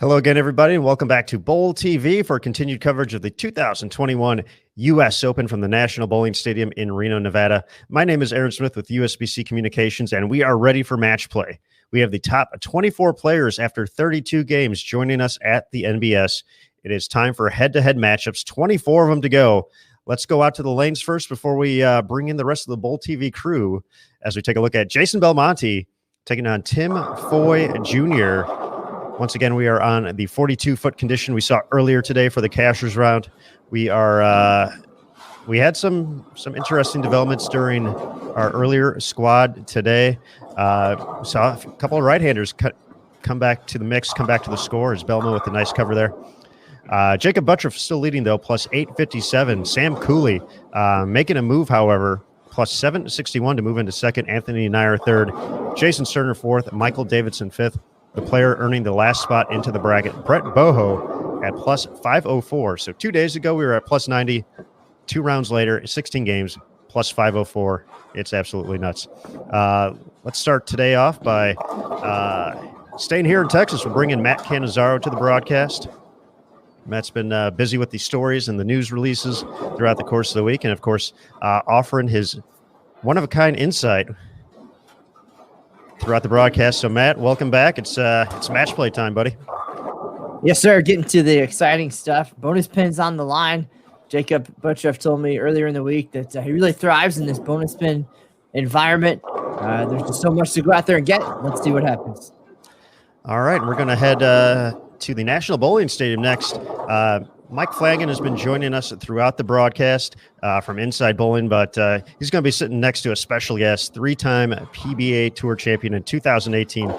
Hello again, everybody, and welcome back to Bowl TV for continued coverage of the 2021 U.S. Open from the National Bowling Stadium in Reno, Nevada. My name is Aaron Smith with USBC Communications, and we are ready for match play. We have the top 24 players after 32 games joining us at the NBS. It is time for head-to-head matchups, 24 of them to go. Let's go out to the lanes first before we bring in the rest of the Bowl TV crew as we take a look at Jason Belmonte taking on Tim Foy Jr. Once again, we are on the 42-foot condition we saw earlier today for the Cashers round. We had some interesting developments during our earlier squad today. Saw a couple of right-handers come back to the mix, come back to the score as Belmo with a nice cover there. Jacob Buttriff still leading, though, plus 857. Sam Cooley making a move, however, plus 761 to move into second. Anthony Nyer third. Jason Sterner fourth. Michael Davidson fifth. The player earning the last spot into the bracket, Brett Boho, at plus 504. So 2 days ago, we were at plus 90. 2 rounds later, 16 games, plus 504. It's absolutely nuts. Let's start today off by staying here in Texas. We'll bring in Matt Cannizzaro to the broadcast. Matt's been busy with the stories and the news releases throughout the course of the week, and, of course, offering his one-of-a-kind insight throughout the broadcast. So, Matt, welcome back. It's match play time, buddy. Yes, sir. Getting to the exciting stuff. Bonus pins on the line. Jacob Buttriff told me earlier in the week that he really thrives in this bonus pin environment. There's just so much to go out there and get. Let's see what happens. All right, we're going to head to the National Bowling Stadium next. Mike Flanagan has been joining us throughout the broadcast from Inside Bowling, but he's going to be sitting next to a special guest, 3-time PBA Tour champion in 2018,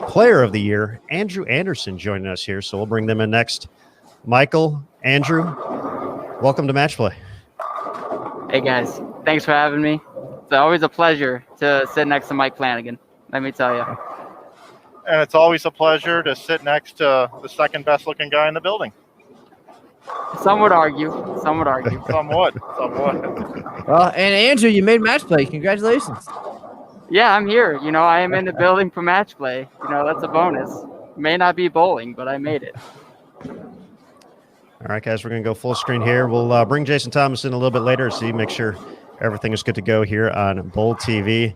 Player of the Year, Andrew Anderson, joining us here. So we'll bring them in next. Michael, Andrew, welcome to Match Play. Hey, guys. Thanks for having me. It's always a pleasure to sit next to Mike Flanagan, let me tell you. And it's always a pleasure to sit next to the second best looking guy in the building. Some would argue. Somewhat. Well, and Andrew, you made match play. Congratulations. Yeah, I'm here. I am in the building for match play. That's a bonus. May not be bowling, but I made it. All right, guys, we're going to go full screen here. We'll bring Jason Thomas in a little bit later, so you make sure everything is good to go here on Bowl TV.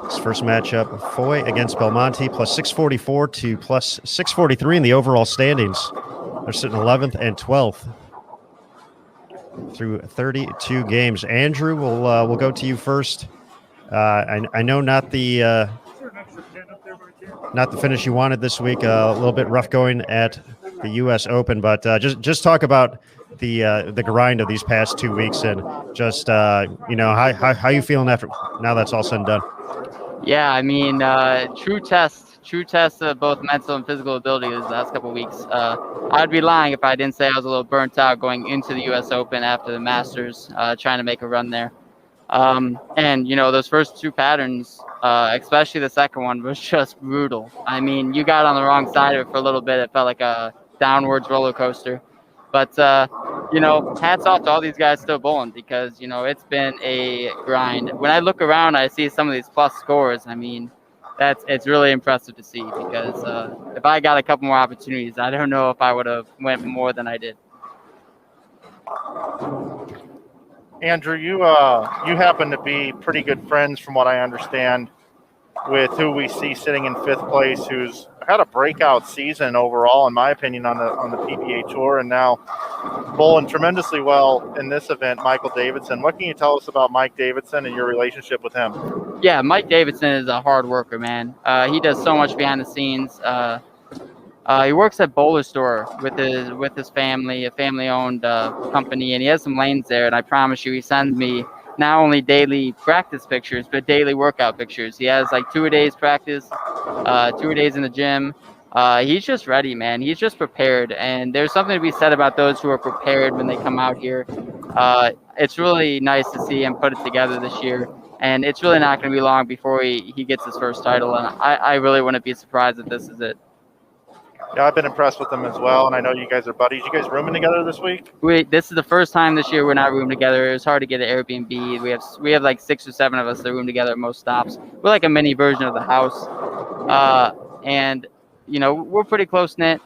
This first matchup, Foy against Belmonte, plus 644 to plus 643 in the overall standings. They're sitting 11th and 12th through 32 games. Andrew, we'll go to you first. I know not the finish you wanted this week. A little bit rough going at the U.S. Open, but just talk about the grind of these past 2 weeks and just how you feeling after now that's all said and done. Yeah, I mean, true test of both mental and physical ability these last couple of weeks. I'd be lying if I didn't say I was a little burnt out going into the U.S. Open after the Masters, trying to make a run there. And, those first 2 patterns, especially the second one, was just brutal. I mean, you got on the wrong side of it for a little bit. It felt like a downwards roller coaster. But, hats off to all these guys still bowling because, it's been a grind. When I look around, I see some of these plus scores. I mean, it's really impressive to see because if I got a couple more opportunities, I don't know if I would have went more than I did. Andrew, you happen to be pretty good friends, from what I understand, with who we see sitting in 5th place, who's had a breakout season overall, in my opinion, on the PBA Tour, and now bowling tremendously well in this event, Michael Davidson. What can you tell us about Mike Davidson and your relationship with him? Yeah, Mike Davidson is a hard worker, man. He does so much behind the scenes. He works at Bowler Store with his family, a family-owned company, and he has some lanes there. And I promise you, he sends me not only daily practice pictures, but daily workout pictures. He has like 2 a days practice, 2 a days in the gym. He's just ready, man. He's just prepared. And there's something to be said about those who are prepared when they come out here. It's really nice to see him put it together this year. And it's really not going to be long before he gets his first title. And I really wouldn't be surprised if this is it. Yeah, I've been impressed with them as well, and I know you guys are buddies. You guys rooming together this week? This is the first time this year we're not rooming together. It was hard to get an Airbnb. We have like 6 or 7 of us that room together at most stops. We're like a mini version of the house. And we're pretty close knit.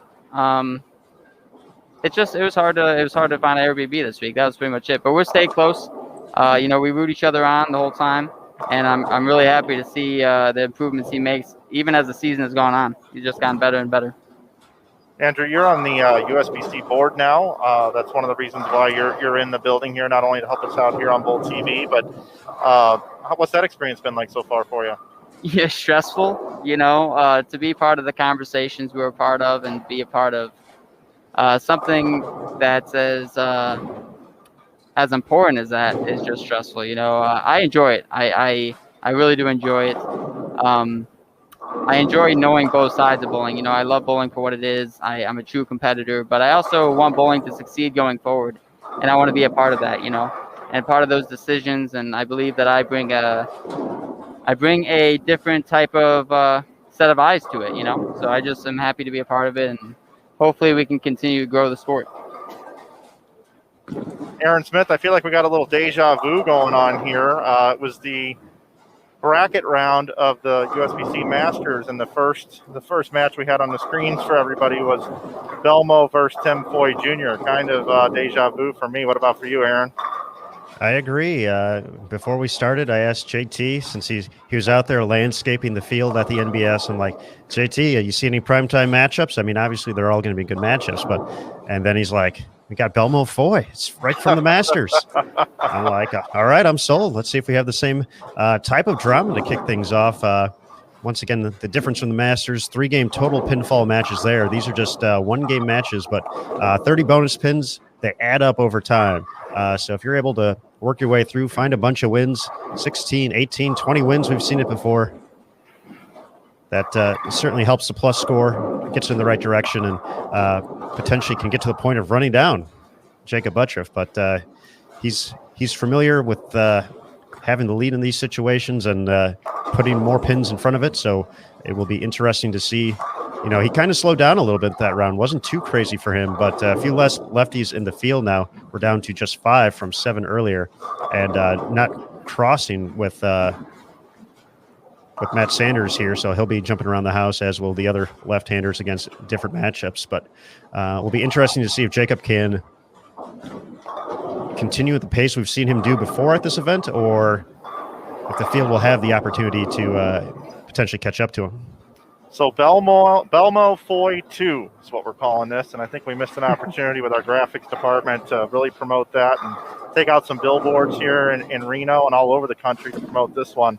It was hard to find an Airbnb this week. That was pretty much it. But we're staying close. We root each other on the whole time, and I'm really happy to see the improvements he makes even as the season has gone on. He's just gotten better and better. Andrew, you're on the USBC board now. That's one of the reasons why you're in the building here, not only to help us out here on Bowl TV, but what's that experience been like so far for you? Yeah, stressful. To be part of the conversations we were part of and be a part of something that's as important as that is just stressful. I enjoy it. I really do enjoy it. I enjoy knowing both sides of bowling. I love bowling for what it is. I'm a true competitor, but I also want bowling to succeed going forward, and I want to be a part of that. And part of those decisions. And I believe that I bring a different type of set of eyes to it. So I just am happy to be a part of it, and hopefully we can continue to grow the sport. Aaron Smith, I feel like we got a little deja vu going on here. It was the bracket round of the USBC Masters, and the first match we had on the screens for everybody was Belmo versus Tim Foy Jr. Kind of deja vu for me. What about for you, Aaron? I agree. Before we started, I asked JT, since he was out there landscaping the field at the NBS. I'm like, JT, you see any primetime matchups? I mean, obviously they're all going to be good matchups, and then he's like, we got Belmo Foy. It's right from the Masters. I'm like, all right, I'm sold. Let's see if we have the same type of drama to kick things off. Once again, the difference from the Masters, 3-game total pinfall matches there. These are just 1-game matches, but 30 bonus pins, they add up over time. So if you're able to work your way through, find a bunch of wins, 16, 18, 20 wins, we've seen it before. That certainly helps the plus score, gets in the right direction, and potentially can get to the point of running down Jacob Buttriff. But he's familiar with having the lead in these situations and putting more pins in front of it. So it will be interesting to see. He kind of slowed down a little bit that round. Wasn't too crazy for him, but a few less lefties in the field now. We're down to just 5 from 7 earlier, and not crossing with Matt Sanders here, so he'll be jumping around the house, as will the other left-handers against different matchups. But it will be interesting to see if Jacob can continue at the pace we've seen him do before at this event, or if the field will have the opportunity to potentially catch up to him. So Belmo Foy 2 is what we're calling this, and I think we missed an opportunity with our graphics department to really promote that and take out some billboards here in Reno and all over the country to promote this one.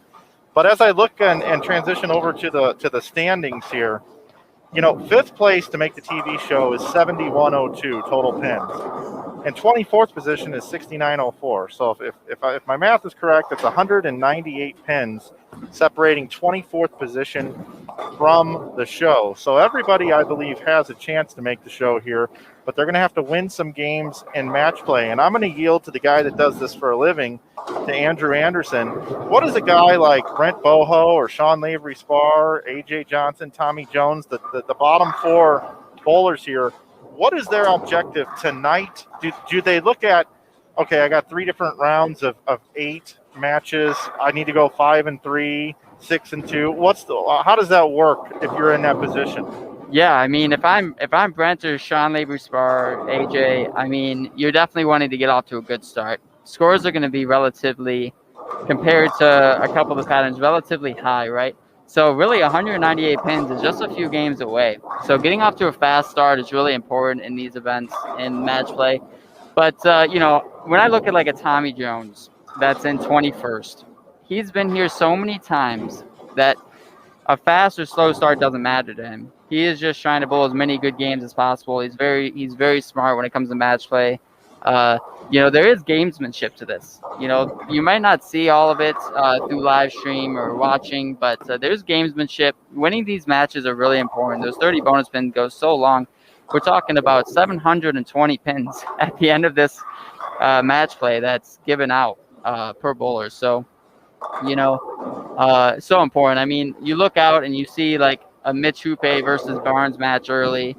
But as I look and transition over to the standings here, 5th place to make the TV show is 7102 total pins, and 24th position is 6904. So if my math is correct, it's 198 pins separating 24th position from the show. So everybody, I believe, has a chance to make the show here, but they're going to have to win some games in match play. And I'm going to yield to the guy that does this for a living, to Andrew Anderson. What is a guy like Brent Boho or Sean Lavery Spar, AJ Johnson, Tommy Jones, the bottom 4 bowlers here, what is their objective tonight? Do they look at, okay, I got 3 different rounds of 8 matches. I need to go 5-3, 6-2. How does that work if you're in that position? Yeah, I mean, if I'm Brent or Sean Lavery Spar, AJ, I mean, you're definitely wanting to get off to a good start. Scores are going to be relatively, compared to a couple of the patterns, relatively high, right? So really 198 pins is just a few games away. So getting off to a fast start is really important in these events in match play. But, when I look at like a Tommy Jones that's in 21st, he's been here so many times that a fast or slow start doesn't matter to him. He is just trying to bowl as many good games as possible. He's very smart when it comes to match play. There is gamesmanship to this. You might not see all of it through live stream or watching, but there's gamesmanship. Winning these matches are really important. Those 30 bonus pins go so long. We're talking about 720 pins at the end of this match play that's given out per bowler. So, so important. I mean, you look out and you see like a Mitch Hoope versus Barnes match early,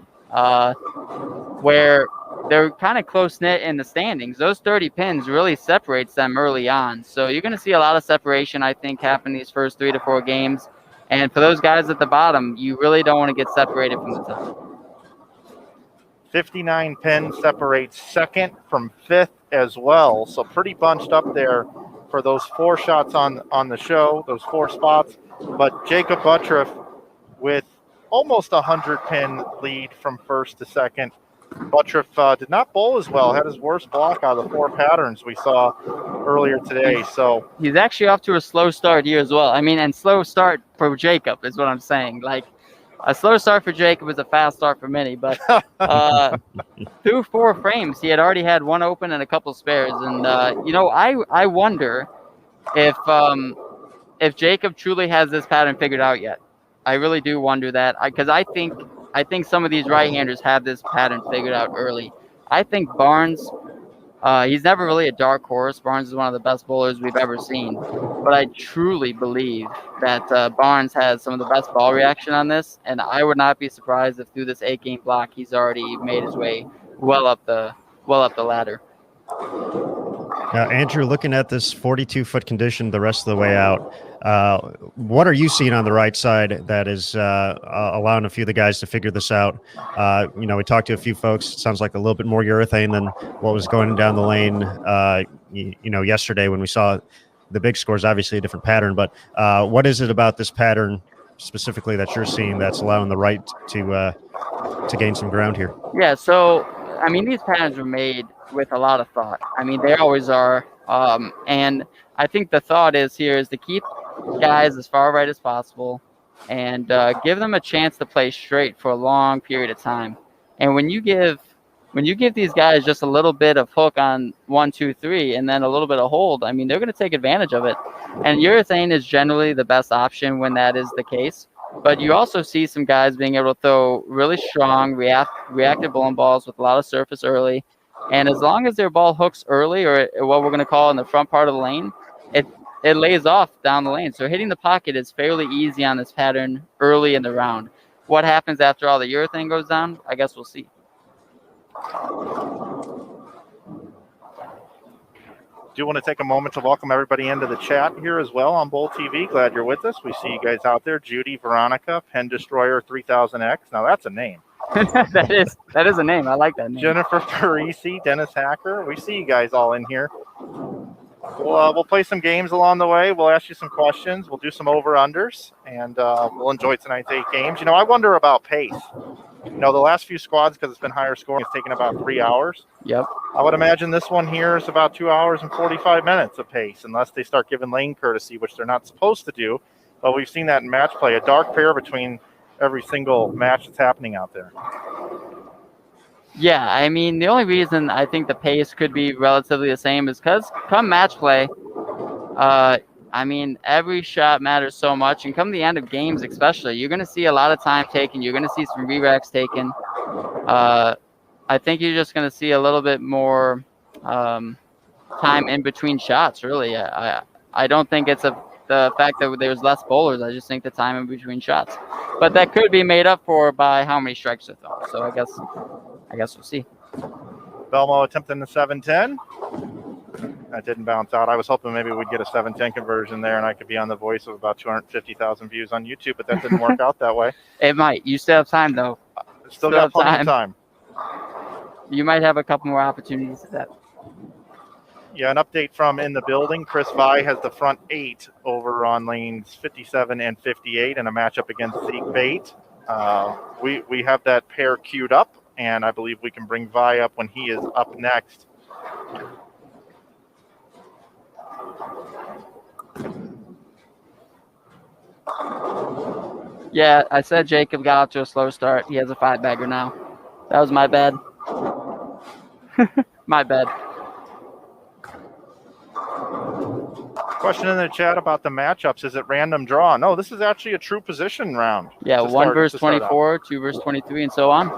where they're kind of close-knit in the standings. Those 30 pins really separates them early on. So you're going to see a lot of separation, I think, happen these first 3 to 4 games. And for those guys at the bottom, you really don't want to get separated from the top. 59 pins separates second from fifth as well. So pretty bunched up there for those 4 shots on the show, those 4 spots. But Jacob Buttriff with almost 100 pin lead from first to second. Buttriff did not bowl as well, had his worst block out of the 4 patterns we saw earlier today. So he's actually off to a slow start here as well. I mean, and slow start for Jacob is what I'm saying. Like, a slow start for Jacob is a fast start for many, but through 4 frames, he had already had 1 open and a couple spares. And, I wonder if Jacob truly has this pattern figured out yet. I really do wonder that, because I think some of these right-handers have this pattern figured out early. I think Barnes, he's never really a dark horse. Barnes is one of the best bowlers we've ever seen. But I truly believe that Barnes has some of the best ball reaction on this, and I would not be surprised if through this 8-game block he's already made his way well up the ladder. Andrew, looking at this 42-foot condition the rest of the way out, what are you seeing on the right side that is allowing a few of the guys to figure this out? We talked to a few folks. It sounds like a little bit more urethane than what was going down the lane, yesterday when we saw the big scores. Obviously a different pattern, but what is it about this pattern specifically that you're seeing that's allowing the right to gain some ground here? Yeah, so, I mean, these patterns were made with a lot of thought. I mean, they always are. And I think the thought is to keep guys as far right as possible and give them a chance to play straight for a long period of time. And when you give these guys just a little bit of hook on 1, 2, 3, and then a little bit of hold, I mean, they're going to take advantage of it. And urethane is generally the best option when that is the case. But you also see some guys being able to throw really strong reactive bowling balls with a lot of surface early. And as long as their ball hooks early, or what we're going to call in the front part of the lane, it lays off down the lane. So hitting the pocket is fairly easy on this pattern early in the round. What happens after all the urethane goes down, I guess we'll see. Do want to take a moment to welcome everybody into the chat here as well on Bowl TV. Glad you're with us. We see you guys out there. Judy, Veronica, Pen Destroyer 3000X. Now that's a name. that is a name. I like that name. Jennifer Parisi, Dennis Hacker. We see you guys all in here. We'll play some games along the way. We'll ask you some questions. We'll do some over-unders, and we'll enjoy tonight's 8 games. I wonder about pace. The last few squads, because it's been higher scoring, it's taken about 3 hours. Yep. I would imagine this one here is about 2 hours and 45 minutes of pace, unless they start giving lane courtesy, which they're not supposed to do. But we've seen that in match play, a dark pair between every single match that's happening out there. Yeah, I mean, the only reason I think the pace could be relatively the same is because come match play, I mean, every shot matters so much. And come the end of games especially, you're going to see a lot of time taken. You're going to see some re-racks taken. I think you're just going to see a little bit more time in between shots, really. I don't think it's the fact that there's less bowlers. I just think the time in between shots. But that could be made up for by how many strikes are thrown. So I guess we'll see. Belmo attempting the 7-10. That didn't bounce out. I was hoping maybe we'd get a 7-10 conversion there and I could be on the voice of about 250,000 views on YouTube, but that didn't work out that way. It might. You still have time, though. Still got plenty of time. You might have a couple more opportunities at that. Yeah, an update from in the building. Chris Vi has the front 8 over on lanes 57 and 58 in a matchup against Zeke Bate. We have that pair queued up, and I believe we can bring Vi up when he is up next. Yeah, I said Jacob got out to a slow start. He has a 5-bagger now. That was my bad. My bad. Question in the chat about the matchups. Is it random draw? No, this is actually a true position round. Yeah, 1 versus 24, 2 versus 23, and so on.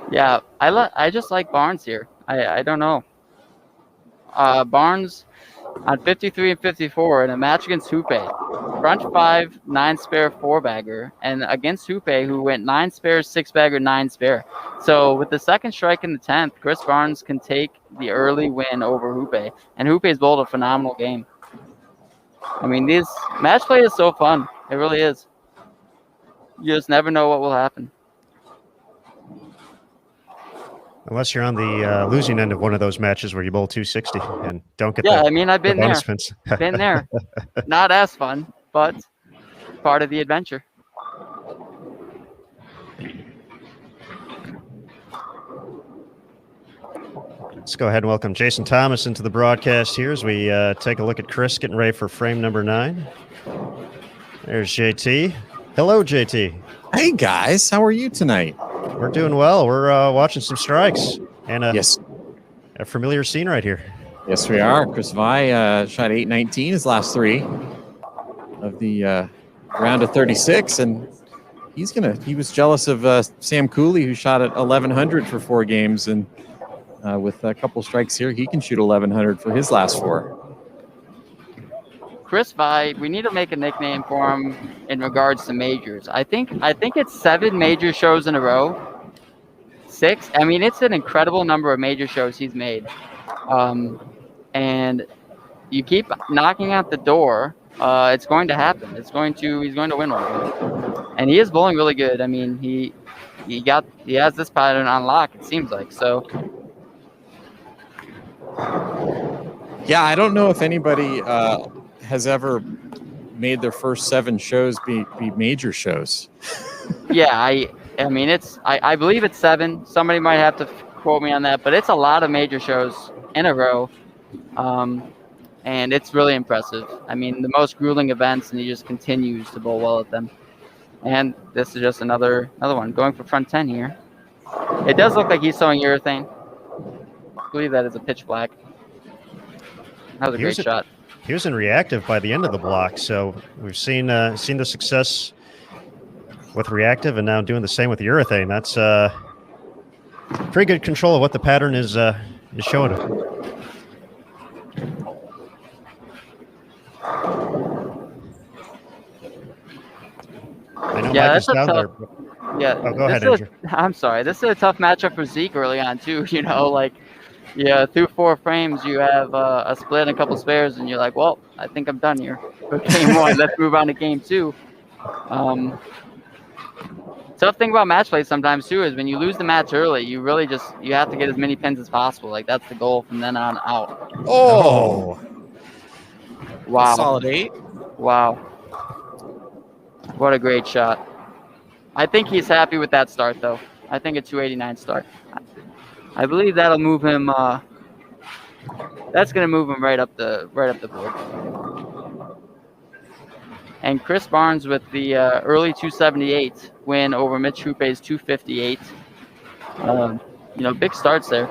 Yeah, I just like Barnes here. I don't know. Barnes, on 53 and 54 in a match against Hoope. Front 5, 9 spare, 4 bagger. And against Hoope, who went 9 spare, 6 bagger, 9 spare. So with the second strike in the 10th, Chris Barnes can take the early win over Hoope. And Hoope's bowled a phenomenal game. I mean, this match play is so fun. It really is. You just never know what will happen. Unless you're on the losing end of one of those matches where you bowl 260 and don't get I mean, I've been there. Spins. Been there. Not as fun, but part of the adventure. Let's go ahead and welcome Jason Thomas into the broadcast here as we take a look at Chris getting ready for frame number 9. There's JT. Hello, JT. Hey, guys. How are you tonight? We're doing well. We're watching some strikes and yes, a familiar scene right here. Yes, we are. Chris Vai shot 819 his last 3 of the round of 36, and he was jealous of Sam Cooley, who shot at 1100 for 4 games, and with a couple strikes here, he can shoot 1100 for his last 4. Chris Vai, we need to make a nickname for him in regards to majors. I think it's 7 major shows in a row. 6. I mean, it's an incredible number of major shows he's made. And you keep knocking at the door, it's going to happen. He's going to win one. And he is bowling really good. I mean, he has this pattern on lock, it seems like. So yeah, I don't know if anybody has ever made their first 7 shows be major shows. Yeah, I mean, I believe it's 7. Somebody might have to quote me on that, but it's a lot of major shows in a row. And it's really impressive. I mean, the most grueling events, and he just continues to bowl well at them. And this is just another one. Going for front 10 here. It does look like he's throwing urethane. I believe that is a pitch black. That was a great shot. He was in reactive by the end of the block, so we've seen the success with reactive, and now doing the same with urethane. That's pretty good control of what the pattern is showing him. I know Yeah, Mike is down there. Yeah, oh, go ahead, Andrew. I'm sorry. This is a tough matchup for Zeke early on too. You know, like, yeah, through 4 frames, you have a split and a couple spares, and you're like, well, I think I'm done here for game 1. Let's move on to game 2. Tough thing about match play sometimes too is when you lose the match early, you really you have to get as many pins as possible. Like, that's the goal from then on out. Oh, wow! Solid 8. Wow! What a great shot. I think he's happy with that start, though. I think a 289 start. I believe that'll move him. That's going to move him right up the board. And Chris Barnes with the early 278 win over Mitch Hoope's 258. Big starts there.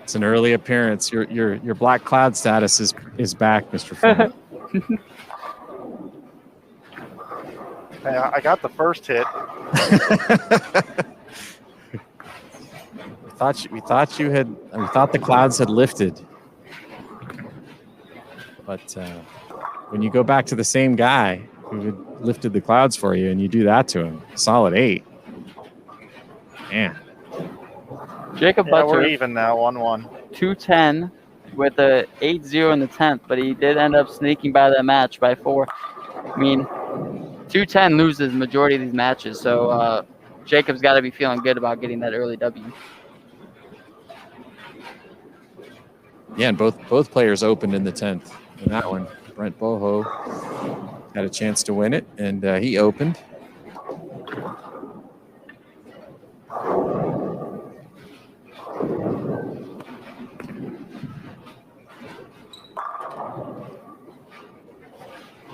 It's an early appearance. Your black cloud status is back, Mr. Flynn. I got the first hit. We thought the clouds had lifted, but when you go back to the same guy who had lifted the clouds for you and you do that to him, solid 8. Man. Jacob Butcher, Butcher, we're even now, 1-1. 210 with a 8-0 in the 10th, but he did end up sneaking by that match by 4. I mean, 210 loses the majority of these matches, so Jacob's got to be feeling good about getting that early W. Yeah, and both players opened in the 10th in that one. Brent Boho had a chance to win it, and he opened.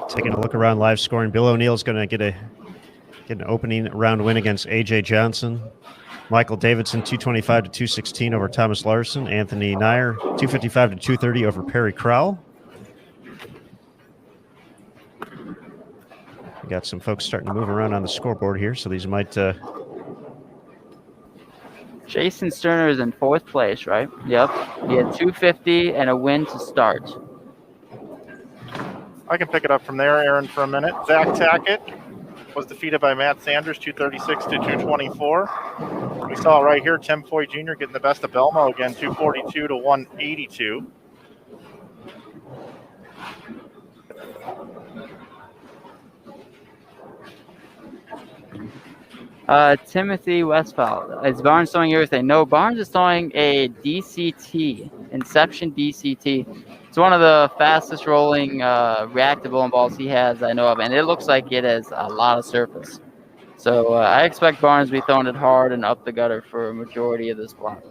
Taking a look around live scoring, Bill O'Neill's going to get an opening round win against A.J. Johnson. Michael Davidson, 225 to 216 over Thomas Larson. Anthony Nair, 255 to 230 over Perry Crowell. got some folks starting to move around on the scoreboard here, so these might. Jason Sterner is in 4th place, right? Yep. He had 250 and a win to start. I can pick it up from there, Aaron, for a minute. Zach Tackett was defeated by Matt Sanders, 236 to 224. We saw it right here, Tim Foy Jr. getting the best of Belmo again, 242 to 182. Timothy Westphal. Is Barnes throwing everything? No, Barnes is throwing a DCT, Inception DCT. It's one of the fastest rolling reactive bowling balls he has, I know of, and it looks like it has a lot of surface. So I expect Barnes to be throwing it hard and up the gutter for a majority of this block.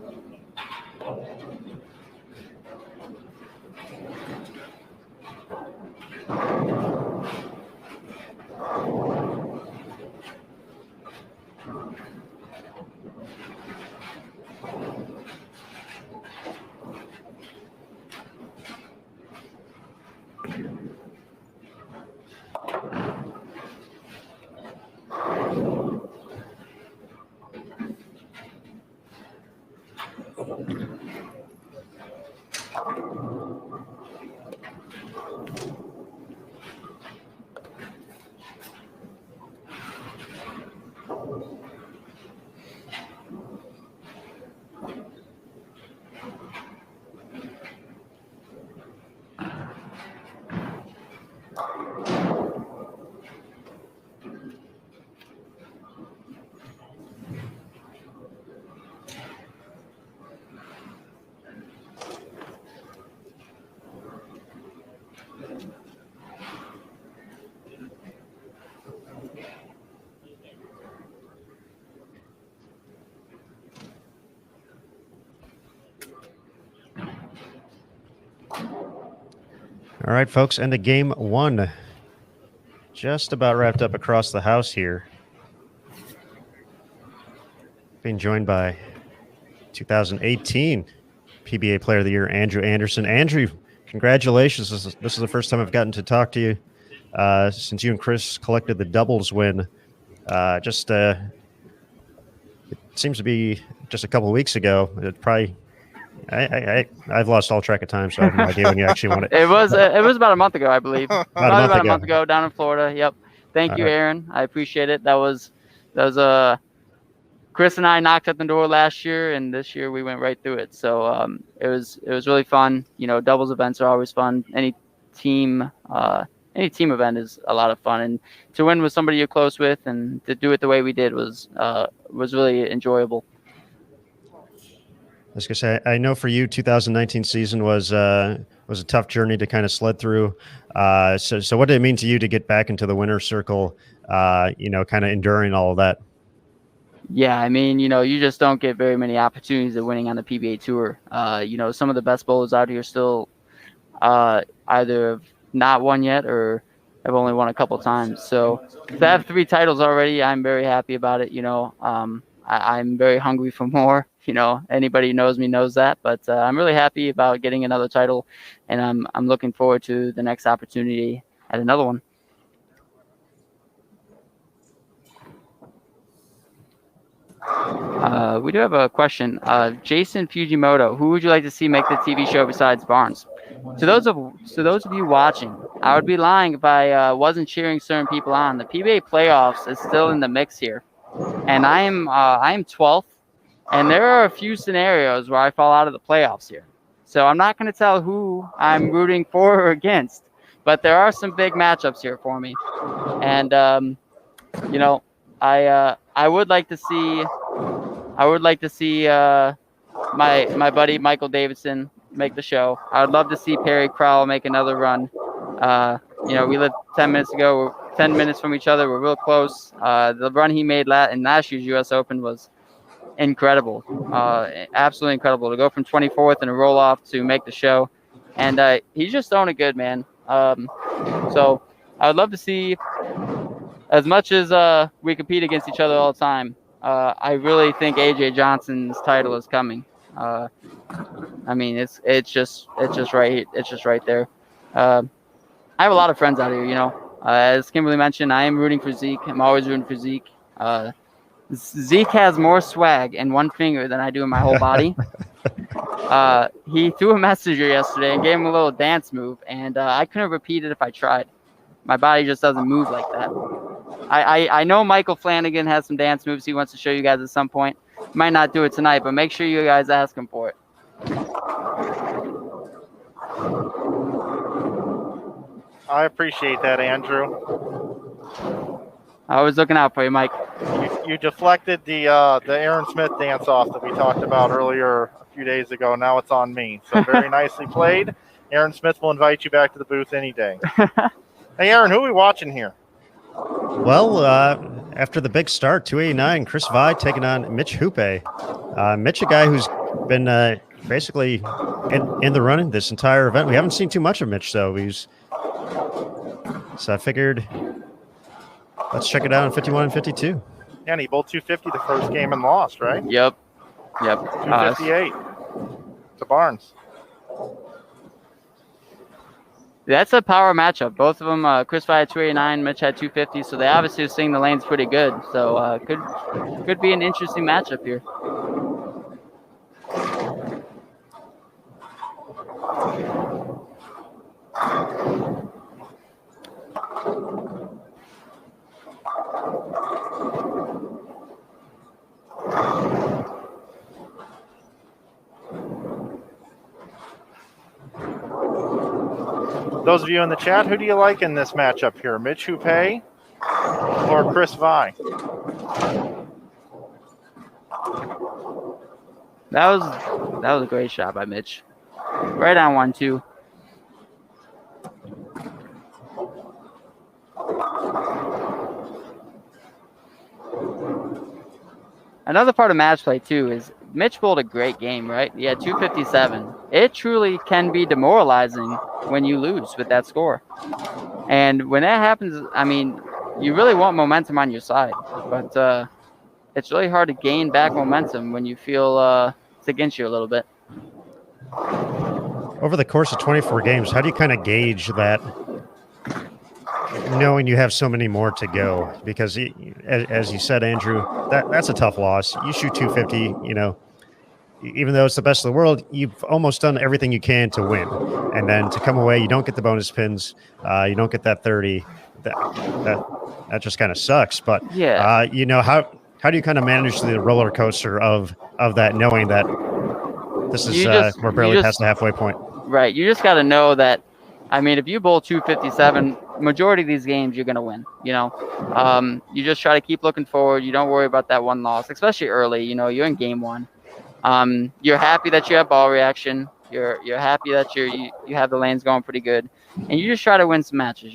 All right, folks, and the game 1 just about wrapped up across the house here. Being joined by 2018 PBA Player of the Year, Andrew Anderson. Andrew, congratulations. This is the first time I've gotten to talk to you since you and Chris collected the doubles win. It seems to be just a couple of weeks ago. It probably I've lost all track of time, so I have no idea when you actually won it. It was about a month ago, I believe. About a month ago down in Florida. Yep. Thank you, right. Aaron. I appreciate it. That was Chris and I knocked at the door last year, and this year we went right through it. So it was really fun. You know, doubles events are always fun. Any team event is a lot of fun, and to win with somebody you're close with and to do it the way we did was really enjoyable. I was gonna say, I know for you, 2019 season was a tough journey to kind of sled through. So what did it mean to you to get back into the winner's circle? Kind of enduring all of that. Yeah, I mean, you just don't get very many opportunities of winning on the PBA Tour. Some of the best bowlers out here still either have not won yet or have only won a couple times. So to have 3 titles already, I'm very happy about it. I'm very hungry for more. Anybody who knows me knows that. But I'm really happy about getting another title, and I'm looking forward to the next opportunity at another one. We do have a question. Jason Fujimoto, who would you like to see make the TV show besides Barnes? To those of you watching, I would be lying if I wasn't cheering certain people on. The PBA playoffs is still in the mix here, and I am 12th, and there are a few scenarios where I fall out of the playoffs here. So I'm not going to tell who I'm rooting for or against, but there are some big matchups here for me, and I would like to see my buddy Michael Davidson make the show. I would love to see Perry Crowell make another run. We lived 10 minutes ago. We're 10 minutes from each other. We're real close. The run he made in last year's U.S. Open was incredible, absolutely incredible. To go from 24th and a roll off to make the show, and he's just throwing it good, man. So I would love to see. As much as we compete against each other all the time, I really think AJ Johnson's title is coming. I mean, it's just right there. I have a lot of friends out here, As Kimberly mentioned, I am rooting for Zeke. I'm always rooting for Zeke. Zeke has more swag in one finger than I do in my whole body. He threw a messenger yesterday and gave him a little dance move, and I couldn't repeat it if I tried. My body just doesn't move like that. I know Michael Flanagan has some dance moves he wants to show you guys at some point. Might not do it tonight, but make sure you guys ask him for it. I appreciate that, Andrew. I was looking out for you, Mike. You deflected the Aaron Smith dance off that we talked about earlier a few days ago. Now it's on me. So very nicely played. Aaron Smith will invite you back to the booth any day. Hey, Aaron, who are we watching here? Well, after the big start, 289, Chris Vi taking on Mitch Hoope. Mitch, a guy who's been basically in the running this entire event. We haven't seen too much of Mitch, though. So I figured let's check it out in 51 and 52. Yeah, and he bowled 250 the first game and lost, right? Yep. 258 to Barnes. That's a power matchup. Both of them, Chris Vi had 289, Mitch had 250, so they obviously are seeing the lanes pretty good. So could be an interesting matchup here. Those of you in the chat, who do you like in this matchup here? Mitch Hoope or Chris Vi? That was a great shot by Mitch. Right on 1-2. Another part of match play too is Mitch bowled a great game, right? He had 257. It truly can be demoralizing when you lose with that score. And when that happens, I mean, you really want momentum on your side. But it's really hard to gain back momentum when you feel it's against you a little bit. Over the course of 24 games, how do you kind of gauge that, knowing you have so many more to go? Because as you said, Andrew, that's a tough loss. You shoot 250, even though it's the best of the world, you've almost done everything you can to win. And then to come away, you don't get the bonus pins, you don't get that 30. That just kind of sucks. But yeah, how do you kind of manage the roller coaster of that, knowing that this is we're barely past the halfway point? Right. You just got to know that. I mean, if you bowl 257, majority of these games you're gonna win. You just try to keep looking forward. You don't worry about that one loss, especially early. You're in game one. You're happy that you have ball reaction. You're happy that you have the lanes going pretty good, and you just try to win some matches.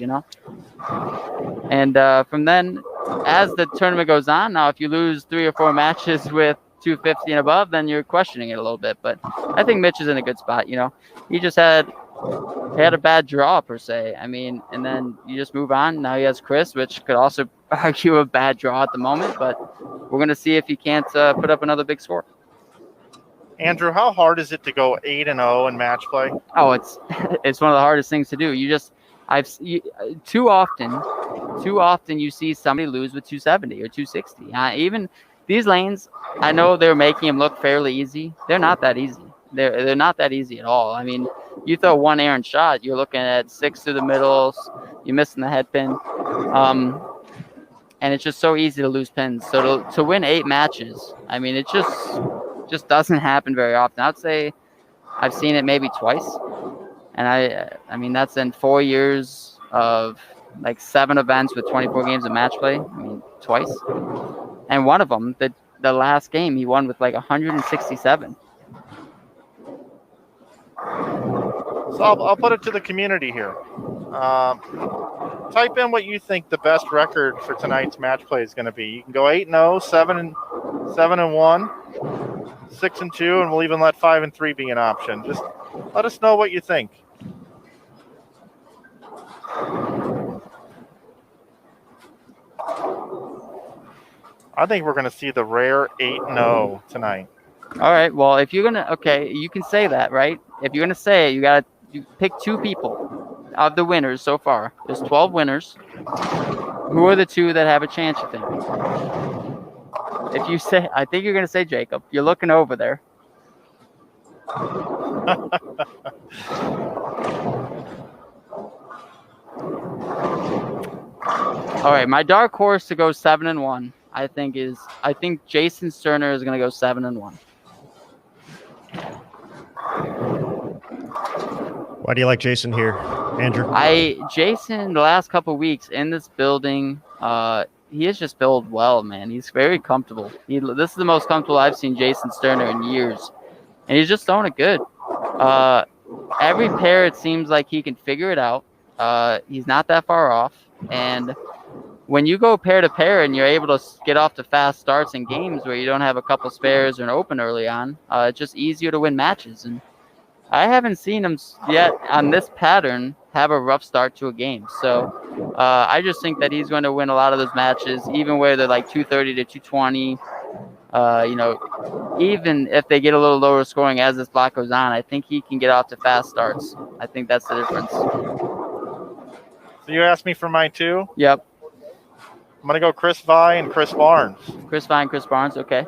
And from then, as the tournament goes on, now if you lose 3 or 4 matches with 250 and above, then you're questioning it a little bit. But I think Mitch is in a good spot. He just had a bad draw per se. I mean, and then you just move on. Now he has Chris, which could also argue a bad draw at the moment. But we're gonna see if he can't put up another big score. Andrew, how hard is it to go 8-0 in match play? Oh, it's one of the hardest things to do. Too often you see somebody lose with 270 or 260. Even these lanes, I know they're making them look fairly easy. They're not that easy. They're not that easy at all. I mean, you throw one errant shot, you're looking at 6 through the middles, you're missing the head pin. And it's just so easy to lose pins. So to win 8 matches, I mean, it just doesn't happen very often. I'd say I've seen it maybe twice. And I mean, that's in 4 years of like 7 events with 24 games of match play. I mean, twice. And one of them, the last game, he won with like 167. So I'll put it to the community here. Type in what you think the best record for tonight's match play is going to be. You can go 8-0, 7-1, 6-2, and we'll even let 5-3 be an option. Just let us know what you think. I think we're going to see the rare 8-0 tonight. All right. Well, if you're gonna, you can say that, right? If you're gonna say it, you pick 2 people of the winners so far. There's 12 winners. Who are the two that have a chance, you think? If you say, I think you're going to say Jacob. You're looking over there. All right, my dark horse to go 7-1, I think Jason Sterner is going to go 7-1. Why do you like Jason here, Andrew? Jason, the last couple of weeks in this building, he has just built well, man. He's very comfortable. This is the most comfortable I've seen Jason Sterner in years, and he's just throwing it good. Every pair, it seems like he can figure it out. He's not that far off, and when you go pair to pair and you're able to get off to fast starts in games where you don't have a couple spares or an open early on, it's just easier to win matches. And I haven't seen him yet on this pattern have a rough start to a game. So I just think that he's going to win a lot of those matches, even where they're like 230 to 220. Even if they get a little lower scoring as this block goes on, I think he can get off to fast starts. I think that's the difference. So you asked me for mine too? Yep. I'm going to go Chris Vi and Chris Barnes. Chris Vi and Chris Barnes, okay.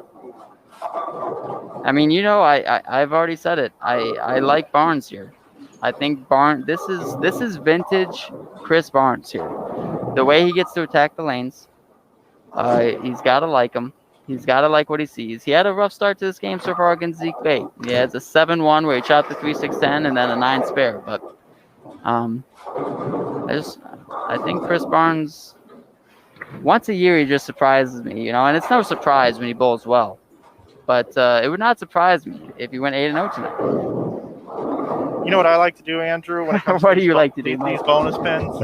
I mean, I've already said it. I like Barnes here. I think Barnes. This is vintage Chris Barnes here. The way he gets to attack the lanes, he's got to like him. He's got to like what he sees. He had a rough start to this game so far against Zeke Bate. He has a 7-1 where he shot the 3-6-10 and then a 9 spare. But I think Chris Barnes, once a year, he just surprises me. And it's no surprise when he bowls well. But it would not surprise me if he went 8-0 tonight. You know what I like to do, Andrew? When it comes What do you like to do? These bonus pins?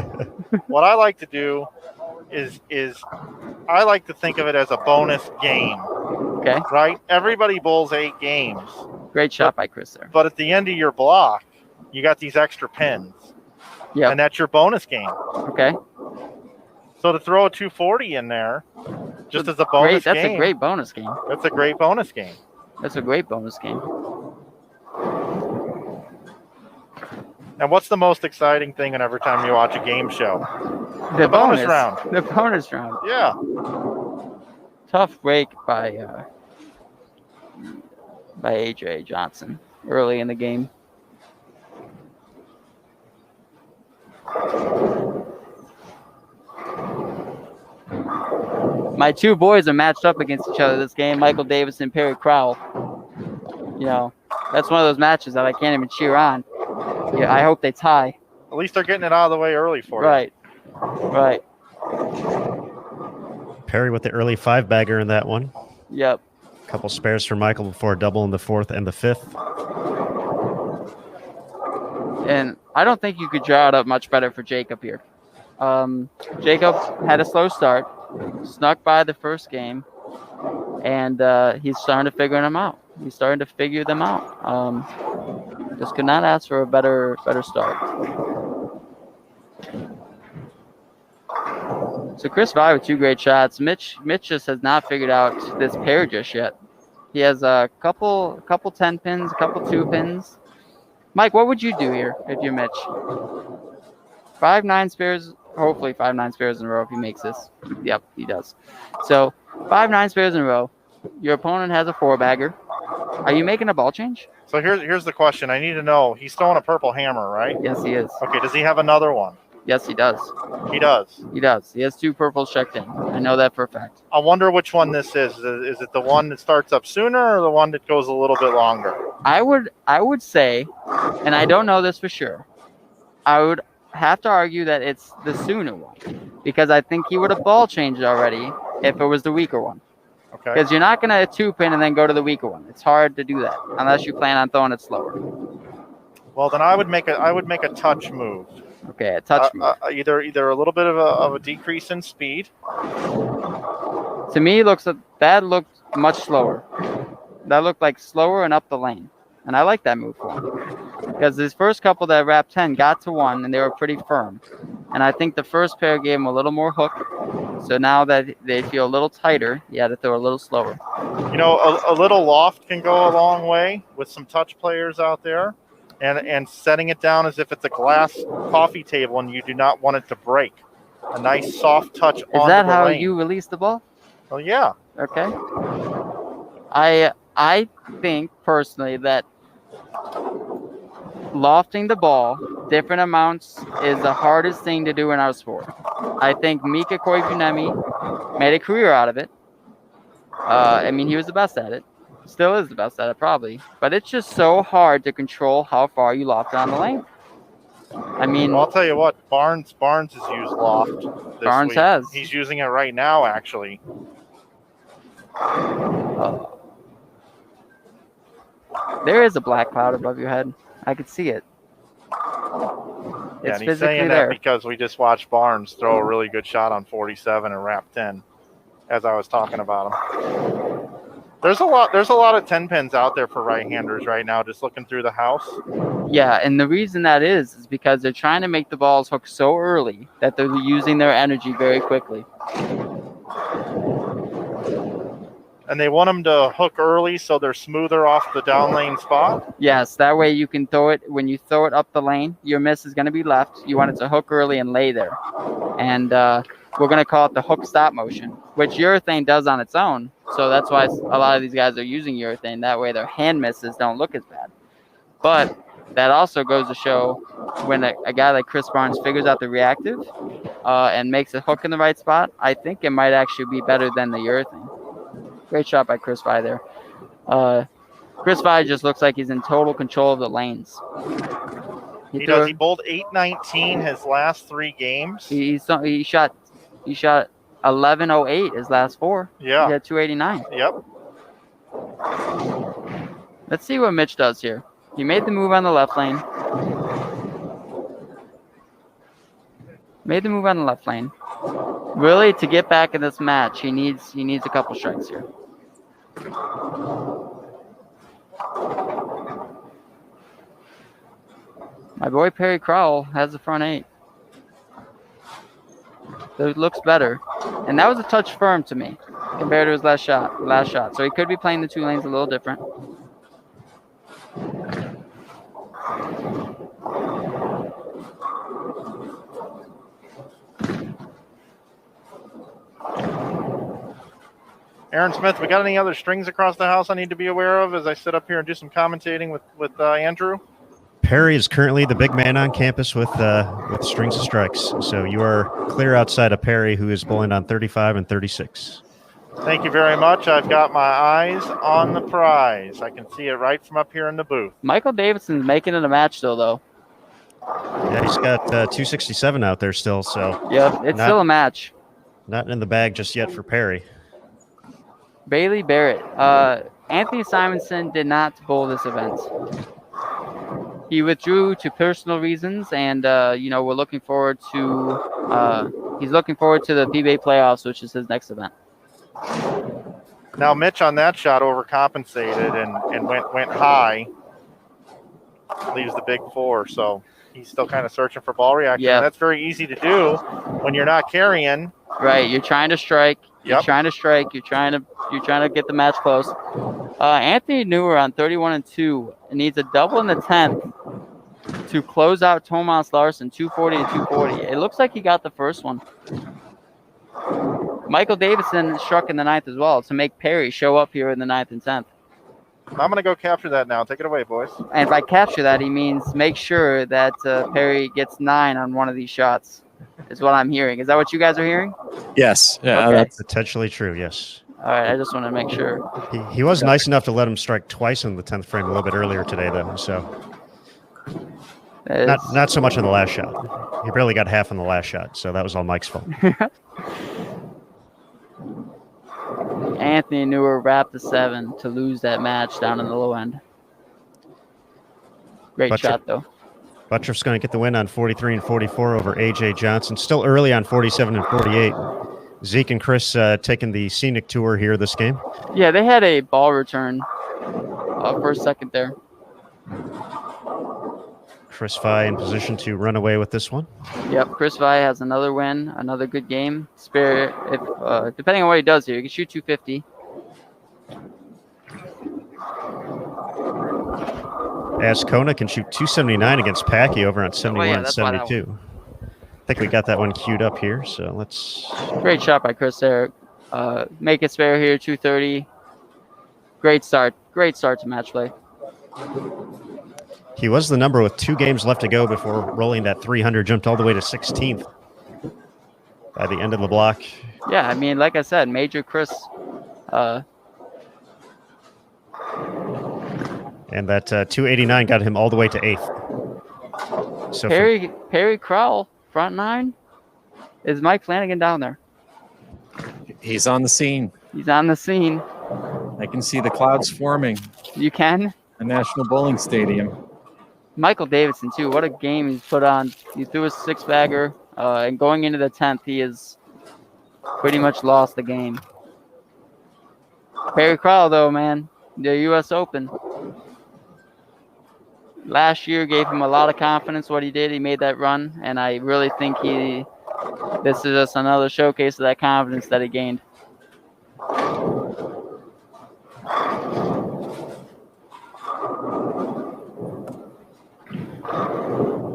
What I like to do is I like to think of it as a bonus game. Okay. Right? Everybody bowls 8 games. Great shot by Chris there. But at the end of your block, you got these extra pins. Yeah. And that's your bonus game. Okay. So to throw a 240 in there, just as a bonus game. That's a great bonus game. That's a great bonus game. That's a great bonus game. And what's the most exciting thing every time you watch a game show? The bonus round. The bonus round. Yeah. Tough break by AJ Johnson early in the game. My two boys are matched up against each other this game, Michael Davis and Perry Crowell. That's one of those matches that I can't even cheer on. Yeah, I hope they tie. At least they're getting it out of the way early for you. Right. Perry with the early 5-bagger in that one. Yep. A couple spares for Michael before a double in the 4th and the 5th. And I don't think you could draw it up much better for Jacob here. Jacob had a slow start, snuck by the first game, and he's starting to figure them out. Just could not ask for a better start. So Chris Vi with 2 great shots. Mitch just has not figured out this pair just yet. He has a couple 10 pins, a couple 2 pins. Mike, what would you do here if you're Mitch? 5 9 spares, hopefully 5 9 spares in a row if he makes this. Yep, he does. So 5 9 spares in a row. Your opponent has a 4-bagger. Are you making a ball change? So here's the question. I need to know. He's throwing a purple hammer, right? Yes, he is. Okay, does he have another one? Yes, he does. He does. He does. He has 2 purples checked in. I know that for a fact. I wonder which one this is. Is it the one that starts up sooner or the one that goes a little bit longer? I would say, and I don't know this for sure, I would have to argue that it's the sooner one, because I think he would have ball changed already if it was the weaker one. Okay. Because you're not going to 2-pin and then go to the weaker one. It's hard to do that unless you plan on throwing it slower. Well, then I would make a touch move. Okay, a touch move. Either a little bit of a decrease in speed. To me, that looked much slower. That looked like slower and up the lane. And I like that move for him. Because his first couple that wrapped 10 got to 1, and they were pretty firm. And I think the first pair gave him a little more hook. So now that they feel a little tighter, you had to throw a little slower. A little loft can go a long way with some touch players out there. And setting it down as if it's a glass coffee table and you do not want it to break. a nice soft touch Is onto that the how lane. you release the ball? Oh yeah. Okay. I think personally that lofting the ball different amounts is the hardest thing to do in our sport. I think Mika Koivuniemi made a career out of it. I mean, he was the best at it. Still is the best at it, probably. But it's just so hard to control how far you loft down the lane. I mean, Well, I'll tell you what, Barnes has used loft this Barnes week. has. He's using it right now, actually. There is a black cloud above your head. I could see it. Yeah, It's and he's physically saying there. that because we just watched Barnes throw a really good shot on 47 and wrap 10, as I was talking about him. There's a lot of 10 pins out there for right-handers right now, just looking through the house. Yeah, and the reason that is because they're trying to make the balls hook so early that they're using their energy very quickly. And they want them to hook early so they're smoother off the down lane spot. Yes, that way you can throw it. When you throw it up the lane, your miss is going to be left. You want it to hook early and lay there. And we're going to call it the hook stop motion, which urethane does on its own. So that's why a lot of these guys are using urethane. That way their hand misses don't look as bad. But that also goes to show when a guy like Chris Barnes figures out the reactive and makes a hook in the right spot, I think it might actually be better than the urethane. Great shot by Chris Vi there. Chris Vi just looks like he's in total control of the lanes. He does. He bowled 819 his last 3 games. He shot 1108 his last 4. Yeah. He had 289. Yep. Let's see what Mitch does here. He made the move on the left lane. Really, to get back in this match, he needs a couple strikes here. My boy Perry Crowell has the front 8. It looks better. And that was a touch firm to me compared to his last shot. So he could be playing the 2 lanes a little different. Aaron Smith, we got any other strings across the house I need to be aware of as I sit up here and do some commentating with Andrew? Perry is currently the big man on campus with strings of strikes. So you are clear outside of Perry, who is bowling on 35 and 36. Thank you very much. I've got my eyes on the prize. I can see it right from up here in the booth. Michael Davidson's making it a match still, though. Yeah, he's got 267 out there still. So yep, it's still a match. Not in the bag just yet for Perry. Bailey Barrett. Anthony Simonson did not bowl this event. He withdrew to personal reasons, and we're looking forward to. He's looking forward to the PBA playoffs, which is his next event. Now Mitch on that shot overcompensated and went high. Leaves the big 4, so he's still kind of searching for ball reaction. Yeah, that's very easy to do when you're not carrying. Right, you're trying to strike. You're Yep. trying to strike. You're trying to get the match close. Anthony Newer on 31 and 2 needs a double in the 10th to close out Tomas Larson 240 and 240. It looks like he got the first one. Michael Davidson struck in the 9th as well to make Perry show up here in the 9th and 10th. I'm going to go capture that now. Take it away, boys. And if I capture that, he means make sure that Perry gets 9 on one of these shots, is what I'm hearing. Is that what you guys are hearing? Yes. Yeah, Okay. That's potentially true, yes. All right, I just want to make sure. He was nice enough to let him strike twice in the 10th frame a little bit earlier today, though. So not so much on the last shot. He barely got half on the last shot, so that was all Mike's fault. Anthony Newer wrapped the 7 to lose that match down in the low end. Great shot, though. Buttriff's going to get the win on 43 and 44 over A.J. Johnson. Still early on 47 and 48. Zeke and Chris taking the scenic tour here this game. Yeah, they had a ball return for a second there. Chris Vi in position to run away with this one. Yep, Chris Vi has another win, another good game. Spare, if depending on what he does here, he can shoot 250. Ascona can shoot 279 against Packy over on 71 and 72. I think we got that one queued up here, so let's. Great shot by Chris there. Make it spare here, 230. Great start to match play. He was the number with 2 games left to go before rolling that 300, jumped all the way to 16th by the end of the block. Yeah, I mean, like I said, Major Chris. And that 289 got him all the way to 8th. So Perry Crowell, front 9. Is Mike Flanagan down there? He's on the scene. He's on the scene. I can see the clouds forming. You can? The National Bowling Stadium. Michael Davidson, too. What a game he's put on. He threw a 6-bagger, and going into the 10th, he has pretty much lost the game. Perry Crowell, though, man, the U.S. Open. Last year gave him a lot of confidence what he did. He made that run, and I really think this is just another showcase of that confidence that he gained.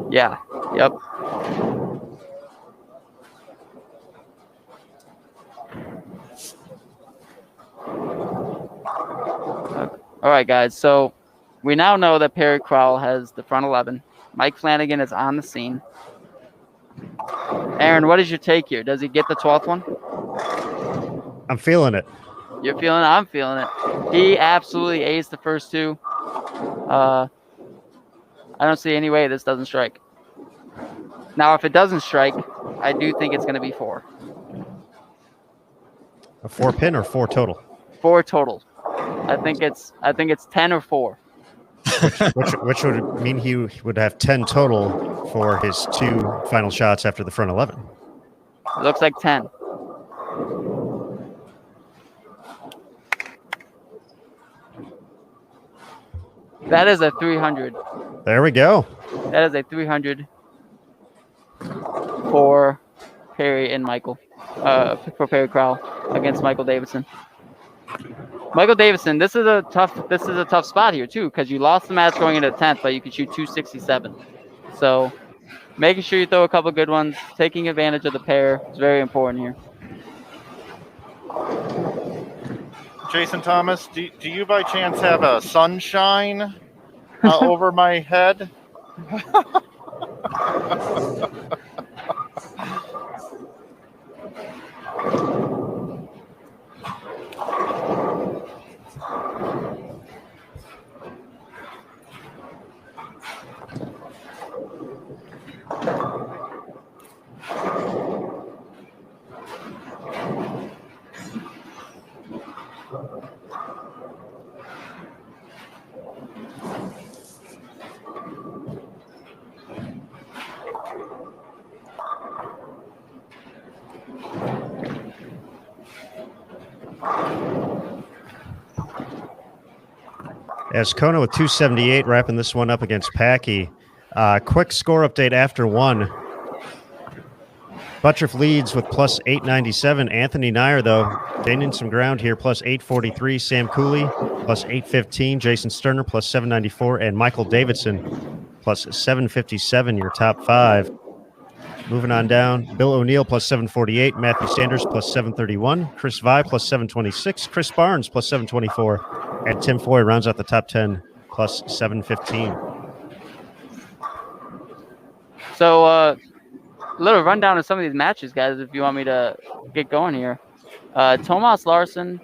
Yeah, yep. All right, guys, so we now know that Perry Crowell has the front 11. Mike Flanagan is on the scene. Aaron, what is your take here? Does he get the 12th one? I'm feeling it. You're feeling it? I'm feeling it. He absolutely aced the first 2. I don't see any way this doesn't strike. Now, if it doesn't strike, I do think it's going to be 4. A 4 pin or 4 total? 4 total. I think it's 10 or 4. which would mean he would have 10 total for his 2 final shots after the front 11. It looks like 10. That is a 300. There we go. That is a 300 for Perry and Michael. For Perry Crowell against Michael Davidson. Michael Davidson, this is a tough spot here too, because you lost the match going into the 10th, but you could shoot 267. So making sure you throw a couple good ones, taking advantage of the pair is very important here. Jason Thomas, do you by chance have a sunshine over my head? As Kona with 278, wrapping this one up against Packy. Quick score update after 1. Buttriff leads with plus 897. Anthony Nyer, though, gaining some ground here, plus 843. Sam Cooley, plus 815. Jason Sterner, plus 794. And Michael Davidson, plus 757, your top 5. Moving on down, Bill O'Neill, plus 748. Matthew Sanders, plus 731. Chris Vi, plus 726. Chris Barnes, plus 724. And Tim Foy rounds out the top 10, plus 715. So, a little rundown of some of these matches, guys, if you want me to get going here. Thomas Larson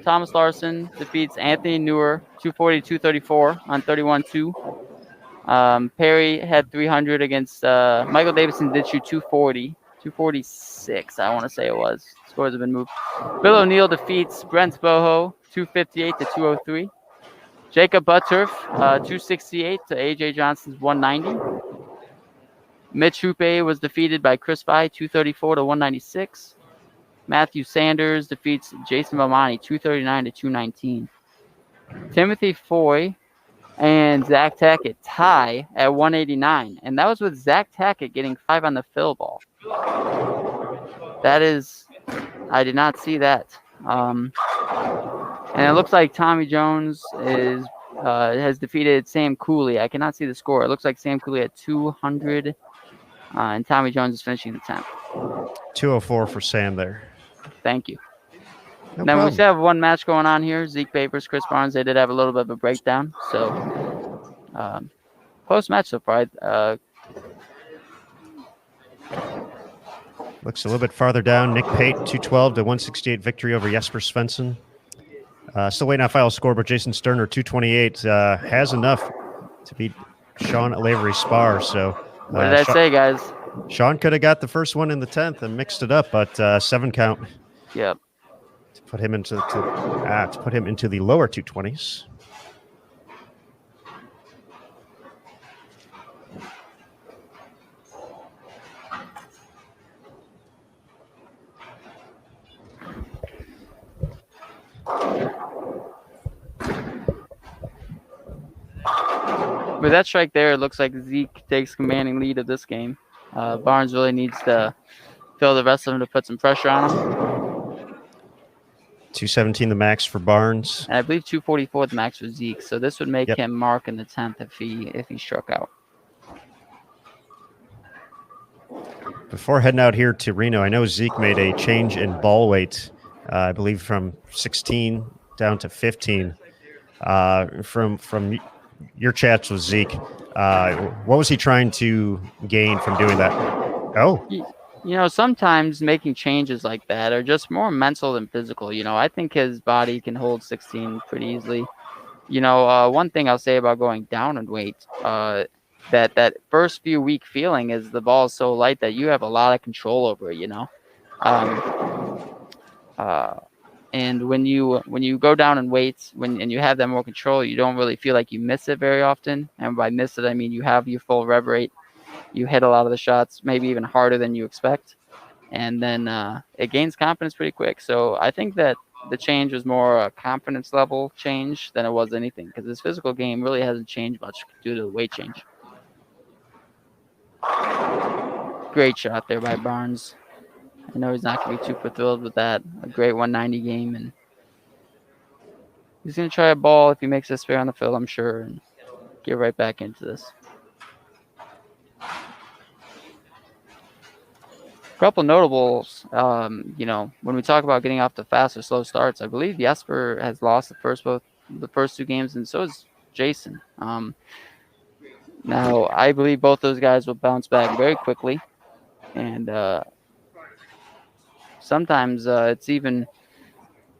defeats Anthony Neuer, 240-234 on 31-2. Perry had 300 against Michael Davidson did shoot 246, I want to say it was. Scores have been moved. Bill O'Neill defeats Brent Boho, 258-203. Jacob Butturf, 268 to AJ Johnson's 190. Mitch Hoope was defeated by Chris Vi, 234 to 196. Matthew Sanders defeats Jason Valmani, 239 to 219. Timothy Foy and Zach Tackett tie at 189, and that was with Zach Tackett getting 5 on the fill ball. That is, I did not see that. And it looks like Tommy Jones has defeated Sam Cooley. I cannot see the score. It looks like Sam Cooley had 200 And Tommy Jones is finishing the 10th. 204 for Sam there. Thank you. No Then we problem. still have one match going on here. Zeke Papers, Chris Barnes. They did have a little bit of a breakdown. So close match so far. Looks a little bit farther down. Nick Pate, 212 to 168 victory over Jesper Svensson. Still waiting on final score, but Jason Sterner, 228, has enough to beat Sean Lavery Spar. So What did I say, guys? Sean could have got the first one in the 10th and mixed it up, but 7 count. Yep. To put him into the lower 220s. With that strike there, it looks like Zeke takes commanding lead of this game. Barnes really needs to fill the rest of them to put some pressure on him. 217 the max for Barnes. And I believe 244 the max for Zeke. So this would make Yep. him mark in the 10th if he struck out. Before heading out here to Reno, I know Zeke made a change in ball weight, I believe from 16 down to 15. From your chats with Zeke, what was he trying to gain from doing that? Oh, You know, sometimes making changes like that are just more mental than physical. You know, I think his body can hold 16 pretty easily. You know, one thing I'll say about going down in weight, that first few week feeling is the ball is so light that you have a lot of control over it, you know. And when you go down in weights, and you have that more control, you don't really feel like you miss it very often. And by miss it, I mean you have your full rev rate. You hit a lot of the shots, maybe even harder than you expect. And then it gains confidence pretty quick. So I think that the change was more a confidence level change than it was anything, because his physical game really hasn't changed much due to the weight change. Great shot there by Barnes. I know he's not going to be super thrilled with that. A great 190 game. And he's going to try a ball if he makes this fair on the field, I'm sure, and get right back into this. Couple notables, you know, when we talk about getting off to fast or slow starts, I believe Jesper has lost the first two games, and so has Jason. Now, I believe both those guys will bounce back very quickly, and sometimes it's even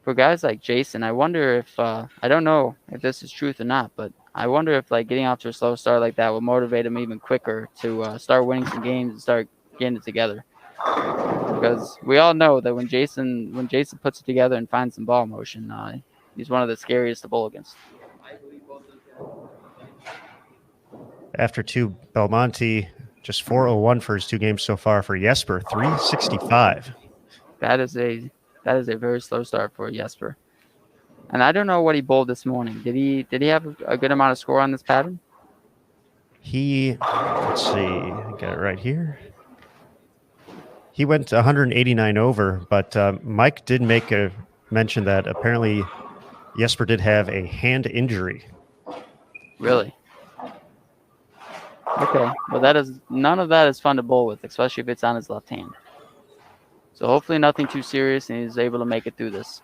for guys like Jason. I wonder if I don't know if this is truth or not, but I wonder if like getting off to a slow start like that will motivate him even quicker to start winning some games and start getting it together. Because we all know that when Jason puts it together and finds some ball motion, he's one of the scariest to bowl against. after two, Belmonte just 401 for his 2 games so far. For Jesper, 365. That is a very slow start for Jesper. And I don't know what he bowled this morning. Did he have a good amount of score on this pattern? Let's see, I got it right here. He went 189 over, but Mike did make a mention that apparently Jesper did have a hand injury. Really? Okay. Well, none of that is fun to bowl with, especially if it's on his left hand. So hopefully nothing too serious, and he's able to make it through this.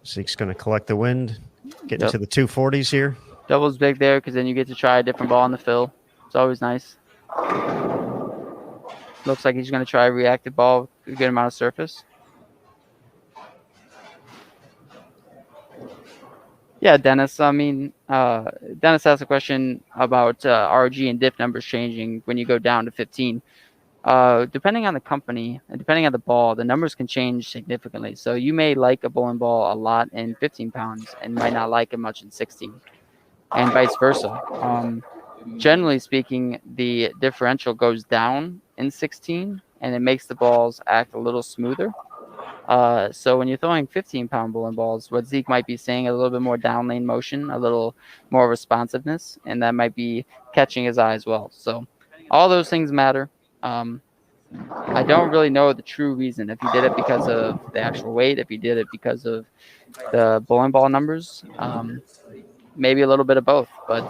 Zeke's going to collect the wind, get into the 240s here. Double's big there because then you get to try a different ball in the fill. It's always nice. Looks like he's going to try a reactive ball with a good amount of surface. Yeah, Dennis. I mean, Dennis asked a question about RG and diff numbers changing when you go down to 15. Depending on the company and depending on the ball, the numbers can change significantly. So you may like a bowling ball a lot in 15 pounds and might not like it much in 16, and vice versa. Generally speaking, the differential goes down in 16 and it makes the balls act a little smoother. So when you're throwing 15-pound bowling balls, what Zeke might be saying, a little bit more down lane motion, a little more responsiveness, and that might be catching his eye as well. So all those things matter. I don't really know the true reason, if he did it because of the actual weight, if he did it because of the bowling ball numbers, maybe a little bit of both. But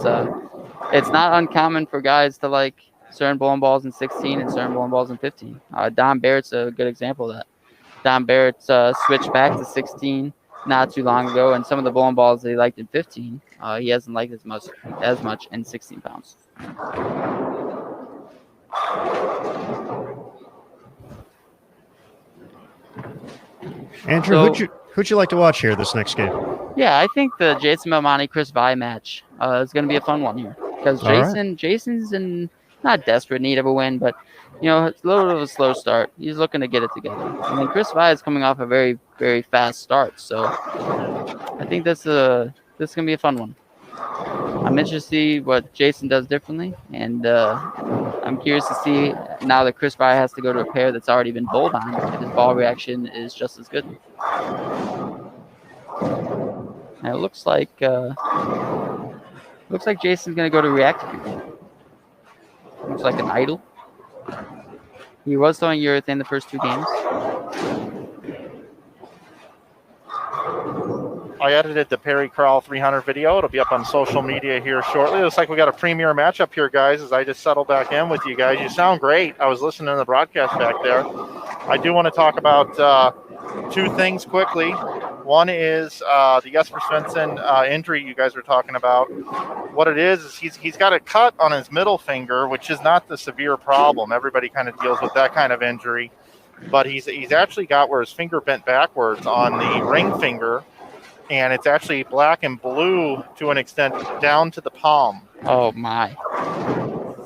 it's not uncommon for guys to like certain bowling balls in 16 and certain bowling balls in 15. Don Barrett's a good example of that. Don Barrett switched back to 16 not too long ago, and some of the bowling balls that he liked in 15, he hasn't liked as much in 16 pounds. Andrew, who'd you like to watch here this next game? Yeah, I think the Jason Belmonte Chris Vi match is going to be a fun one here, because Jason's in not desperate need of a win, but it's a little bit of a slow start. He's looking to get it together. I mean, Chris Vi is coming off a very, very fast start, so I think this is going to be a fun one. I'm interested to see what Jason does differently, and I'm curious to see now that Chris Vi has to go to a pair that's already been bowled on, if his ball reaction is just as good. And it looks like Jason's going to go to reactive here. Looks like an idle. He was throwing urethane the first 2 games. I edited the Perry Crawl 300 video. It'll be up on social media here shortly. Looks like we got a premier matchup here, guys, as I just settle back in with you guys. You sound great. I was listening to the broadcast back there. I do want to talk about 2 things quickly. One is the Jesper Svensson injury you guys were talking about. What it is he's got a cut on his middle finger, which is not the severe problem. Everybody kind of deals with that kind of injury. But he's actually got where his finger bent backwards on the ring finger, and it's actually black and blue to an extent down to the palm. Oh, my.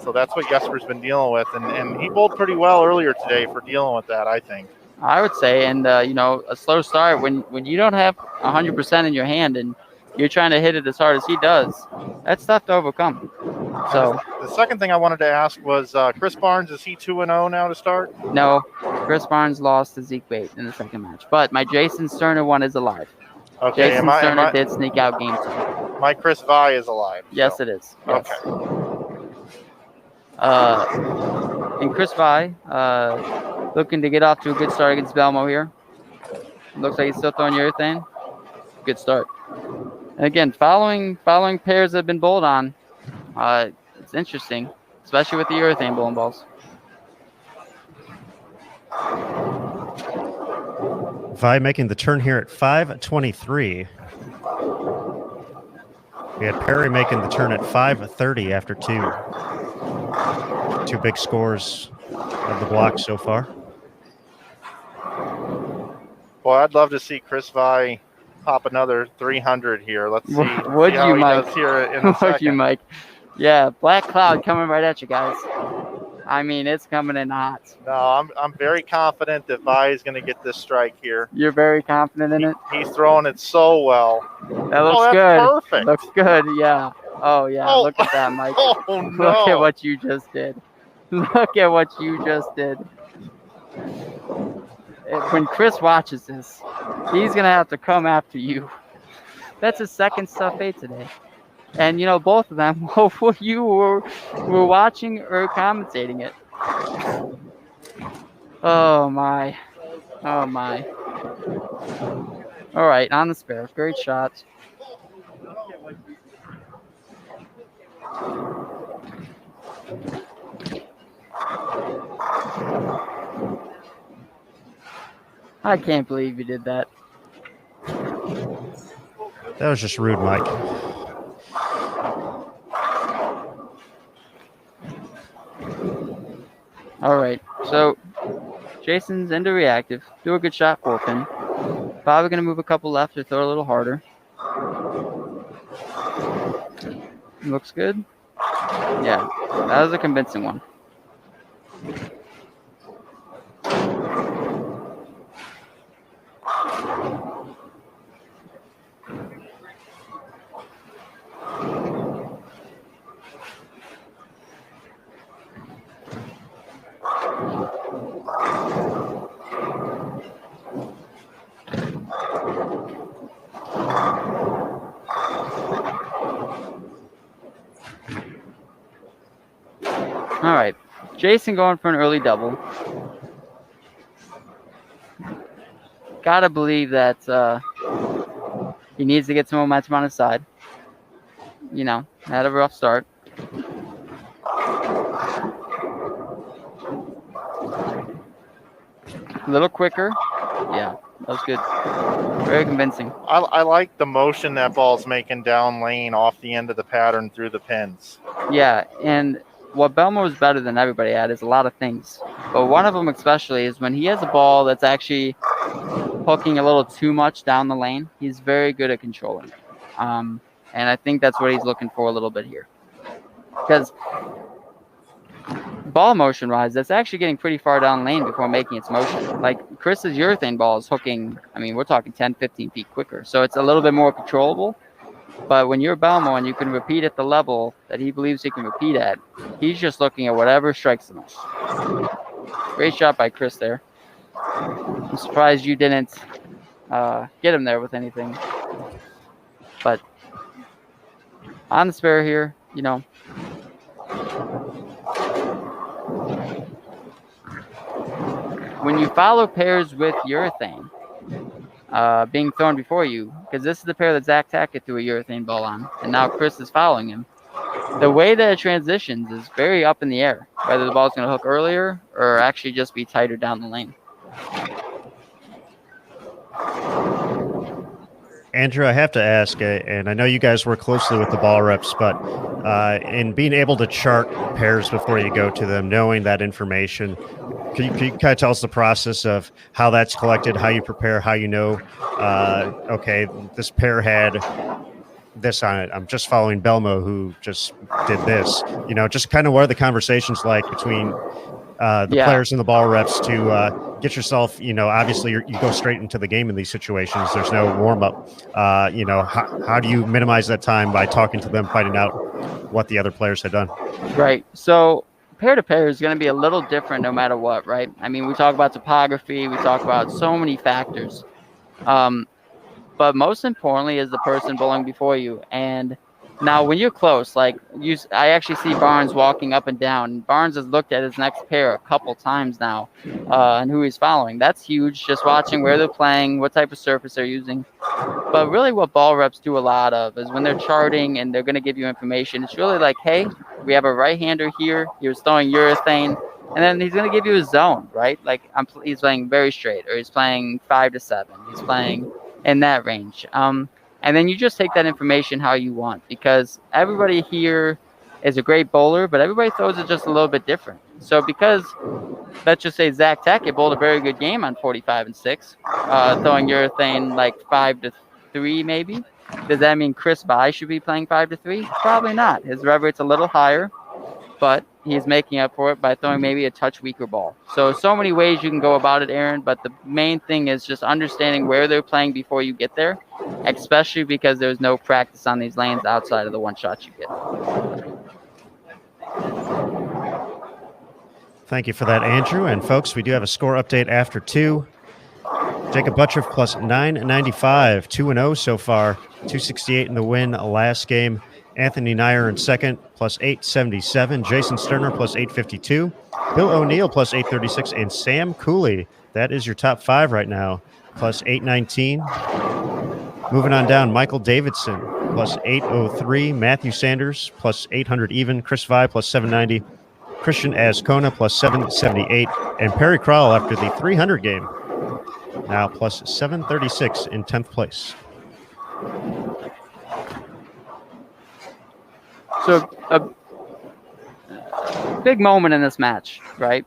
So that's what Jesper's been dealing with, and he bowled pretty well earlier today for dealing with that, I think. I would say, and a slow start when you don't have 100% in your hand and you're trying to hit it as hard as he does, that's tough to overcome. So the second thing I wanted to ask was Chris Barnes, is he 2-0 now to start? No, Chris Barnes lost to Zeke Bate in the second match, but my Jason Sterner one is alive. Okay, Jason Sterner did sneak out game 2. My Chris Vi is alive. Yes, it is. Yes. Okay. And Chris Vi, looking to get off to a good start against Belmo here. Looks like he's still throwing urethane. Good start. And again, following pairs that have been bowled on, it's interesting, especially with the urethane bowling balls. Vi making the turn here at 5:23. We had Perry making the turn at 5:30 after 2 big scores of the block so far. Well, I'd love to see Chris Vi pop another 300 here. Let's see. Would how you, he Mike? does here in a Would second. you, Mike? Yeah, black cloud coming right at you guys. I mean, it's coming in hot. No, I'm very confident that Vi is going to get this strike here. You're very confident in it? He's throwing it so well. That looks that's good. Perfect. Looks good, yeah. Oh, yeah. Oh. Look at that, Mike. Oh, no. Look at what you just did. Look at what you just did. When Chris watches this, he's going to have to come after you. That's his second stuff 8 today. And, both of them, you were watching or commentating it. Oh, my. Oh, my. All right, on the spare. Great shot. I can't believe you did that. That was just rude, Mike. All right, so Jason's into reactive. Do a good shot, 4-pin. Probably going to move a couple left or throw a little harder. Looks good. Yeah, that was a convincing one. All right. Jason going for an early double. Gotta believe that he needs to get some momentum on his side. You know, had a rough start. A little quicker. Yeah, that was good. Very convincing. I like the motion that ball's making down lane off the end of the pattern through the pins. Yeah, and what Belmo is better than everybody at is a lot of things. But one of them especially is when he has a ball that's actually hooking a little too much down the lane, he's very good at controlling it. And I think that's what he's looking for a little bit here. Because ball motion wise, that's actually getting pretty far down lane before making its motion. Like Chris's urethane ball is hooking, I mean, we're talking 10, 15 feet quicker. So it's a little bit more controllable. But when you're Belmo and you can repeat at the level that he believes he can repeat at, he's just looking at whatever strikes the most. Great shot by Chris there. I'm surprised you didn't get him there with anything. But on the spare here, you know, when you follow pairs with urethane being thrown before you, because this is the pair that Zach Tackett threw a urethane ball on, and now Chris is following him, the way that it transitions is very up in the air, whether the ball's going to hook earlier or actually just be tighter down the lane. Andrew, I have to ask, and I know you guys work closely with the ball reps, but in being able to chart pairs before you go to them, knowing that information, can you kind of tell us the process of how that's collected, how you prepare, how you know, okay, this pair had this on it. I'm just following Belmo, who just did this. You know, just kind of what are the conversations like between the players and the ball reps to get yourself, you know, obviously you go straight into the game in these situations. There's no warm up. You know, how do you minimize that time by talking to them, finding out what the other players had done? Right. So pair to pair is going to be a little different no matter what, right? I mean, we talk about topography, we talk about so many factors. But most importantly is the person bowling before you. And now when you're close, like I actually see Barnes walking up and down. Barnes has looked at his next pair a couple times now and who he's following. That's huge, just watching where they're playing, what type of surface they're using. But really what ball reps do a lot of is when they're charting and they're going to give you information, it's really like, hey, we have a right-hander here. He was throwing urethane. And then he's going to give you a zone, right? Like he's playing very straight, or he's playing 5 to 7. He's playing in that range. And then you just take that information how you want, because everybody here is a great bowler, but everybody throws it just a little bit different. So because, let's just say Zach Tackett bowled a very good game on 45 and 6, throwing urethane like 5 to 3 maybe. Does that mean Chris Vi should be playing 5 to 3? Probably not. His rev rate's a little higher, but he's making up for it by throwing maybe a touch weaker ball. So many ways you can go about it, Aaron, but the main thing is just understanding where they're playing before you get there, especially because there's no practice on these lanes outside of the one shot you get. Thank you for that, Andrew. And folks, we do have a score update after 2. Jacob Buttriff plus 995, 2-0 so far, 268 in the win last game. Anthony Nyer in second, plus 877. Jason Sterner, plus 852. Bill O'Neill, plus 836. And Sam Cooley, that is your top 5 right now, plus 819. Moving on down, Michael Davidson, plus 803. Matthew Sanders, plus 800 even. Chris Vi, plus 790. Christian Ascona, plus 778. And Perry Crowell, after the 300 game, now plus 736 in 10th place. So a big moment in this match, right?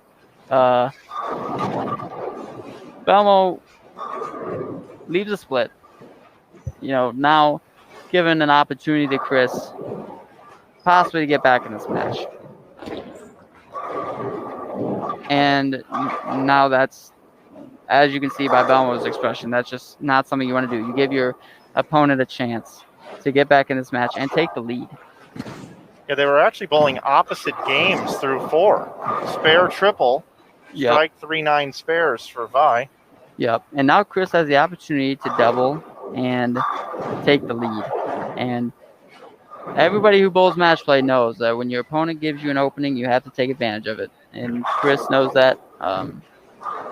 Belmo leaves a split. You know, now given an opportunity to Chris possibly to get back in this match. And now that's, as you can see by Belmo's expression, that's just not something you want to do. You give your opponent a chance to get back in this match and take the lead. Yeah, they were actually bowling opposite games through 4. Spare, triple, strike 3-9 spares for Vi. Yep. And now Chris has the opportunity to double and take the lead. And everybody who bowls match play knows that when your opponent gives you an opening, you have to take advantage of it. And Chris knows that.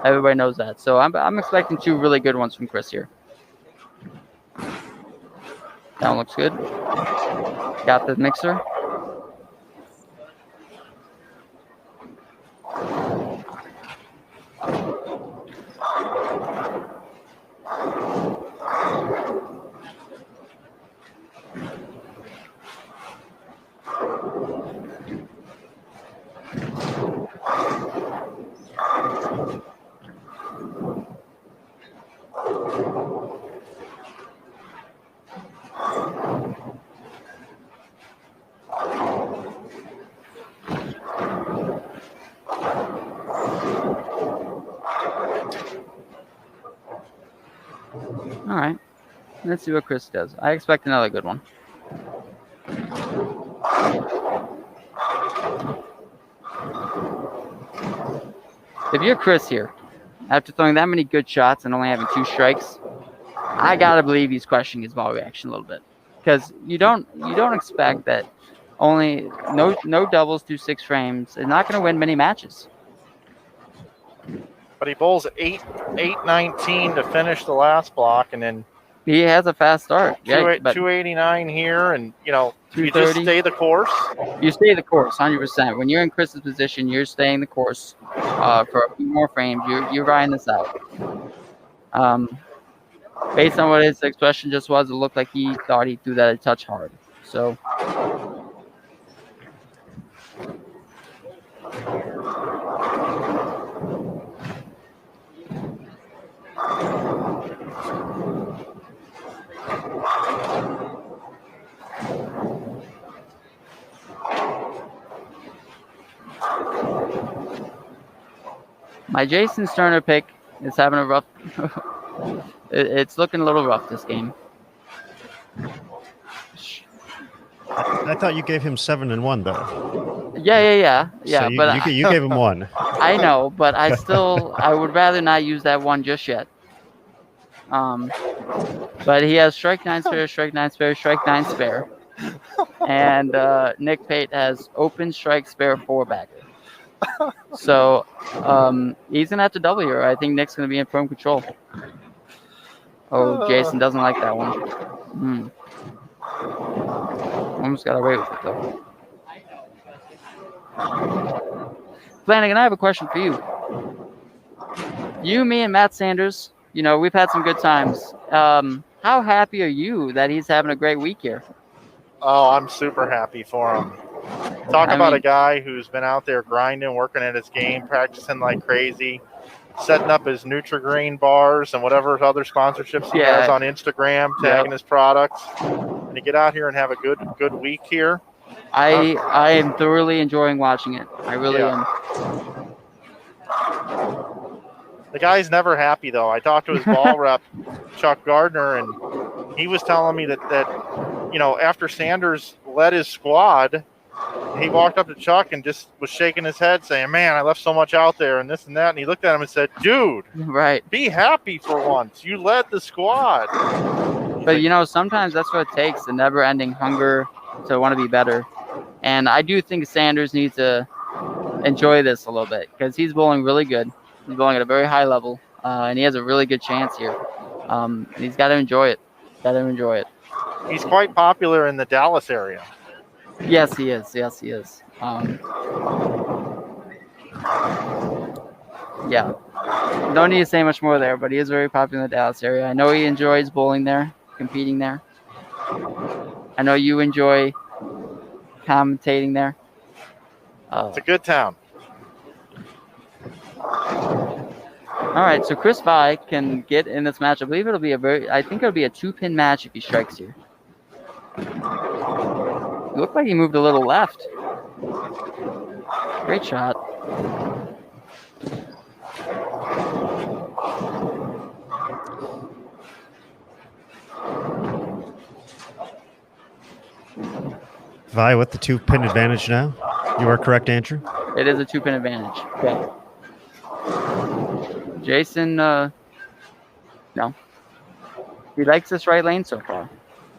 Everybody knows that. So I'm expecting 2 really good ones from Chris here. That one looks good. Got the mixer. All right. Let's see what Chris does. I expect another good one. If you're Chris here, after throwing that many good shots and only having 2 strikes, I gotta believe he's questioning his ball reaction a little bit, because you don't expect that only no doubles through 6 frames is not going to win many matches. But he bowls 819 to finish the last block, and then He has a fast start. Yeah, but 289 here, and you just 230. stay the course. You stay the course 100%. When you're in Chris's position, you're staying the course for a few more frames. You're riding this out. Based on what his expression just was, it looked like he thought he threw that a touch hard. So my Jason Sterner pick is having a rough it's looking a little rough this game. I thought you gave him 7 and 1 though. Yeah. So But you gave him 1. I know, but I would rather not use that one just yet. But he has strike 9 spare, strike 9 spare, strike 9 spare, and Nick Pate has open strike spare 4 bagger. So he's gonna have to double here. I think Nick's gonna be in firm control. Oh, Jason doesn't like that one. Almost got away with it though. Flanagan, I have a question for you. You, me, and Matt Sanders, we've had some good times. How happy are you that he's having a great week here? Oh, I'm super happy for him. Talk about a guy who's been out there grinding, working at his game, practicing like crazy, setting up his Nutri-Grain bars and whatever other sponsorships he has on Instagram, tagging his products. And to get out here and have a good week here. I am thoroughly enjoying watching it. I really am. The guy's never happy, though. I talked to his ball rep, Chuck Gardner, and he was telling me that after Sanders led his squad, he walked up to Chuck and just was shaking his head saying, man, I left so much out there and this and that. And he looked at him and said, dude, be happy for once. You led the squad. But, sometimes that's what it takes, the never-ending hunger to want to be better. And I do think Sanders needs to enjoy this a little bit because he's bowling really good. He's bowling at a very high level, and he has a really good chance here. And he's got to enjoy it. He's quite popular in the Dallas area. Yes, he is. Yeah. Don't need to say much more there, but he is very popular in the Dallas area. I know he enjoys bowling there, competing there. I know you enjoy commentating there. It's a good town. All right, so Chris Vi can get in this match. I believe it'll be a 2-pin match if he strikes here. It looked like he moved a little left. Great shot. Vi with the 2-pin advantage now. You are correct, Andrew. It is a 2-pin advantage. Okay. Jason, no. He likes this right lane so far.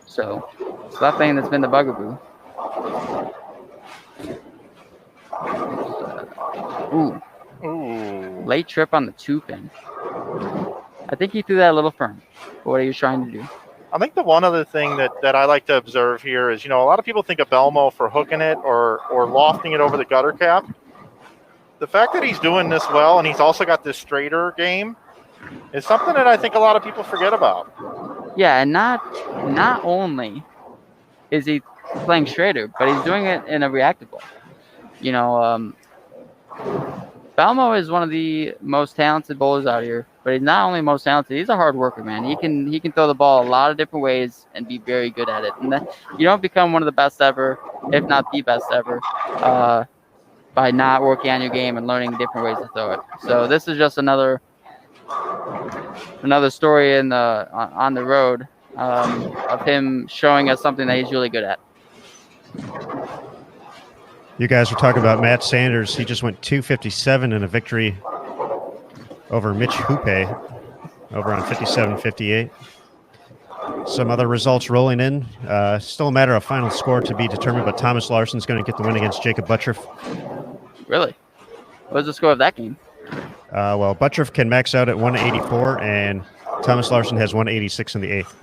So It's left lane that's been the bugaboo. Ooh. Ooh. Late trip on the 2-pin. I think he threw that a little firm for what he was trying to do. I think the one other thing that I like to observe here is, a lot of people think of Belmo for hooking it or lofting it over the gutter cap. The fact that he's doing this well and he's also got this straighter game is something that I think a lot of people forget about. Yeah, and not only is he playing straighter, but he's doing it in a reactive way. Belmo is one of the most talented bowlers out here, but he's not only most talented, he's a hard worker, man. He can throw the ball a lot of different ways and be very good at it. And you don't become one of the best ever, if not the best ever, by not working on your game and learning different ways to throw it. So this is just another story on the road of him showing us something that he's really good at. You guys were talking about Matt Sanders. He just went 257 in a victory over Mitch Hoope over on 57-58. Some other results rolling in. Still a matter of final score to be determined, but Thomas Larson's going to get the win against Jacob Buttriff. Really? What was the score of that game? Well, Buttriff can max out at 184, and Thomas Larson has 186 in the eighth.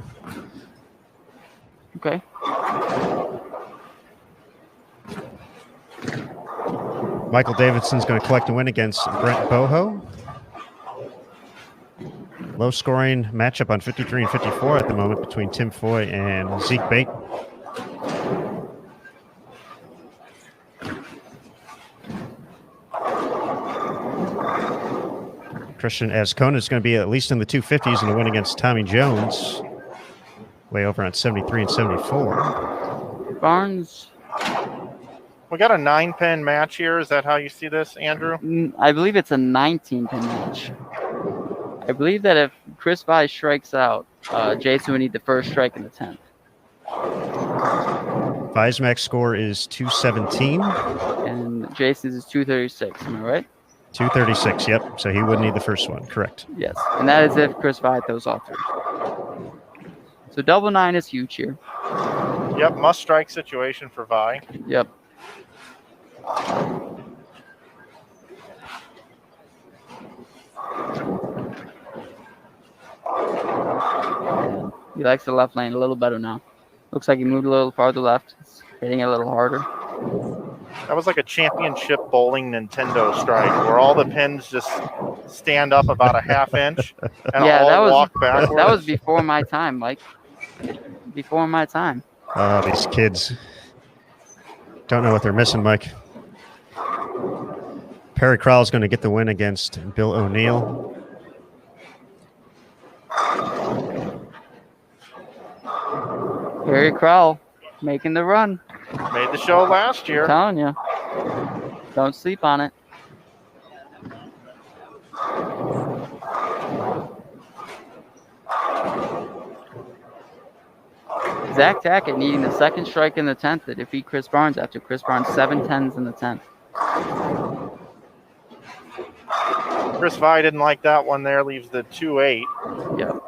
Okay. Michael Davidson's going to collect a win against Brent Boho. Low scoring matchup on 53 and 54 at the moment between Tim Foy and Zeke Bate. Christian Ascona is going to be at least in the 250s in a win against Tommy Jones. Way over on 73 and 74. Barnes. We got a 9-pin match here. Is that how you see this, Andrew? I believe it's a 19-pin match. I believe that if Chris Vi strikes out, Jason would need the first strike in the 10th. Vi's max score is 217. And Jason's is 236. Am I right? 236, yep. So he would need the first one, correct. Yes. And that is if Chris Vi throws all three. So double 9 is huge here. Yep, must strike situation for Vi. Yep. He likes the left lane a little better now. Looks like he moved a little farther left. It's hitting it a little harder. That was like a championship bowling Nintendo strike where all the pins just stand up about a half inch and all walk backwards. That was before my time, Mike. Before my time. These kids don't know what they're missing, Mike. Perry Crowell is going to get the win against Bill O'Neill. Perry Crowell making the run. Made the show last year. I'm telling you. Don't sleep on it. Zach Tackett needing the second strike in the 10th to defeat Chris Barnes after Chris Barnes 7 10s in the 10th. Chris Vi didn't like that one there. Leaves the 2-8. Yep.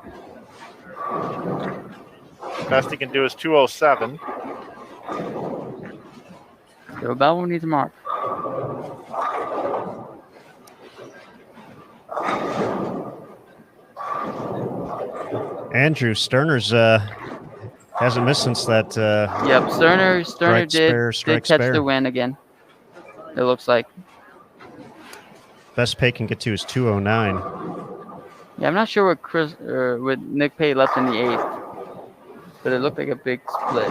Best he can do is 207. So Belmo needs a mark. Andrew Sterner's hasn't missed since that. Yep, Sterner did catch the win again. It looks like. Best Pay can get to is 209. Yeah, I'm not sure what Nick Pay left in the 8th, but it looked like a big split.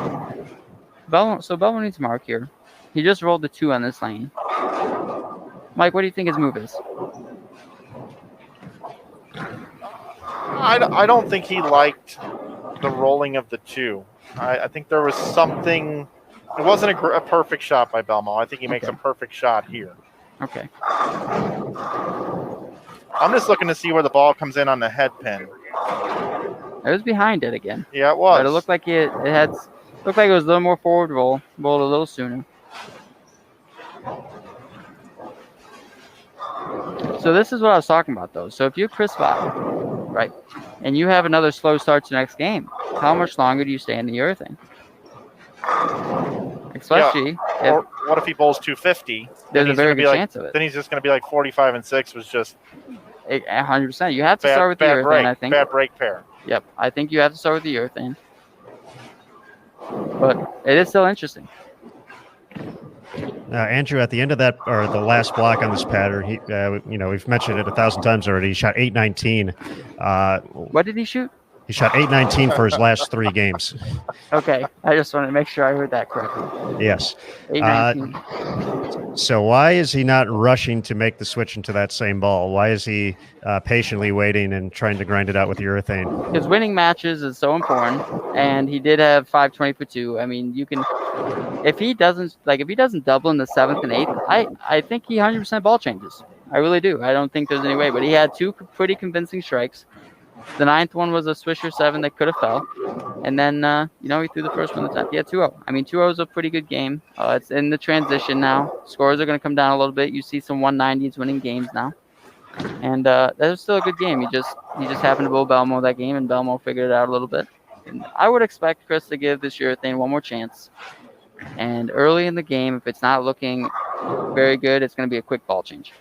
So Belmo needs a mark here. He just rolled the 2 on this lane. Mike, what do you think his move is? I don't think he liked the rolling of the 2. I think there was something. It wasn't a perfect shot by Belmo. I think he makes a perfect shot here. Okay. I'm just looking to see where the ball comes in on the head pin. It was behind it again. Yeah, it was. But it looked like it was a little more forward rolled a little sooner. So this is what I was talking about, though. So if you're Chris Vi, right, and you have another slow start to the next game, how much longer do you stay in the earthing? Especially Or what if he bowls 250? there's a very good chance of it. Then he's just going to be like 45-6 was just 100%. You have to start with the bad urethane, break, I think. bad break pair. Yep, I think you have to start with the urethane. But it is still interesting. Andrew, at the end of that, or the last block on this pattern, he, we've mentioned it 1,000 times already. He shot 819. What did he shoot? He shot 819 for his last 3 games. Okay, I just wanted to make sure I heard that correctly. Yes. 819. So why is he not rushing to make the switch into that same ball? Why is he patiently waiting and trying to grind it out with urethane? Because winning matches is so important, and he did have 520 for 2. I mean, you can, if he doesn't double in the 7th and 8th, I think he 100% ball changes. I really do. I don't think there's any way. But he had 2 pretty convincing strikes. The 9th one was a swisher 7 that could have fell. And then, he threw the first one the 10th. Yeah, 2-0. I mean, 2-0 is a pretty good game. It's in the transition now. Scores are going to come down a little bit. You see some 190s winning games now. And that was still a good game. He just happened to bowl Belmo that game, and Belmo figured it out a little bit. And I would expect Chris to give this urethane one more chance. And early in the game, if it's not looking very good, it's going to be a quick ball change.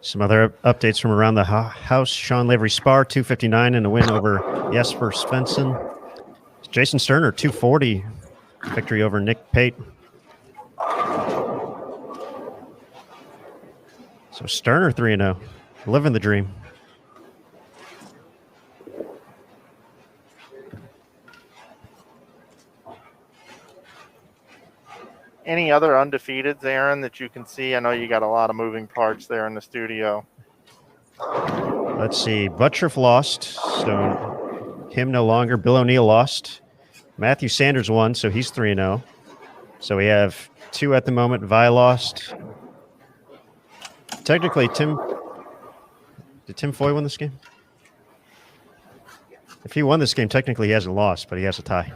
Some other updates from around the house. Sean Lavery Spar, 259 in a win over Jesper Svensson. Jason Sterner, 240. Victory over Nick Pate. So Sterner, 3-0. Living the dream. Any other undefeateds, Aaron, that you can see? I know you got a lot of moving parts there in the studio. Let's see. Buttriff lost, so him no longer. Bill O'Neill lost. Matthew Sanders won, so he's 3-0. So we have 2 at the moment. Vi lost. Technically, did Tim Foy win this game? If he won this game, technically he hasn't lost, but he has a tie.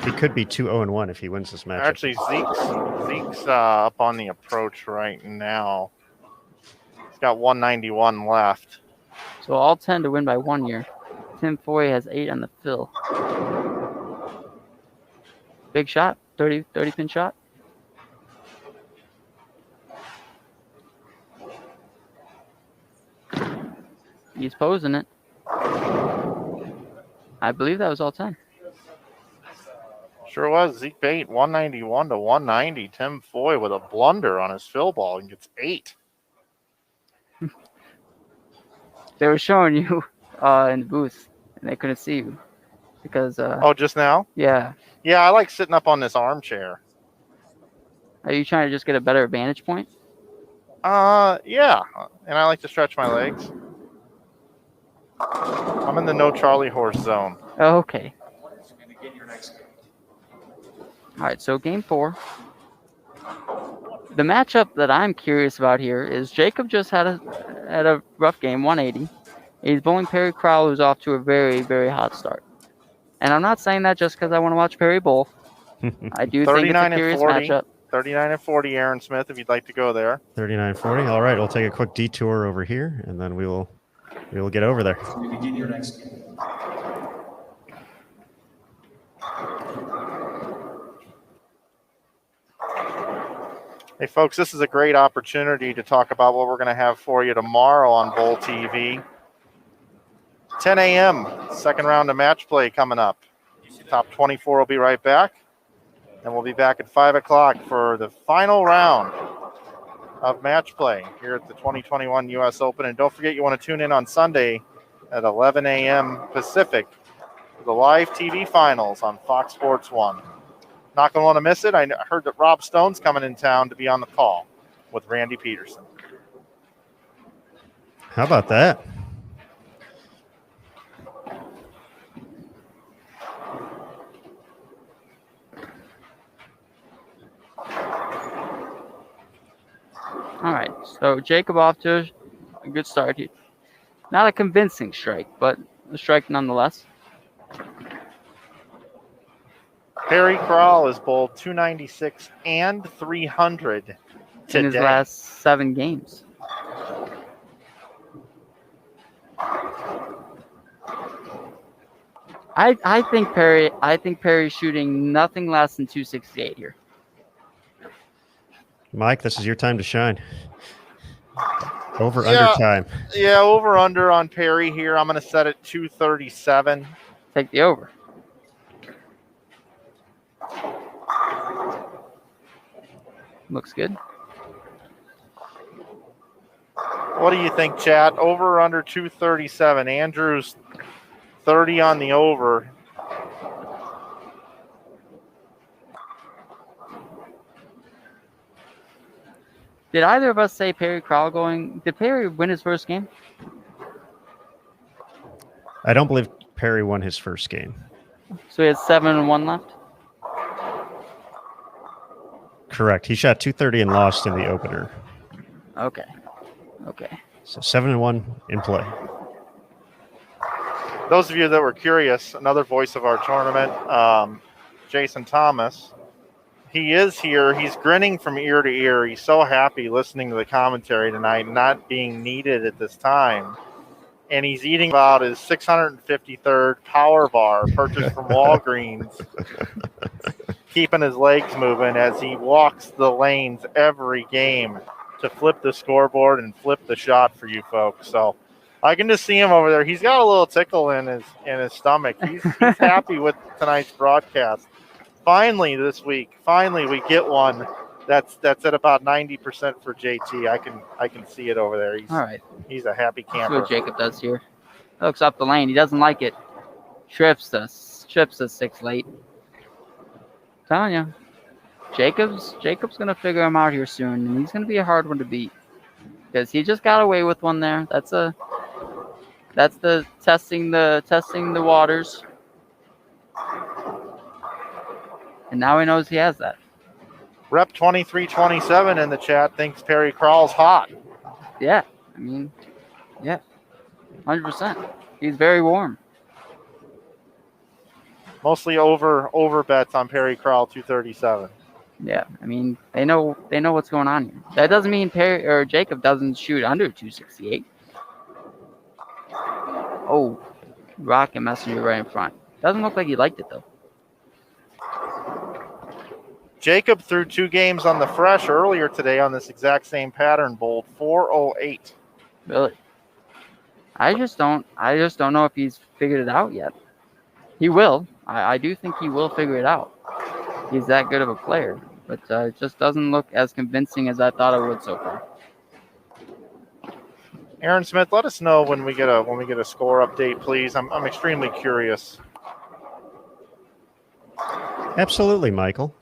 He could be 2-0-1 if he wins this match. Actually, Zeke's up on the approach right now. He's got 191 left. So all 10 to win by 1 year. Tim Foy has 8 on the fill. Big shot, 30 pin shot. He's posing it. I believe that was all 10. Sure was. Zeke Bate, 191 to 190. Tim Foy with a blunder on his fill ball and gets 8. They were showing you in the booth, and they couldn't see you because. Just now? Yeah. Yeah, I like sitting up on this armchair. Are you trying to just get a better vantage point? Yeah, and I like to stretch my legs. I'm in the no Charlie horse zone. Oh, okay. All right, so game 4. The matchup that I'm curious about here is Jacob just had a rough game, 180. He's bowling Perry Crowell, who's off to a very, very hot start. And I'm not saying that just because I want to watch Perry bowl. I do think it's a curious matchup. 39-40, Aaron Smith, if you'd like to go there. 39-40. All right, we'll take a quick detour over here, and then we will get over there. You begin your next game. Hey, folks, this is a great opportunity to talk about what we're going to have for you tomorrow on Bowl TV. 10 a.m., second round of match play coming up. Top 24 will be right back. And we'll be back at 5 o'clock for the final round of match play here at the 2021 U.S. Open. And don't forget, you want to tune in on Sunday at 11 a.m. Pacific for the live TV finals on Fox Sports 1. Not going to want to miss it. I heard that Rob Stone's coming in town to be on the call with Randy Peterson. How about that? All right, so Jacob off to a good start here. Not a convincing strike, but a strike nonetheless. Perry Crowell is bowled 296 and 300 today. In his last 7 games. I think Perry's shooting nothing less than 268 here. Mike, this is your time to shine. Over Yeah. under time. Yeah, over under on Perry here. I'm going to set it 237. Take the over. Looks good. What do you think, chat? Over or under 237? Andrew's 30 on the over. Did either of us say Perry Crowell going? Did Perry win his first game? I don't believe Perry won his first game. So he has 7-1 left. Correct. He shot 230 and lost in the opener. Okay. Okay. So 7-1 in play. Those of you that were curious, another voice of our tournament, Jason Thomas, he is here. He's grinning from ear to ear. He's so happy listening to the commentary tonight, not being needed at this time. And he's eating about his 653rd power bar purchased from Walgreens, keeping his legs moving as he walks the lanes every game to flip the scoreboard and flip the shot for you folks. So I can just see him over there. He's got a little tickle in his stomach. He's happy with tonight's broadcast. Finally this week, we get one that's at about 90% for JT. I can see it over there. All right. He's a happy That's camper. what Jacob does here. Hooks up the lane. He doesn't like it. Trips the 6 late. Telling you, Jacob's gonna figure him out here soon, and he's gonna be a hard one to beat because he just got away with one there. That's the testing the waters, and now he knows he has that. Rep 2327 in the chat thinks Perry Crowell's hot. Yeah, I mean, yeah, 100%. He's very warm. Mostly over bets on Perry Crowell 237. Yeah, I mean, they know what's going on here. That doesn't mean Perry or Jacob doesn't shoot under 268. Oh, Rocket Messenger right in front. Doesn't look like he liked it though. Jacob threw 2 games on the fresh earlier today on this exact same pattern, bold 408. Really? I just don't know if he's figured it out yet. He will. I do think he will figure it out. He's that good of a player, but it just doesn't look as convincing as I thought it would so far. Aaron Smith, let us know when we get a score update, please. I'm extremely curious. Absolutely, Michael.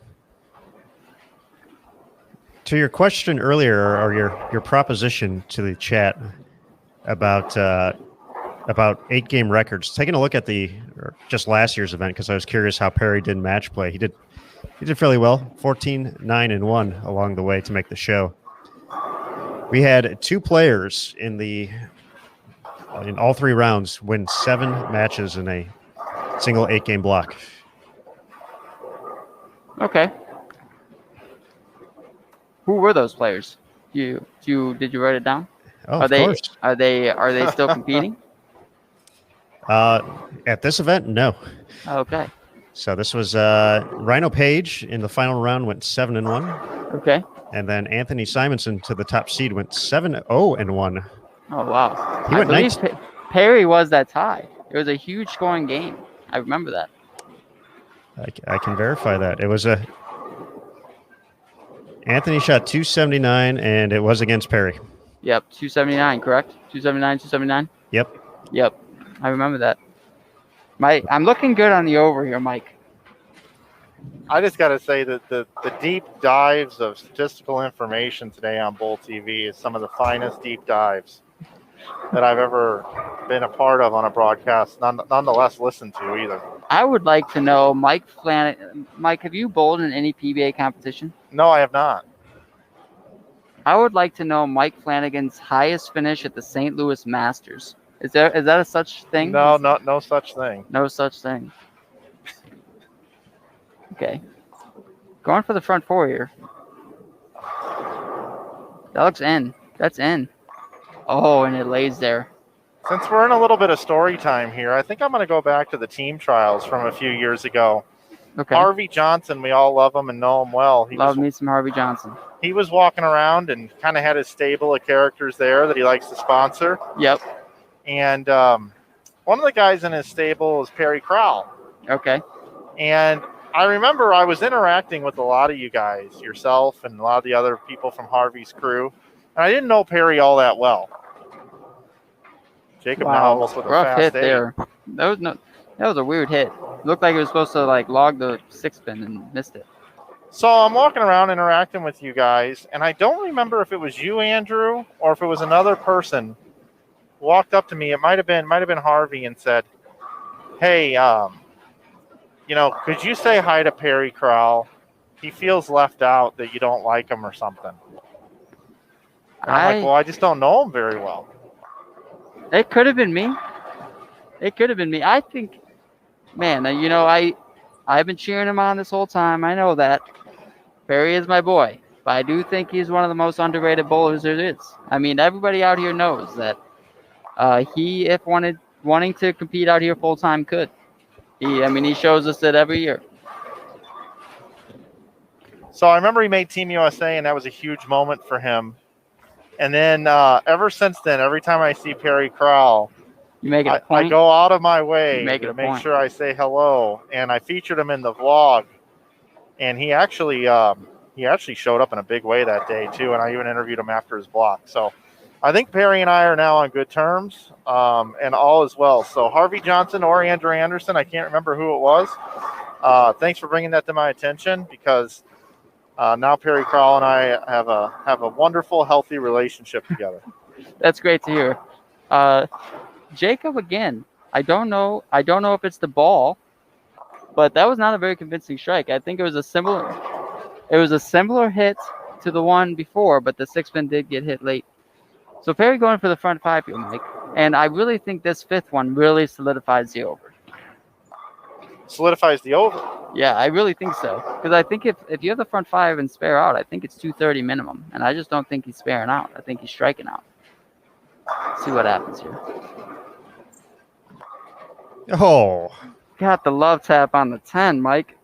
To your question earlier, or your proposition to the chat about 8-game records, taking a look at just last year's event, because I was curious how Perry did match play. He did fairly well, 14, 9, and 1 along the way to make the show. We had 2 players in all 3 rounds win 7 matches in a single 8-game block. Okay. Who were those players? Did you write it down? Oh, Are of they course. are they still competing? At this event, no. Okay. So this was Rhino Page in the final round went 7-1, Okay. and then Anthony Simonson to the top seed went 7-0-1. Oh wow. He I went believe Perry was that tie. It was a huge scoring game. I remember that. I can verify that. It was Anthony shot 279, and it was against Perry. Yep, 279, correct? 279. Yep. I remember that. I'm looking good on the over here, Mike. I just got to say that the deep dives of statistical information today on Bull TV is some of the finest deep dives that I've ever been a part of on a broadcast, nonetheless listened to either. I would like to know, Mike Flanagan. Mike, have you bowled in any PBA competition? No, I have not. I would like to know Mike Flanagan's highest finish at the St. Louis Masters. Is that a such thing? No such thing. No such thing. Okay. Going for the front 4 here. That looks in. That's in. Oh, and it lays there. Since we're in a little bit of story time here, I think I'm going to go back to the team trials from a few years ago. Okay. Harvey Johnson, we all love him and know him well. Love me some Harvey Johnson. He was walking around and kind of had his stable of characters there that he likes to sponsor. Yep. And one of the guys in his stable is Perry Crowell. Okay. And I remember I was interacting with a lot of you guys, yourself and a lot of the other people from Harvey's crew, and I didn't know Perry all that well. Jacob now almost with a rough fast hit 8. there. That was a weird hit. Looked like it was supposed to like log the 6-pin and missed it. So I'm walking around interacting with you guys, and I don't remember if it was you, Andrew, or if it was another person walked up to me. It might have been Harvey and said, "Hey, could you say hi to Perry Crowell? He feels left out, that you don't like him or something." And I'm like, well, I just don't know him very well. It could have been me. I think, man, I've been cheering him on this whole time. I know that. Perry is my boy. But I do think he's one of the most underrated bowlers there is. I mean, everybody out here knows that he, if wanting to compete out here full time, could. He shows us that every year. So I remember he made Team USA, and that was a huge moment for him. And then ever since then, every time I see Perry Crowell, you make it a point. I go out of my way to make point. Sure I say hello. And I featured him in the vlog, and he actually showed up in a big way that day too. And I even interviewed him after his block. So I think Perry and I are now on good terms, and all is well. So Harvey Johnson or Andrew Anderson, I can't remember who it was. Thanks for bringing that to my attention, because now Perry Crowell and I have a wonderful, healthy relationship together. That's great to hear. Jacob, again, I don't know if it's the ball, but that was not a very convincing strike. I think it was a similar hit to the one before, but the 6-pin did get hit late. So Perry going for the front 5 here, Mike. And I really think this 5th one really solidifies the over. Solidifies the over? Yeah, I really think so. Because I think if you have the front 5 and spare out, I think it's 230 minimum. And I just don't think he's sparing out. I think he's striking out. Let's see what happens here. Oh. Got the love tap on the 10, Mike.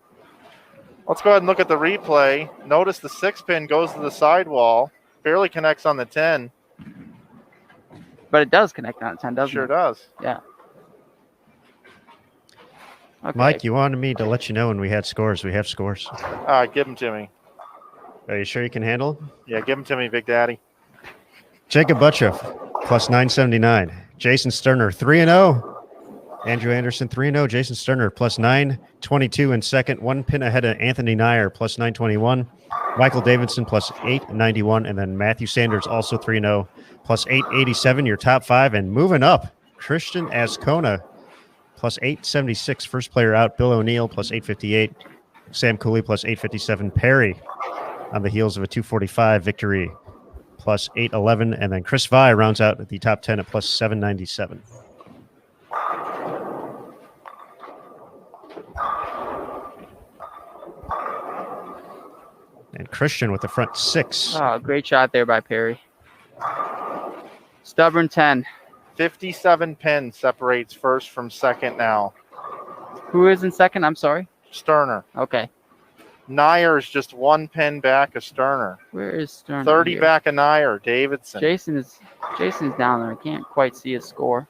Let's go ahead and look at the replay. Notice the 6-pin goes to the sidewall, barely connects on the 10. But it does connect on the 10, doesn't it? Sure does. Yeah. Okay. Mike, you wanted me to let you know when we had scores. We have scores. All right, give them to me. Are you sure you can handle them? Yeah, give them to me, Big Daddy. Jacob Butchef, plus 979. Jason Sterner, 3-0. Andrew Anderson, 3-0. Jason Sterner, plus 922 in second. 1 pin ahead of Anthony Nyer, plus 921. Michael Davidson, plus 891. And then Matthew Sanders, also 3-0, plus 887. Your top 5. And moving up, Christian Ascona, plus 876. First player out. Bill O'Neill, plus 858. Sam Cooley, plus 857. Perry on the heels of a 245 victory, plus 811. And then Chris Vi rounds out the top 10 at plus 797. And Christian with the front 6. Oh, great shot there by Perry. Stubborn 10. 57 pins separates first from second now. Who is in second? I'm sorry. Sterner. Okay. Nyer is just 1 pin back of Sterner. Where is Sterner? 30 here? back of Nyer. Davidson. Jason's down there. I can't quite see his score.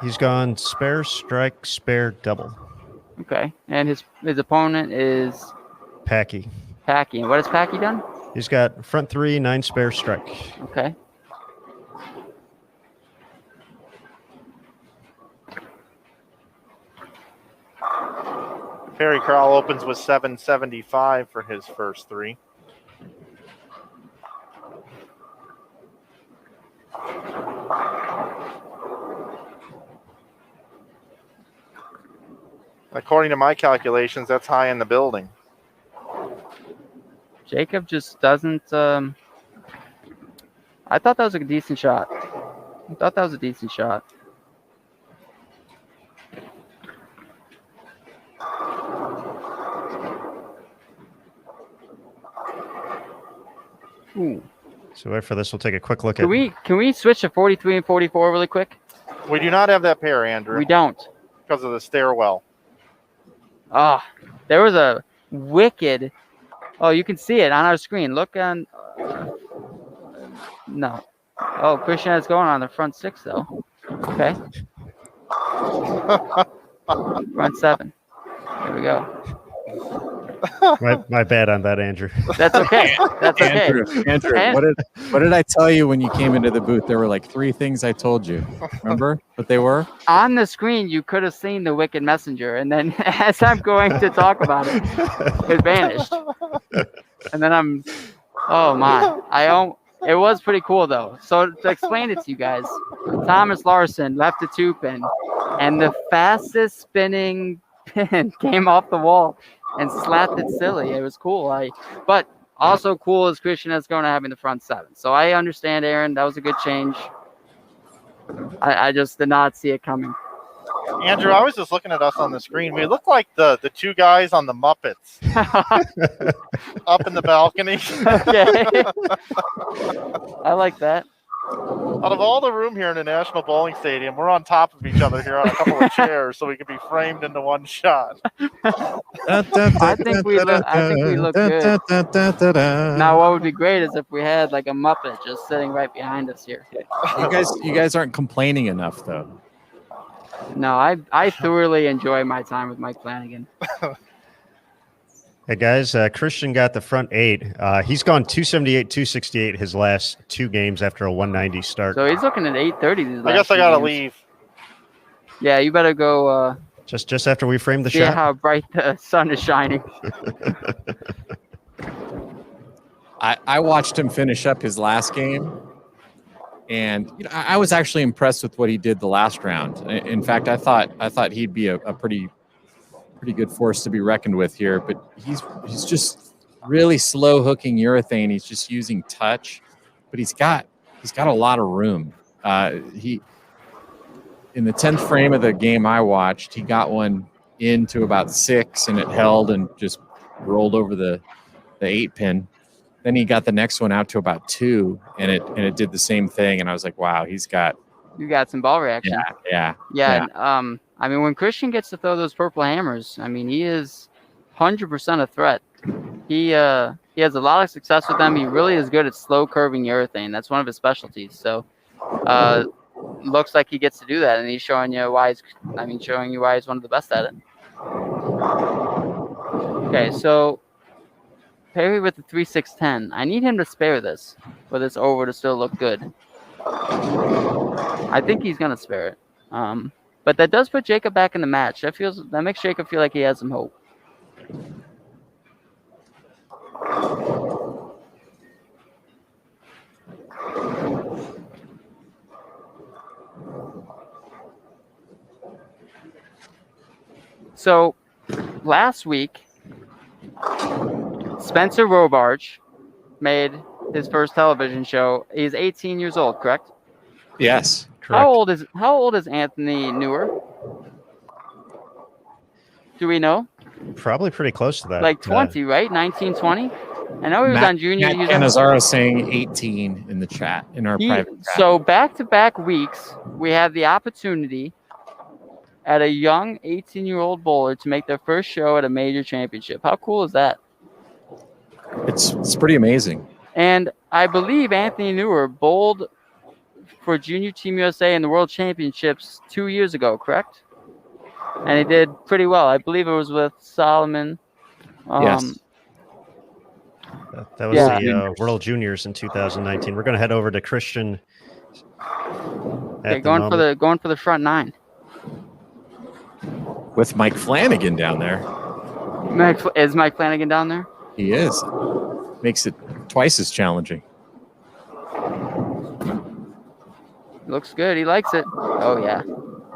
He's gone spare, strike, spare, double. Okay. And his opponent is Packy. Packy. And what has Packy done? He's got front 3, 9 spare, strike. Okay. Perry Crowell opens with 775 for his first 3. According to my calculations, that's high in the building. Jacob just doesn't. I thought that was a decent shot. Ooh. So wait for this. We'll take a quick look at. Can we switch to 43 and 44 really quick? We do not have that pair, Andrew. We don't. Because of the stairwell. Oh, there was a wicked. Oh, you can see it on our screen. Look on. No. Oh, Christian has going on the front 6 though. Okay. Front 7. There we go. My bad on that, Andrew. That's okay. That's okay. Andrew, what did I tell you when you came into the booth? There were like 3 things I told you. Remember what they were? On the screen, you could have seen the Wicked Messenger, and then as I'm going to talk about it, it vanished. And then oh my, it was pretty cool though. So to explain it to you guys, Thomas Larson left a 2-pin, and the fastest spinning pin came off the wall and slapped it silly. It was cool. But also cool is Christian is going to having the front 7. So I understand, Aaron, that was a good change. I just did not see it coming. Andrew, I was just looking at us on the screen. We look like the 2 guys on the Muppets up in the balcony. Okay. I like that. Out of all the room here in the National Bowling Stadium, we're on top of each other here on a couple of chairs so we can be framed into one shot. I think we look good. Now, what would be great is if we had like a Muppet just sitting right behind us here. You guys aren't complaining enough, though. No, I thoroughly enjoy my time with Mike Flanagan. Hey guys, Christian got the front 8. He's gone 278, 268 his last 2 games after a 190 start. So he's looking at 830 these last I guess I gotta games. leave. Yeah, you better go. Just after we frame the see shot. how bright the sun is shining. I watched him finish up his last game, and I was actually impressed with what he did the last round. In fact, I thought he'd be a pretty good force to be reckoned with here, but he's just really slow hooking urethane. He's just using touch, but he's got a lot of room. He in the 10th frame of the game I watched, he got one into about 6 and it held and just rolled over the 8-pin. Then he got the next one out to about 2 and it did the same thing. And I was like, wow, you got some ball reaction. Yeah. I mean, when Christian gets to throw those purple hammers, I mean, he is 100% a threat. He has a lot of success with them. He really is good at slow curving urethane. That's one of his specialties. So, looks like he gets to do that, and he's showing you why he's one of the best at it. Okay, so Perry with the 3-6-10. I need him to spare this for this over to still look good. I think he's gonna spare it. But that does put Jacob back in the match. That makes Jacob feel like he has some hope. So last week, Spencer Robarge made his first television show. He's 18 years old, correct? Yes. Correct. How old is Anthony Newer? Do we know? Probably pretty close to that. Like 20, right? 19, 20? I know he was on junior. Matt Cannizzaro saying 18 in the chat, in our private chat. So back-to-back weeks, we have the opportunity at a young 18-year-old bowler to make their first show at a major championship. How cool is that? It's pretty amazing. And I believe Anthony Newer bowled for Junior Team USA in the World Championships 2 years ago, correct? And he did pretty well. I believe it was with Solomon. Yes. That was the World Juniors in 2019. We're going to head over to Christian. Okay, going for the front 9. With Mike Flanagan down there. Is Mike Flanagan down there? He is. Makes it twice as challenging. Looks good. He likes it. Oh yeah.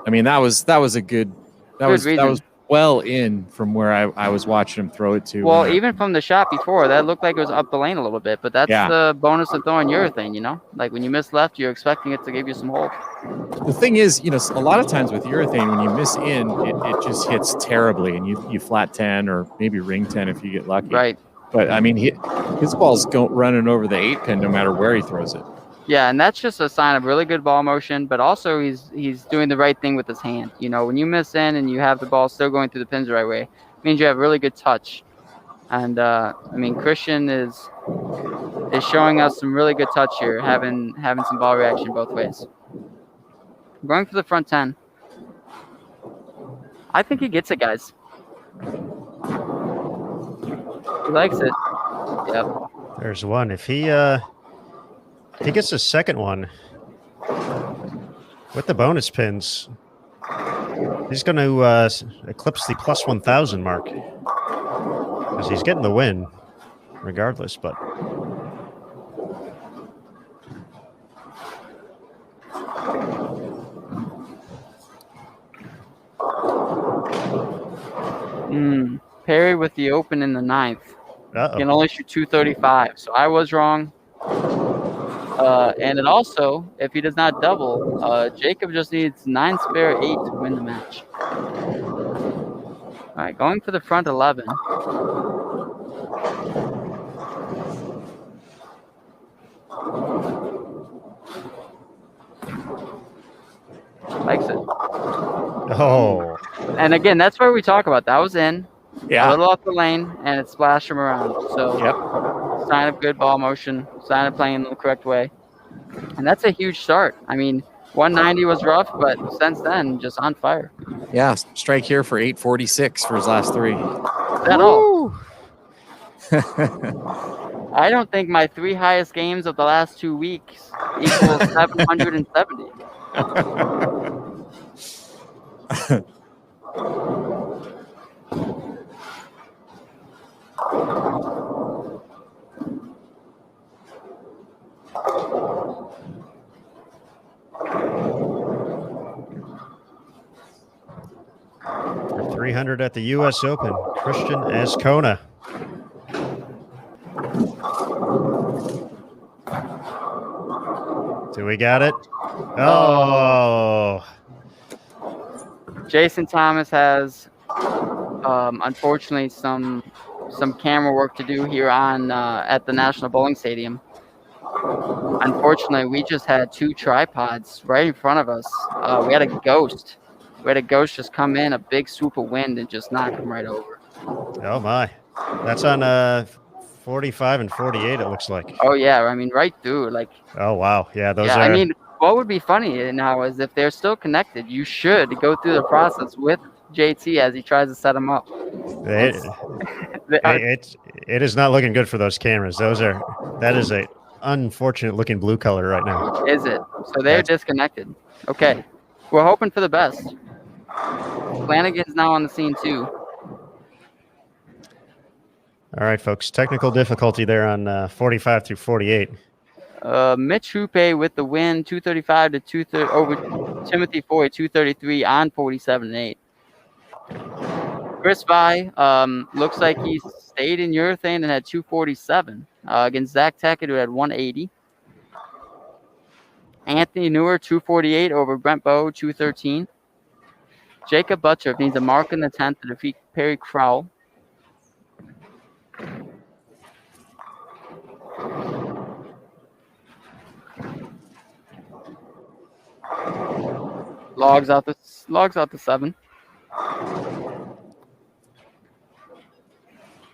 I mean, that was a good. That was well in from where I was watching him throw it to. Well, even from the shot before, that looked like it was up the lane a little bit, but that's the bonus of throwing urethane, you know? Like when you miss left, you're expecting it to give you some hold. The thing is, a lot of times with urethane, when you miss in, it just hits terribly, and you flat 10 or maybe ring 10 if you get lucky. Right. But I mean, his ball's running over the 8-pin no matter where he throws it. Yeah, and that's just a sign of really good ball motion, but also he's doing the right thing with his hand. You know, when you miss in and you have the ball still going through the pins the right way, it means you have really good touch. And I mean, Christian is showing us some really good touch here, having some ball reaction both ways. Going for the front 10. I think he gets it, guys. He likes it. Yep. There's one. If he gets a second one with the bonus pins, he's going to eclipse the plus 1,000 mark because he's getting the win regardless. But Perry with the open in the 9th. uh-oh. Can only shoot 235, so I was wrong. And it also, if he does not double, Jacob just needs 9 spare 8 to win the match. All right, going for the front 11. Likes it. Oh, And again, that's where we talk about that was in. A Yeah. little off the lane, and it splashed him around. So, Yep. sign of good ball motion, sign of playing in the correct way. And that's a huge start. I mean, 190 was rough, but since then, just on fire. Yeah. Strike here for 846 for his last 3. Is that all? I don't think my 3 highest games of the last 2 weeks equals 770. for 300 at the U.S. Open, Christian Ascona. Do we got it? Oh. Jason Thomas has, unfortunately, some camera work to do here on at the National Bowling Stadium. Unfortunately, we just had 2 tripods right in front of us. We had a ghost. Just come in, a big swoop of wind, and just knock him right over. Oh, my. That's on 45 and 48, it looks like. Oh, yeah. I mean, right through. Like, Oh, wow. Yeah, those yeah, are. I mean, what would be funny now is if they're still connected, you should go through the process with JT as he tries to set him up. It is not looking good for those cameras. That is a unfortunate looking blue color right now. Is it? So they're disconnected. Okay. We're hoping for the best. Flanagan's now on the scene too. All right, folks. Technical difficulty there on 45 through 48. Mitch Hoope with the win, 235 to 230 over Timothy Foy, 233 on 47-8. Chris Vi looks like he stayed in urethane and had 247 against Zach Tackett, who had 180. Anthony Newer, 248 over Brent Bowe, 213. Jacob Butcher needs a mark in the 10th to defeat Perry Crowell. Logs out the 7.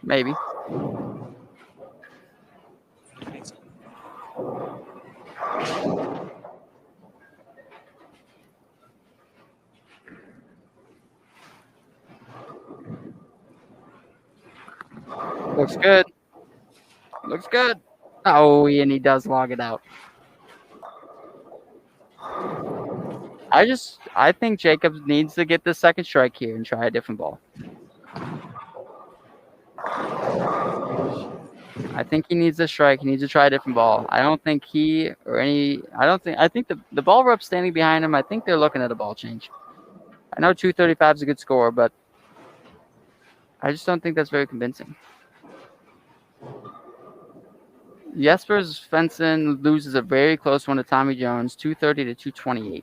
Maybe. Looks good. Looks good. Oh, and he does log it out. I think Jacobs needs to get the second strike here and try a different ball. I think he needs a strike. He needs to try a different ball. I think the ball rep standing behind him, I think they're looking at a ball change. I know 235 is a good score, but I just don't think that's very convincing. Jesper Svensson loses a very close one to Tommy Jones, 230 to 228.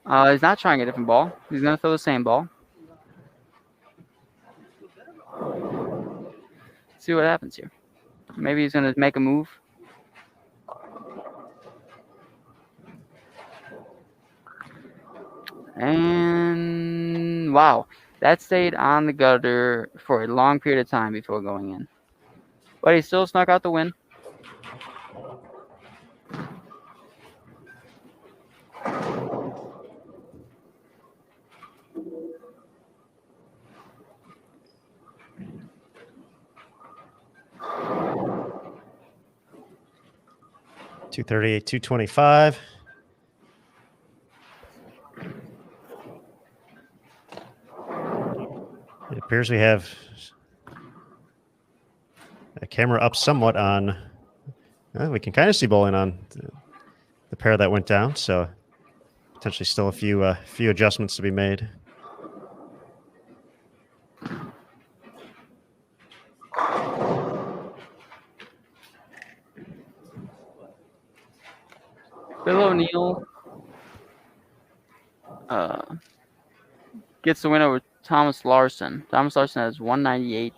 He's not trying a different ball. He's going to throw the same ball. See what happens here. Maybe he's going to make a move. And wow, that stayed on the gutter for a long period of time before going in. But he still snuck out the win. .238, 225. It appears we have a camera up somewhat on. We can kind of see bowling on the pair that went down, so potentially still a few adjustments to be made. Bill O'Neill gets the win over Thomas Larson. Thomas Larson has 198.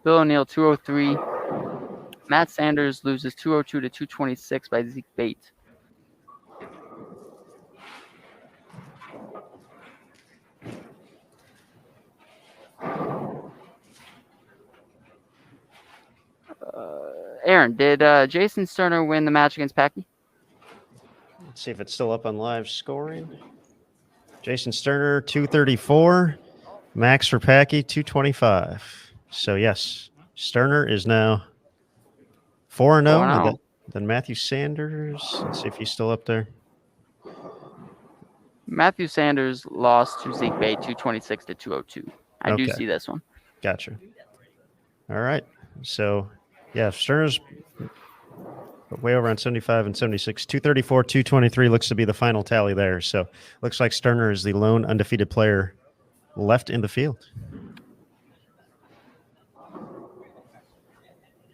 Bill O'Neill 203. Matt Sanders loses 202 to 226 by Zeke Bate. Aaron, did Jason Sterner win the match against Packy? Let's see if it's still up on live scoring. Jason Sterner, 234. Max for Packy, 225. So, yes, Sterner is now 4-0. Then Matthew Sanders. Let's see if he's still up there. Matthew Sanders lost to Zeke Bate, 226 to 202. I do see this one. Gotcha. All right. So, yeah, Sterner's way over on 75 and 76. 234, 223 looks to be the final tally there. So, looks like Sterner is the lone undefeated player left in the field.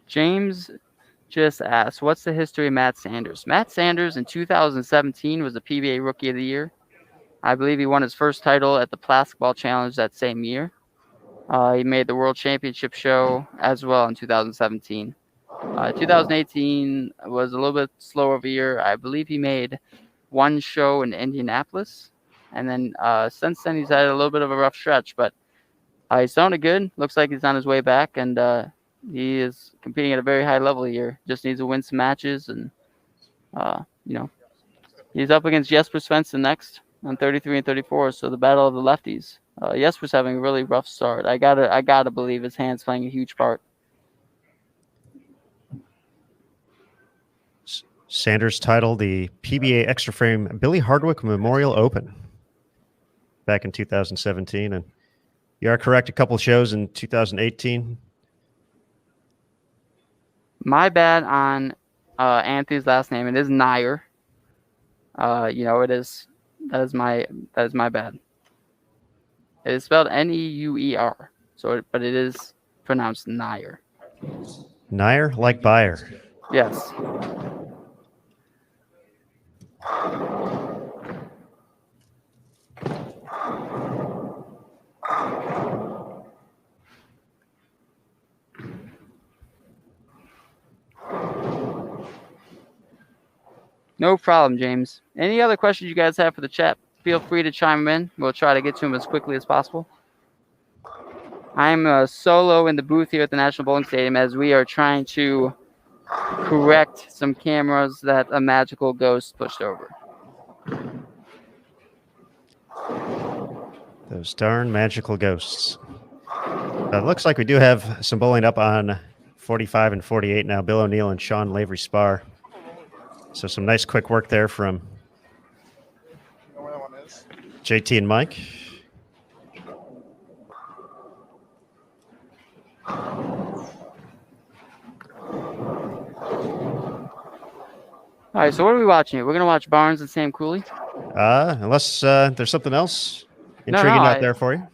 James just asked, what's the history of Matt Sanders? Matt Sanders in 2017 was the PBA Rookie of the Year. I believe he won his first title at the Plastic Ball Challenge that same year. He made the World Championship show as well in 2017. 2018 was a little bit slower of a year. I believe he made one show in Indianapolis. And then since then, he's had a little bit of a rough stretch. But he's sounded good. Looks like he's on his way back. And he is competing at a very high level here. Just needs to win some matches. And, he's up against Jesper Svensson next on 33 and 34. So the battle of the lefties. Jesper's having a really rough start. I gotta believe his hand's playing a huge part. Sanders titled the PBA Extra Frame Billy Hardwick Memorial Open back in 2017. And you are correct, a couple shows in 2018. My bad on Anthony's last name. It is Nair. It is. That is my bad. It is spelled Neuer. But it is pronounced Nair. Nair, like buyer. Yes. No problem, James. Any other questions you guys have for the chat, feel free to chime in. We'll try to get to them as quickly as possible. I'm solo in the booth here at the National Bowling Stadium as we are trying to correct some cameras that a magical ghost pushed over. Those darn magical ghosts. It looks like we do have some bowling up on 45 and 48 now. Bill O'Neill and Sean Lavery Spar. So some nice quick work there from JT and Mike. All right, so what are we watching here? We're going to watch Barnes and Sam Cooley? Unless there's something else intriguing out there for you.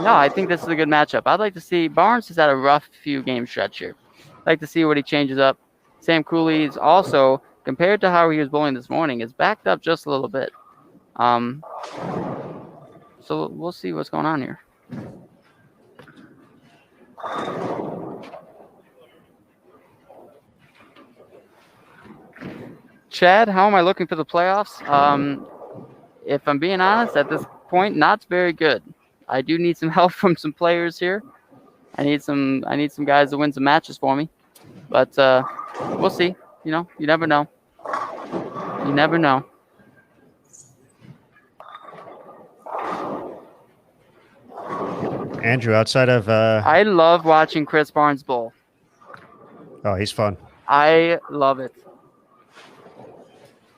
No, I think this is a good matchup. I'd like to see Barnes has had a rough few game stretch here. I'd like to see what he changes up. Sam Cooley is also, compared to how he was bowling this morning, is backed up just a little bit. So we'll see what's going on here. Chad, how am I looking for the playoffs? If I'm being honest, at this point, not very good. I do need some help from some players here. I need some guys to win some matches for me. But we'll see. You never know. You never know. Andrew, outside of I love watching Chris Barnes bowl. oh, he's fun. I love it.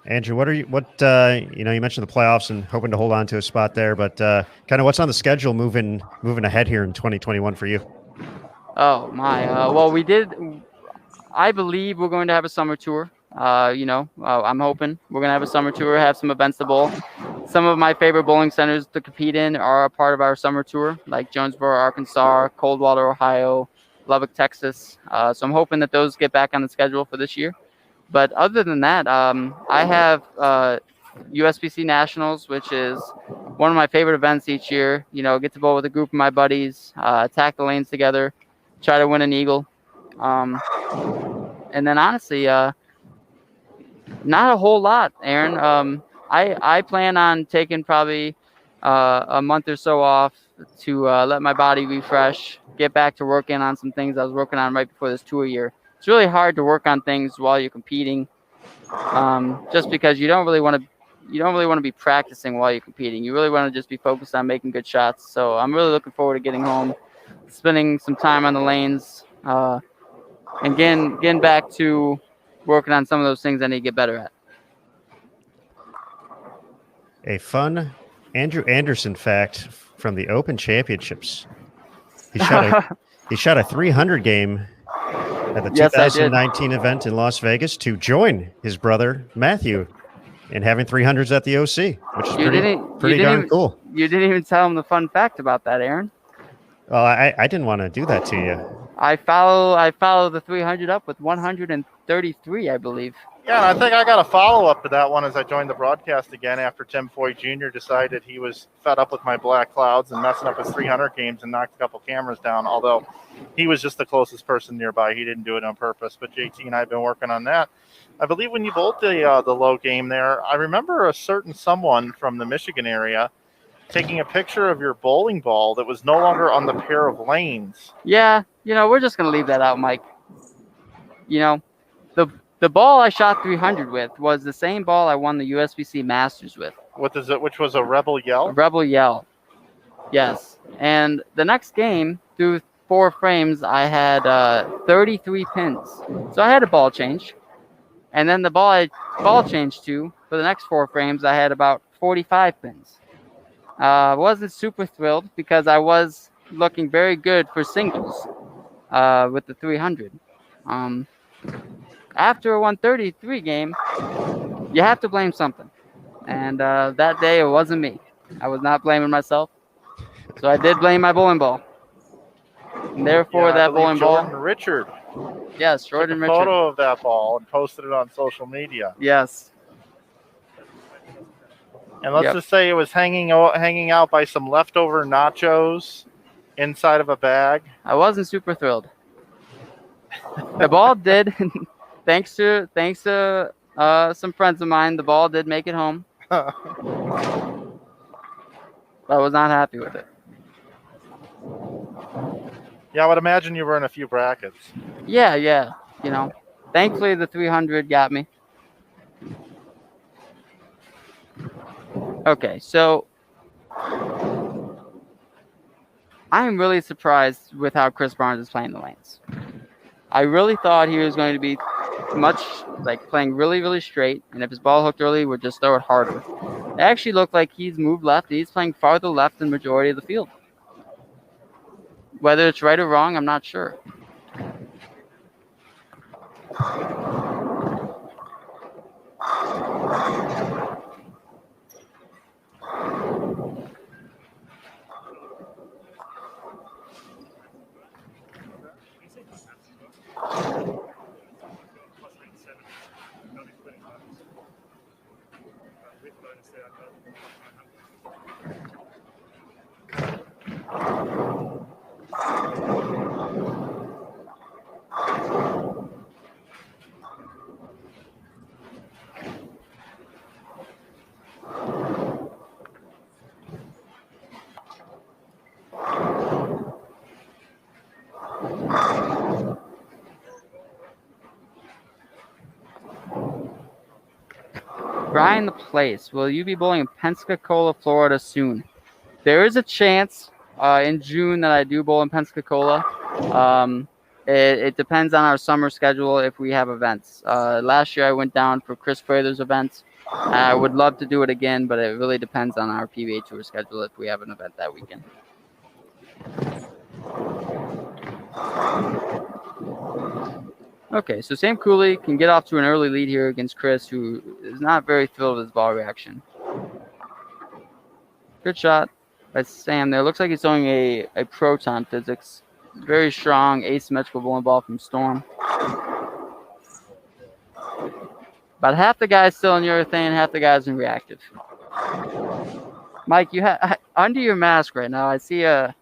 Andrew, you mentioned the playoffs and hoping to hold on to a spot there, but kind of what's on the schedule moving ahead here in 2021 for you? Oh my. Well, I believe we're going to have a summer tour. I'm hoping we're going to have a summer tour, have some events to bowl. Some of my favorite bowling centers to compete in are a part of our summer tour, like Jonesboro, Arkansas, Coldwater, Ohio, Lubbock, Texas. So I'm hoping that those get back on the schedule for this year. But other than that, I have USBC Nationals, which is one of my favorite events each year. Get to bowl with a group of my buddies, attack the lanes together, try to win an eagle. And then honestly, not a whole lot, Aaron. I plan on taking probably a month or so off to let my body refresh, get back to working on some things I was working on right before this tour year. It's really hard to work on things while you're competing, just because you don't really want to be practicing while you're competing. You really want to just be focused on making good shots. So I'm really looking forward to getting home, spending some time on the lanes, and getting back to working on some of those things I need to get better at. A fun Andrew Anderson fact from the Open Championships. He shot a 300 game at the 2019 event in Las Vegas to join his brother Matthew in having 300s at the OC, which is pretty darn cool. You didn't even tell him the fun fact about that, Aaron. Well, I didn't want to do that to you. I follow the 300 up with 133, I believe. Yeah, and I think I got a follow-up to that one as I joined the broadcast again after Tim Foy Jr. decided he was fed up with my black clouds and messing up his 300 games and knocked a couple cameras down, although he was just the closest person nearby. He didn't do it on purpose, but JT and I have been working on that. I believe when you bowled the low game there, I remember a certain someone from the Michigan area taking a picture of your bowling ball that was no longer on the pair of lanes. Yeah, we're just going to leave that out, Mike. The ball I shot 300 with was the same ball I won the USBC Masters with. Which was a Rebel Yell? Rebel Yell, yes. And the next game, through 4 frames, I had 33 pins. So I had a ball change. And then the ball I ball changed to, for the next 4 frames, I had about 45 pins. Wasn't super thrilled because I was looking very good for singles with the 300. After a 133 game, you have to blame something. And that day, it wasn't me. I was not blaming myself. So I did blame my bowling ball. And therefore, that bowling ball. Jordan Richard. Yes, Jordan Richard. Photo of that ball and posted it on social media. Yes. And let's just say it was hanging out by some leftover nachos inside of a bag. I wasn't super thrilled. The ball did. Thanks to some friends of mine, the ball did make it home. But I was not happy with it. Yeah, I would imagine you were in a few brackets. Yeah. Thankfully the 300 got me. Okay, so I'm really surprised with how Chris Barnes is playing the lanes. I really thought he was going to be playing really, really straight, and if his ball hooked early, would just throw it harder. It actually looked like he's moved left, and he's playing farther left than the majority of the field. Whether it's right or wrong, I'm not sure. Brian the Place, will you be bowling in Pensacola, Florida soon? There is a chance in June that I do bowl in Pensacola. It depends on our summer schedule if we have events. Last year I went down for Chris Prather's event. I would love to do it again, but it really depends on our PBA Tour schedule if we have an event that weekend. Okay, so Sam Cooley can get off to an early lead here against Chris, who is not very thrilled with his ball reaction. Good shot by Sam there. Looks like he's throwing a proton physics. Very strong, asymmetrical bowling ball from Storm. About half the guys still in urethane, half the guys in reactive. Mike, you under your mask right now, I see a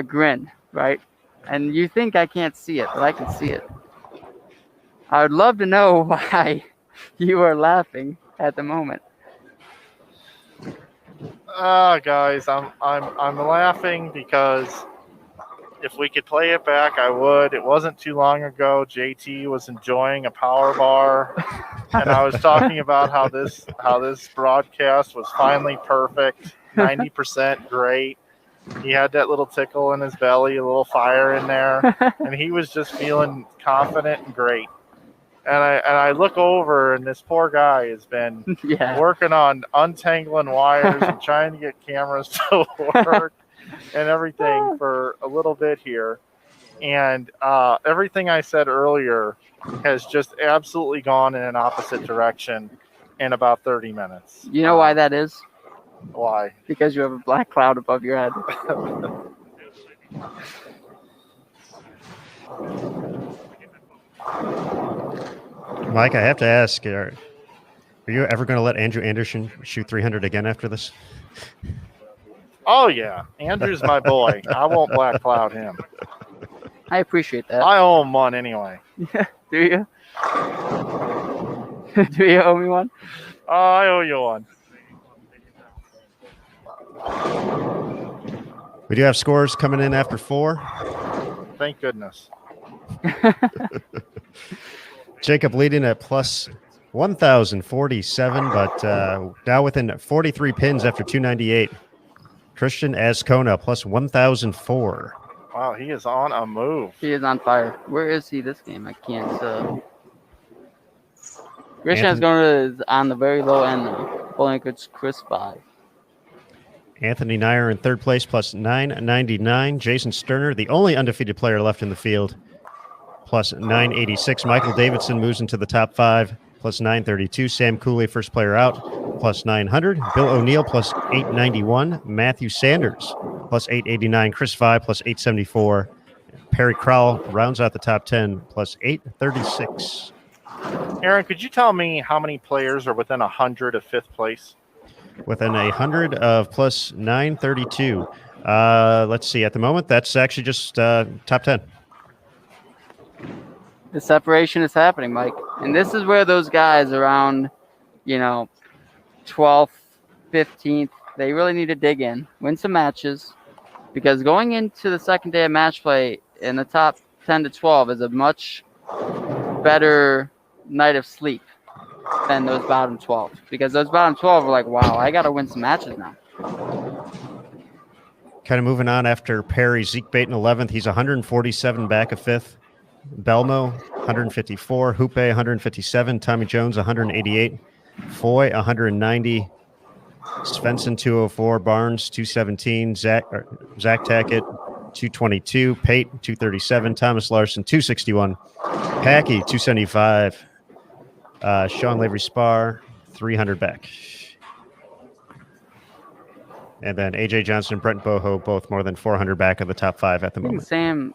grin, right? And you think I can't see it, but I can see it. I would love to know why you are laughing at the moment. Guys, I'm laughing because if we could play it back, I would. It wasn't too long ago. JT was enjoying a power bar, and I was talking about how this broadcast was finally perfect, 90% great. He had that little tickle in his belly, a little fire in there, and he was just feeling confident and great. And I look over, and this poor guy has been working on untangling wires and trying to get cameras to work and everything for a little bit here. And everything I said earlier has just absolutely gone in an opposite direction in about 30 minutes. You know why that is? Why? Because you have a black cloud above your head. Mike, I have to ask, are you ever going to let Andrew Anderson shoot 300 again after this? Oh, yeah. Andrew's my boy. I won't black cloud him. I appreciate that. I owe him one anyway. Do you? Do you owe me one? I owe you one. We do have scores coming in after 4. Thank goodness. Jacob leading at plus 1,047, but now within 43 pins after 298. Christian Azcona plus 1,004. Wow, he is on a move. He is on fire. Where is he this game? I can't. Christian Azcona is on the very low end now. Bowling against Chris 5. Anthony Nyer in third place plus 999. Jason Sterner, the only undefeated player left in the field, plus 986. Michael Davidson moves into the top 5, plus 932. Sam Cooley, first player out, plus 900. Bill O'Neill, plus 891. Matthew Sanders, plus 889. Chris 5, plus 874. Perry Crowell rounds out the top 10, plus 836. Aaron, could you tell me how many players are within 100 of 5th place? Within 100 of plus 932. Let's see. At the moment, that's actually just top 10. The separation is happening, Mike. And this is where those guys around, 12th, 15th, they really need to dig in, win some matches, because going into the second day of match play in the top 10 to 12 is a much better night of sleep than those bottom 12, because those bottom 12 are like, wow, I got to win some matches now. Kind of moving on after Perry. Zeke Baton 11th. He's 147 back of 5th. Belmo 154. Hoope 157. Tommy Jones 188. Foy 190. Svensson 204. Barnes 217. Zach Tackett 222. Pate 237. Thomas Larson 261. Packy 275. Sean Lavery Spar 300 back. And then AJ Johnson and Brent Boho both more than 400 back of the top 5 at the moment. Sam,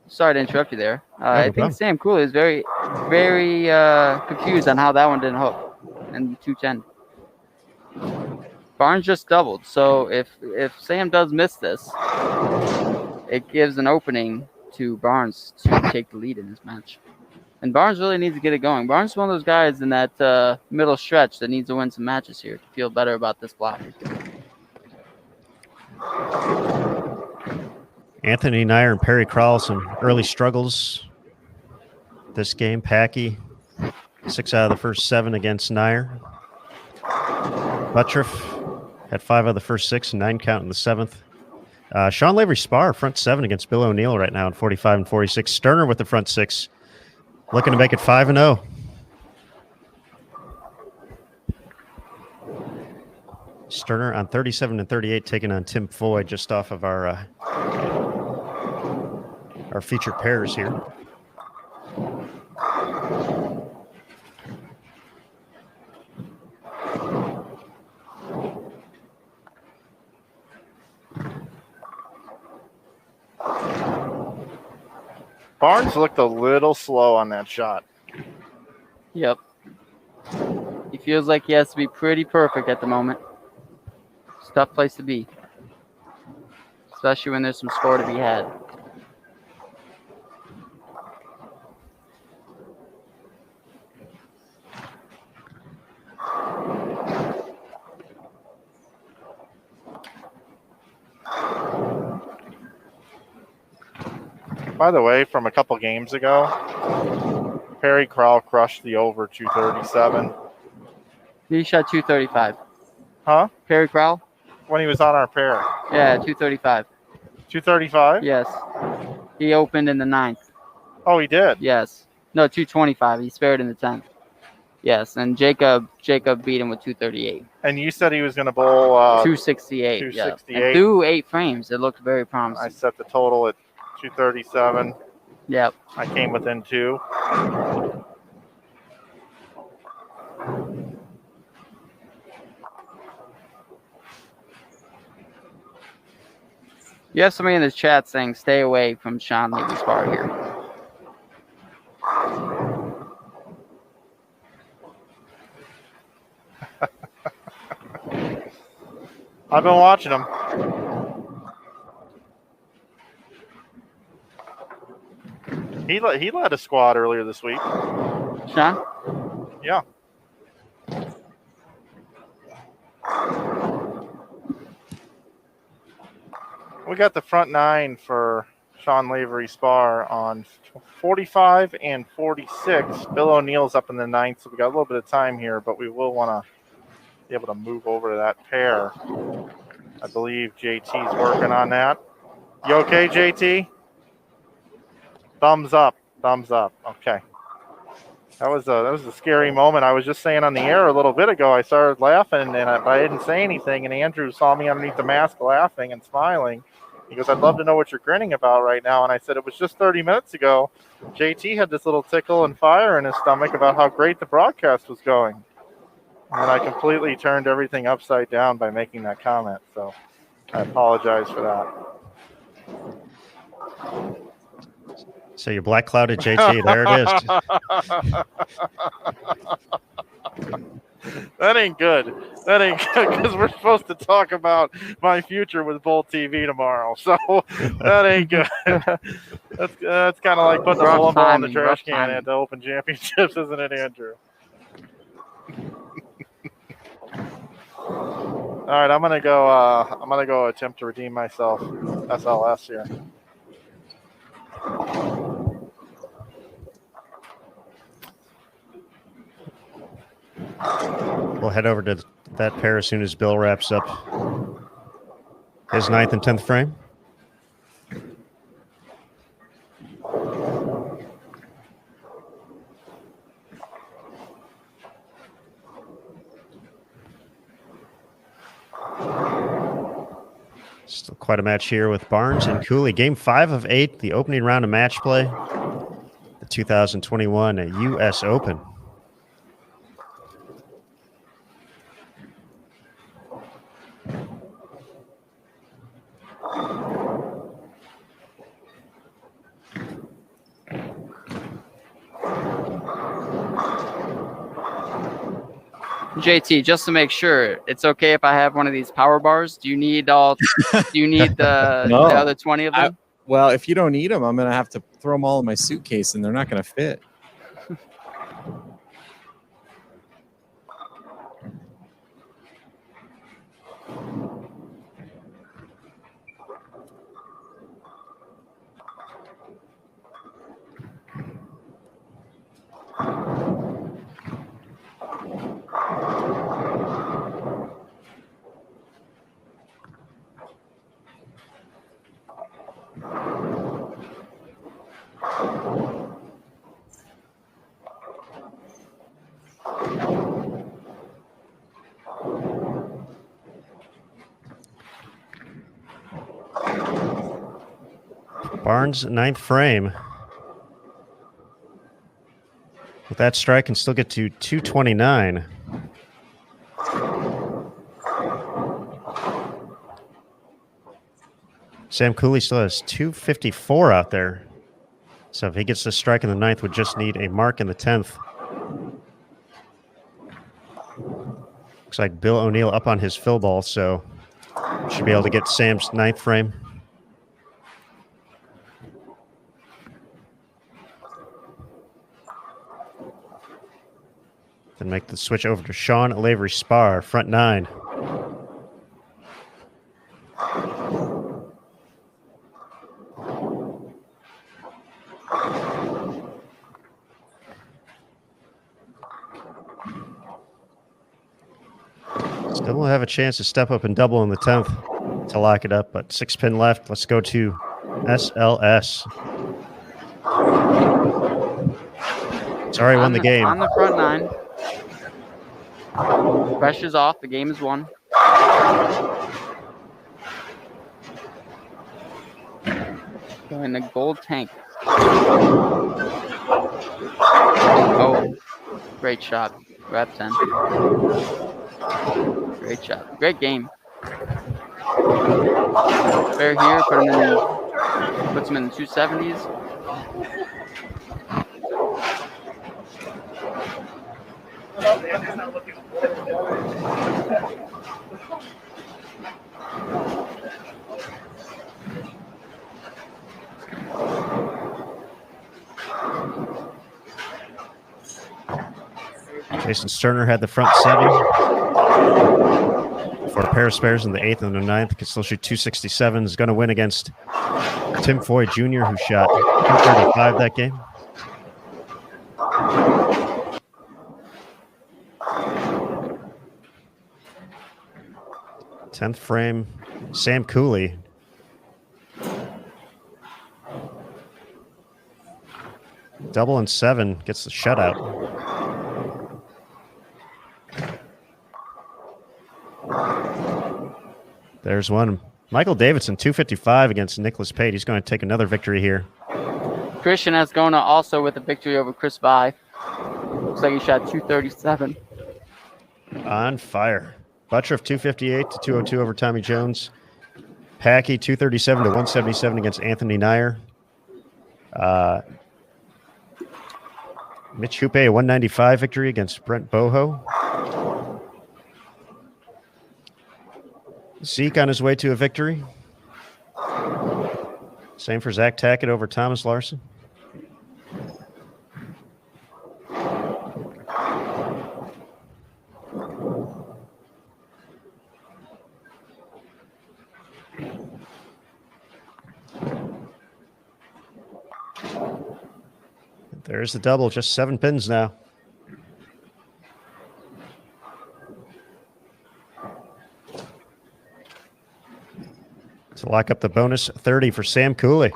sorry to interrupt you there. I think problem. Sam Cooley is very, very confused on how that one didn't hook in 210. Barnes just doubled. So if Sam does miss this, it gives an opening to Barnes to take the lead in this match. And Barnes really needs to get it going. Barnes is one of those guys in that middle stretch that needs to win some matches here to feel better about this block. Anthony Nyer and Perry Crowell, some early struggles this game. Packy, 6 out of the first 7 against Nyer. Buttriff had 5 out of the first 6 and 9 count in the 7th. Sean Lavery Spar, front 7 against Bill O'Neill right now in 45 and 46. Sterner with the front 6, looking to make it 5-0. Sterner on 37 and 38, taking on Tim Foy, just off of our featured pairs here. Barnes looked a little slow on that shot. Yep. He feels like he has to be pretty perfect at the moment. It's a tough place to be, especially when there's some score to be had. By the way, from a couple games ago, Perry Crowell crushed the over 237. He shot 235. Huh? Perry Crowell? When he was on our pair. Yeah, 235. 235? Yes. He opened in the 9th. Oh, he did? Yes. No, 225. He spared in the 10th. Yes, and Jacob beat him with 238. And you said he was going to bowl 268. 268. Yeah. And through 8 frames, it looked very promising. I set the total at 237. Yep. I came within 2. You have somebody in the chat saying stay away from Sean Lavery Spar here. I've been watching him. He led a squad earlier this week. Sean? Yeah. We got the front 9 for Sean Lavery Spar on 45 and 46. Bill O'Neill's up in the 9th, so we got a little bit of time here, but we will want to be able to move over to that pair. I believe JT's working on that. You okay, JT? Thumbs up. Thumbs up. Okay. That was a scary moment. I was just saying on the air a little bit ago, I started laughing, but I didn't say anything, and Andrew saw me underneath the mask laughing and smiling. He goes, I'd love to know what you're grinning about right now. And I said, it was just 30 minutes ago. JT had this little tickle and fire in his stomach about how great the broadcast was going. And I completely turned everything upside down by making that comment. So I apologize for that. So you're black clouded, JT. There it is. That ain't good. That ain't good because we're supposed to talk about my future with Bowl TV tomorrow. So that ain't good. That's kind of like putting a bowling ball in the trash can at the Open Championships, isn't it, Andrew? All right, I'm gonna go attempt to redeem myself. SLS here. We'll head over to that pair as soon as Bill wraps up his 9th and 10th frame. Still quite a match here with Barnes and Cooley. Game 5 of 8, the opening round of match play, the 2021 U.S. Open. JT, just to make sure, it's okay if I have one of these power bars. Do you need the No. the other 20 of them? Well, if you don't need them, I'm going to have to throw them all in my suitcase, and they're not going to fit. Barnes, 9th frame. With that strike, can still get to 229. Sam Cooley still has 254 out there. So if he gets the strike in the 9th, would just need a mark in the 10th. Looks like Bill O'Neill up on his fill ball, so should be able to get Sam's 9th frame. Then make the switch over to Sean Lavery Spar, front 9. Still will have a chance to step up and double in the 10th to lock it up, but 6 pin left. Let's go to SLS. Sorry, won the game. On the front 9. Pressure's off. The game is won. Going the gold tank. Oh, great shot. Grab 10. Great shot. Great game. Fair here. Puts him in the 270s. Jason Sterner had the front 7 for a pair of spares in the 8th and the 9th. Can still shoot 267. Is going to win against Tim Foy Jr., who shot 235 that game. Tenth frame, Sam Cooley. Double and 7 gets the shutout. There's one. Michael Davidson, 255 against Nicholas Pate. He's going to take another victory here. Christian Ascona also with a victory over Chris Vai. Looks like he shot 237. On fire. Buttroff, 258 to 202 over Tommy Jones. Packy, 237 to 177 against Anthony Nyer. Mitch Hoope, a 195 victory against Brent Boho. Zeke on his way to a victory. Same for Zach Tackett over Thomas Larson. There's the double, just 7 pins now. To lock up the bonus 30 for Sam Cooley.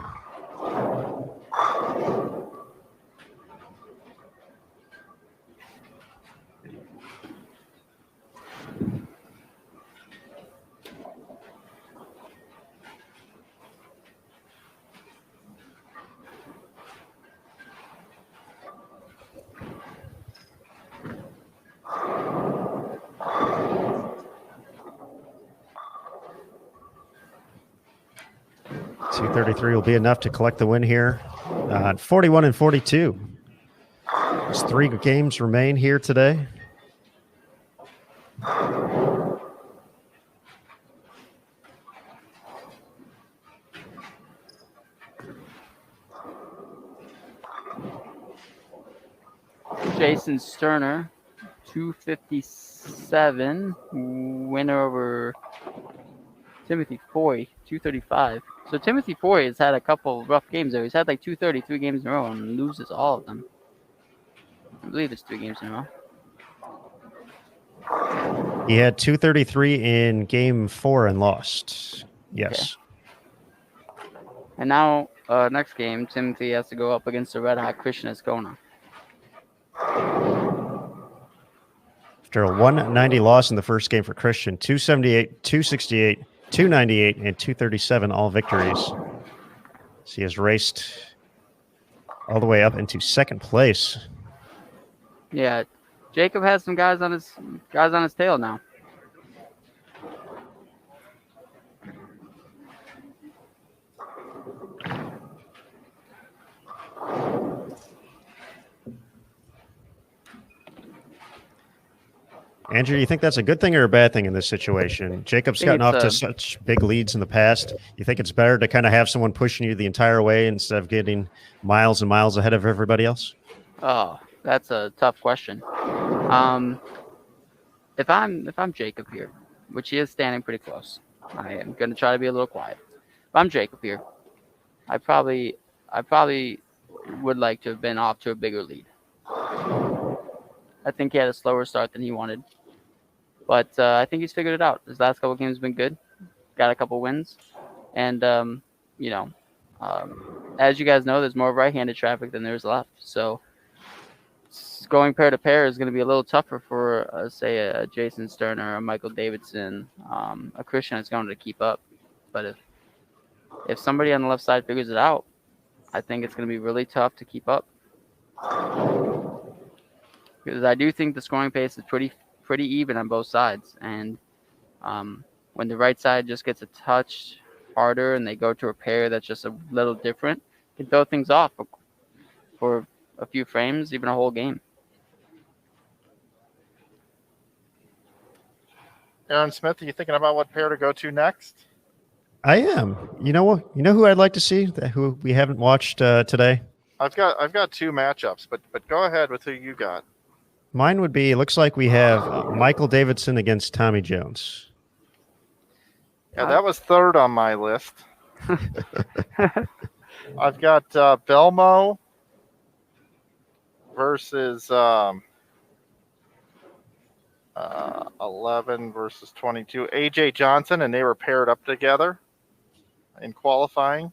$233 will be enough to collect the win here. 41 and 42. There's 3 games remain here today. Jason Sterner, 257. Winner over Timothy Foy, 235. So Timothy Foy has had a couple rough games there. He's had like 233 games in a row and loses all of them. I believe it's 3 games in a row. He had 233 in game 4 and lost. Yes. Okay. And now, next game, Timothy has to go up against the red hot Christian Ascona. After a 190 loss in the first game for Christian, 278, 268, 298, and 237, all victories. So he has raced all the way up into second place. Yeah, Jacob has some guys on his tail now. Andrew, you think that's a good thing or a bad thing in this situation? Jacob's gotten off to such big leads in the past. You think it's better to kind of have someone pushing you the entire way instead of getting miles and miles ahead of everybody else? Oh, that's a tough question. If I'm Jacob here, which he is standing pretty close, I am going to try to be a little quiet. If I'm Jacob here, I probably would like to have been off to a bigger lead. I think he had a slower start than he wanted. But I think he's figured it out. His last couple games have been good. Got a couple wins. And, as you guys know, there's more right-handed traffic than there's left. So going pair to pair is going to be a little tougher for, say, a Jason Sterner, a Michael Davidson, a Christian that's going to keep up. But if somebody on the left side figures it out, I think it's going to be really tough to keep up. Because I do think the scoring pace is pretty even on both sides. And when the right side just gets a touch harder and they go to a pair that's just a little different, it can throw things off for a few frames, even a whole game. Aaron Smith, are you thinking about what pair to go to next? I am. You know what? You know who I'd like to see? Who we haven't watched today? I've got two matchups, but go ahead with who you got. Mine would be, it looks like we have Michael Davidson against Tommy Jones. Yeah, that was third on my list. I've got Belmo versus 11 versus 22. AJ Johnson, and they were paired up together in qualifying.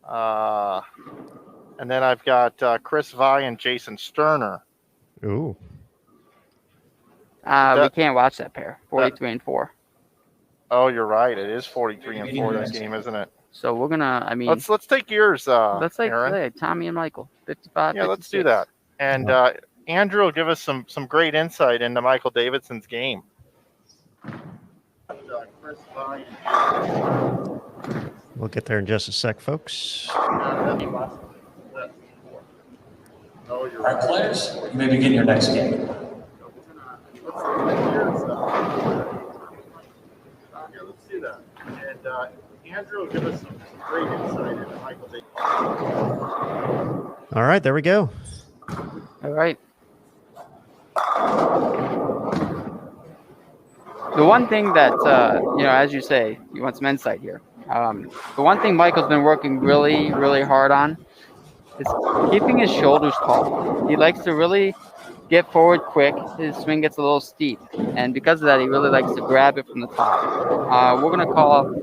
And then I've got Chris Vi and Jason Sterner. Ooh. We can't watch that pair. 43 and 4. Oh, you're right. It is 43 and 4 that game, isn't it? So we're gonna. I mean, let's take yours. let's take Aaron. Tommy and Michael. 55. Yeah, 56. let's do that. And Andrew will give us some great insight into Michael Davidson's game. We'll get there in just a sec, folks. Oh, you're All right, players, you may begin your next game. Yeah, let's do that. And Andrew will give us some great insight into Michael Davidson. All right, there we go. All right. The one thing that, as you say, you want some insight here. The one thing Michael's been working really, really hard on is keeping his shoulders tall. He likes to really get forward quick. His swing gets a little steep. And because of that, he really likes to grab it from the top. We're going to call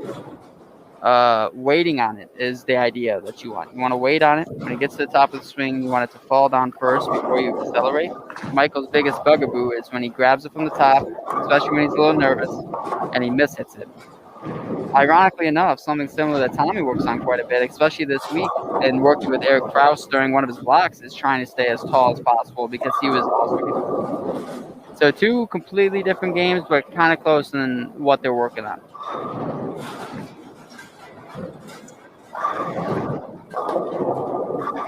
waiting on it is the idea that you want. You want to wait on it. When it gets to the top of the swing, you want it to fall down first before you accelerate. Michael's biggest bugaboo is when he grabs it from the top, especially when he's a little nervous, and he mishits it. Ironically enough, something similar that Tommy works on quite a bit, especially this week, and worked with Eric Kraus during one of his blocks, is trying to stay as tall as possible because he was also. So two completely different games, but kind of close in what they're working on.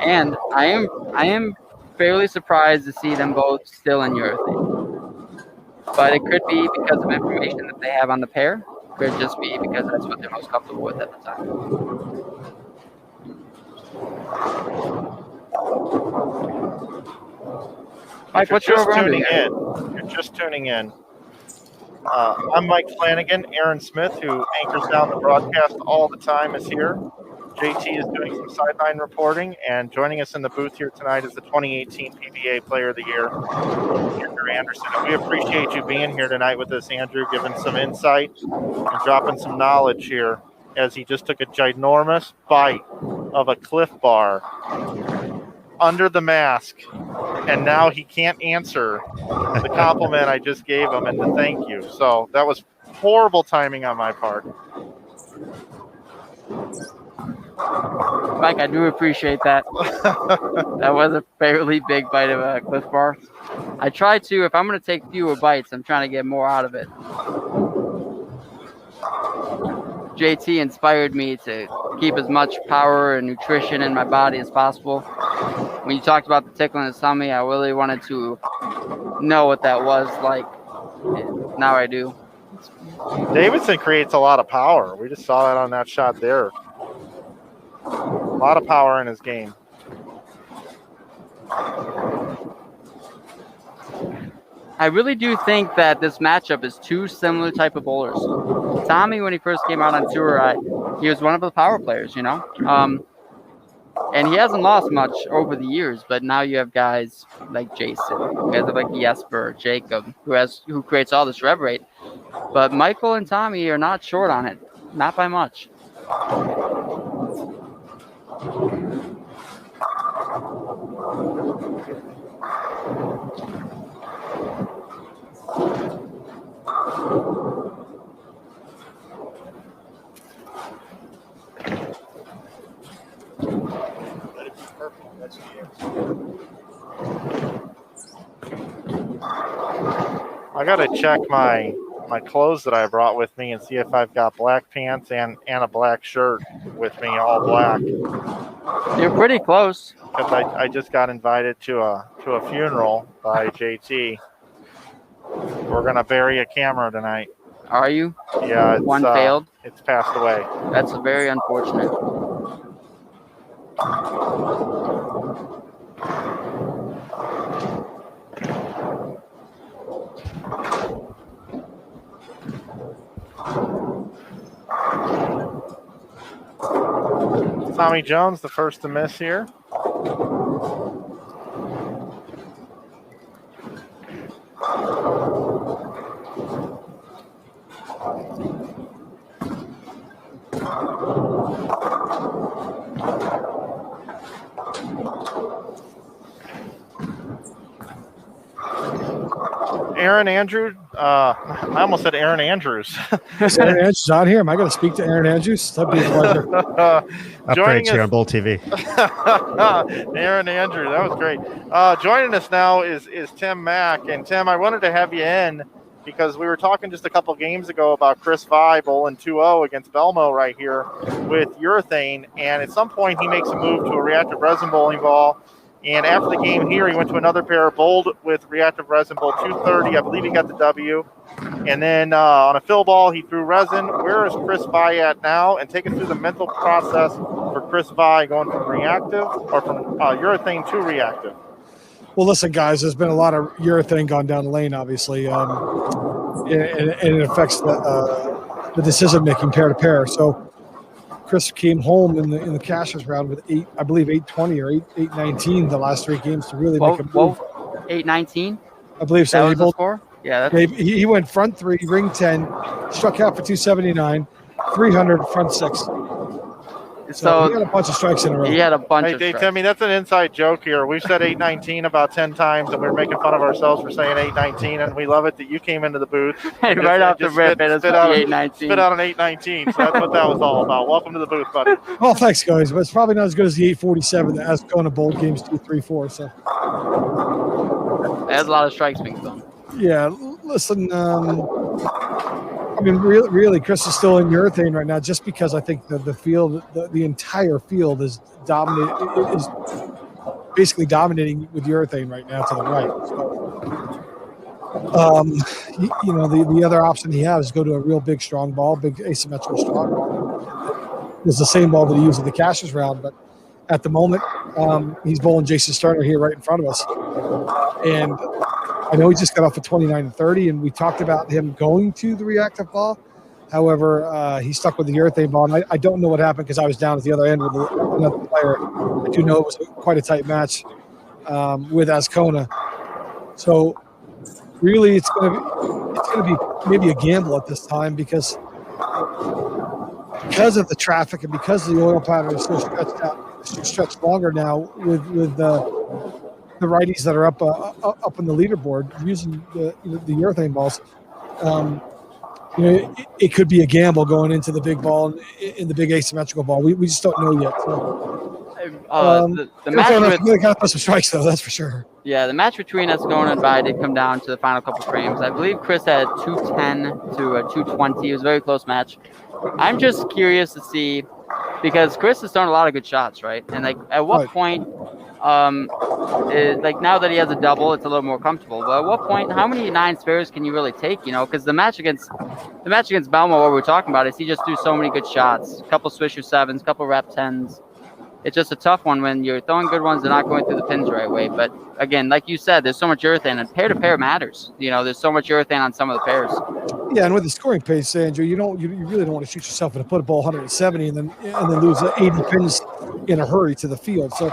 And I am fairly surprised to see them both still in urethane. But it could be because of information that they have on the pair. It could just be because that's what they're most comfortable with at the time. Mike, what's your over-under here? You're just tuning in. I'm Mike Flanagan. Aaron Smith, who anchors down the broadcast all the time, is here. JT is doing some sideline reporting, and joining us in the booth here tonight is the 2018 PBA Player of the Year, Andrew Anderson. And we appreciate you being here tonight with us, Andrew, giving some insight and dropping some knowledge here as he just took a ginormous bite of a Cliff Bar under the mask, and now he can't answer the compliment I just gave him and the thank you. So that was horrible timing on my part. Mike, I do appreciate that. That was a fairly big bite of a Cliff Bar. I try to, if I'm going to take fewer bites, I'm trying to get more out of it. JT inspired me to keep as much power and nutrition in my body as possible. When you talked about the tickle in the tummy, I really wanted to know what that was like. And now I do. Davidson creates a lot of power. We just saw that on that shot there. A lot of power in his game. I really do think that this matchup is two similar type of bowlers. Tommy, when he first came out on tour, he was one of the power players, you know? And he hasn't lost much over the years, but now you have guys like Jason, guys like Jesper, Jacob, who creates all this rev rate. But Michael and Tommy are not short on it, not by much. I gotta check my clothes that I brought with me and see if I've got black pants and a black shirt with me, all black. You're pretty close. Because I just got invited to a funeral by JT. We're gonna bury a camera tonight. Are you? Yeah, One failed. It's passed away. That's very unfortunate. Tommy Jones, the first to miss here. Aaron Andrews. I almost said Aaron Andrews. Aaron Andrews on here. Am I going to speak to Aaron Andrews? That'd be a pleasure. Upgrades here on Bull TV. Aaron Andrews, that was great. Joining us now is Tim Mack. And Tim, I wanted to have you in because we were talking just a couple games ago about Chris Vi bowling 2-0 against Belmo right here with urethane. And at some point, he makes a move to a reactive resin bowling ball. And after the game here, he went to another pair, bowled with reactive resin bowl 230. I believe he got the W. And then on a fill ball, he threw resin. Where is Chris Vi at now? And take us through the mental process for Chris Vi going from reactive or from urethane to reactive. Well, listen, guys, there's been a lot of urethane gone down the lane, obviously, and it affects the decision-making pair to pair. So Chris came home in the cashers round with 820 or 819 the last three games to really make a move. 819? I believe so. That was the score? Yeah. He went front three, ring 10, struck out for 279, 300, front six. So he had a bunch of strikes in a row. He had a bunch of strikes. Timmy, that's an inside joke here. We've said 819 about 10 times, and we're making fun of ourselves for saying 819, and we love it that you came into the booth. And right off the rip, spit out 819. Spit out an 819, so that's what that was all about. Welcome to the booth, buddy. Well, thanks, guys. But it's probably not as good as the 847 that has gone to bold games 2, 3, 4. So there's a lot of strikes being thrown. Yeah, listen, I mean, really, Chris is still in urethane right now just because I think the field, the entire field is basically dominating with urethane right now to the right. So, the other option he has is go to a real big strong ball, big asymmetrical strong ball. It's the same ball that he used in the Cashers round, but at the moment, he's bowling Jason Sterner here right in front of us. And I know he just got off at 29-30, and we talked about him going to the reactive ball. However, he stuck with the urethane ball, and I don't know what happened because I was down at the other end with another player. I do know it was quite a tight match with Ascona. So really, it's going to be maybe a gamble at this time because of the traffic and because the oil pattern is so stretched longer now with the righties that are up in the leaderboard using the urethane balls. it could be a gamble going into the big ball in the big asymmetrical ball. We just don't know yet. So, the match really got to put some strikes though, that's for sure. Yeah, the match between Escona and Vi did come down to the final couple frames. I believe Chris had 210 to 220. It was a very close match. I'm just curious to see, because Chris has thrown a lot of good shots, right? And like, at what point, like now that he has a double, it's a little more comfortable. But at what point, how many 9 spares can you really take? Because the match against Belmo, what we're talking about is he just threw so many good shots, a couple swisher 7s, couple rep 10s. It's just a tough one when you're throwing good ones. They're not going through the pins the right way. But again, like you said, there's so much urethane, and pair to pair matters. There's so much urethane on some of the pairs. Yeah, and with the scoring pace, Andrew, you really don't want to shoot yourself in a put ball 170 and then lose 80 pins in a hurry to the field. So,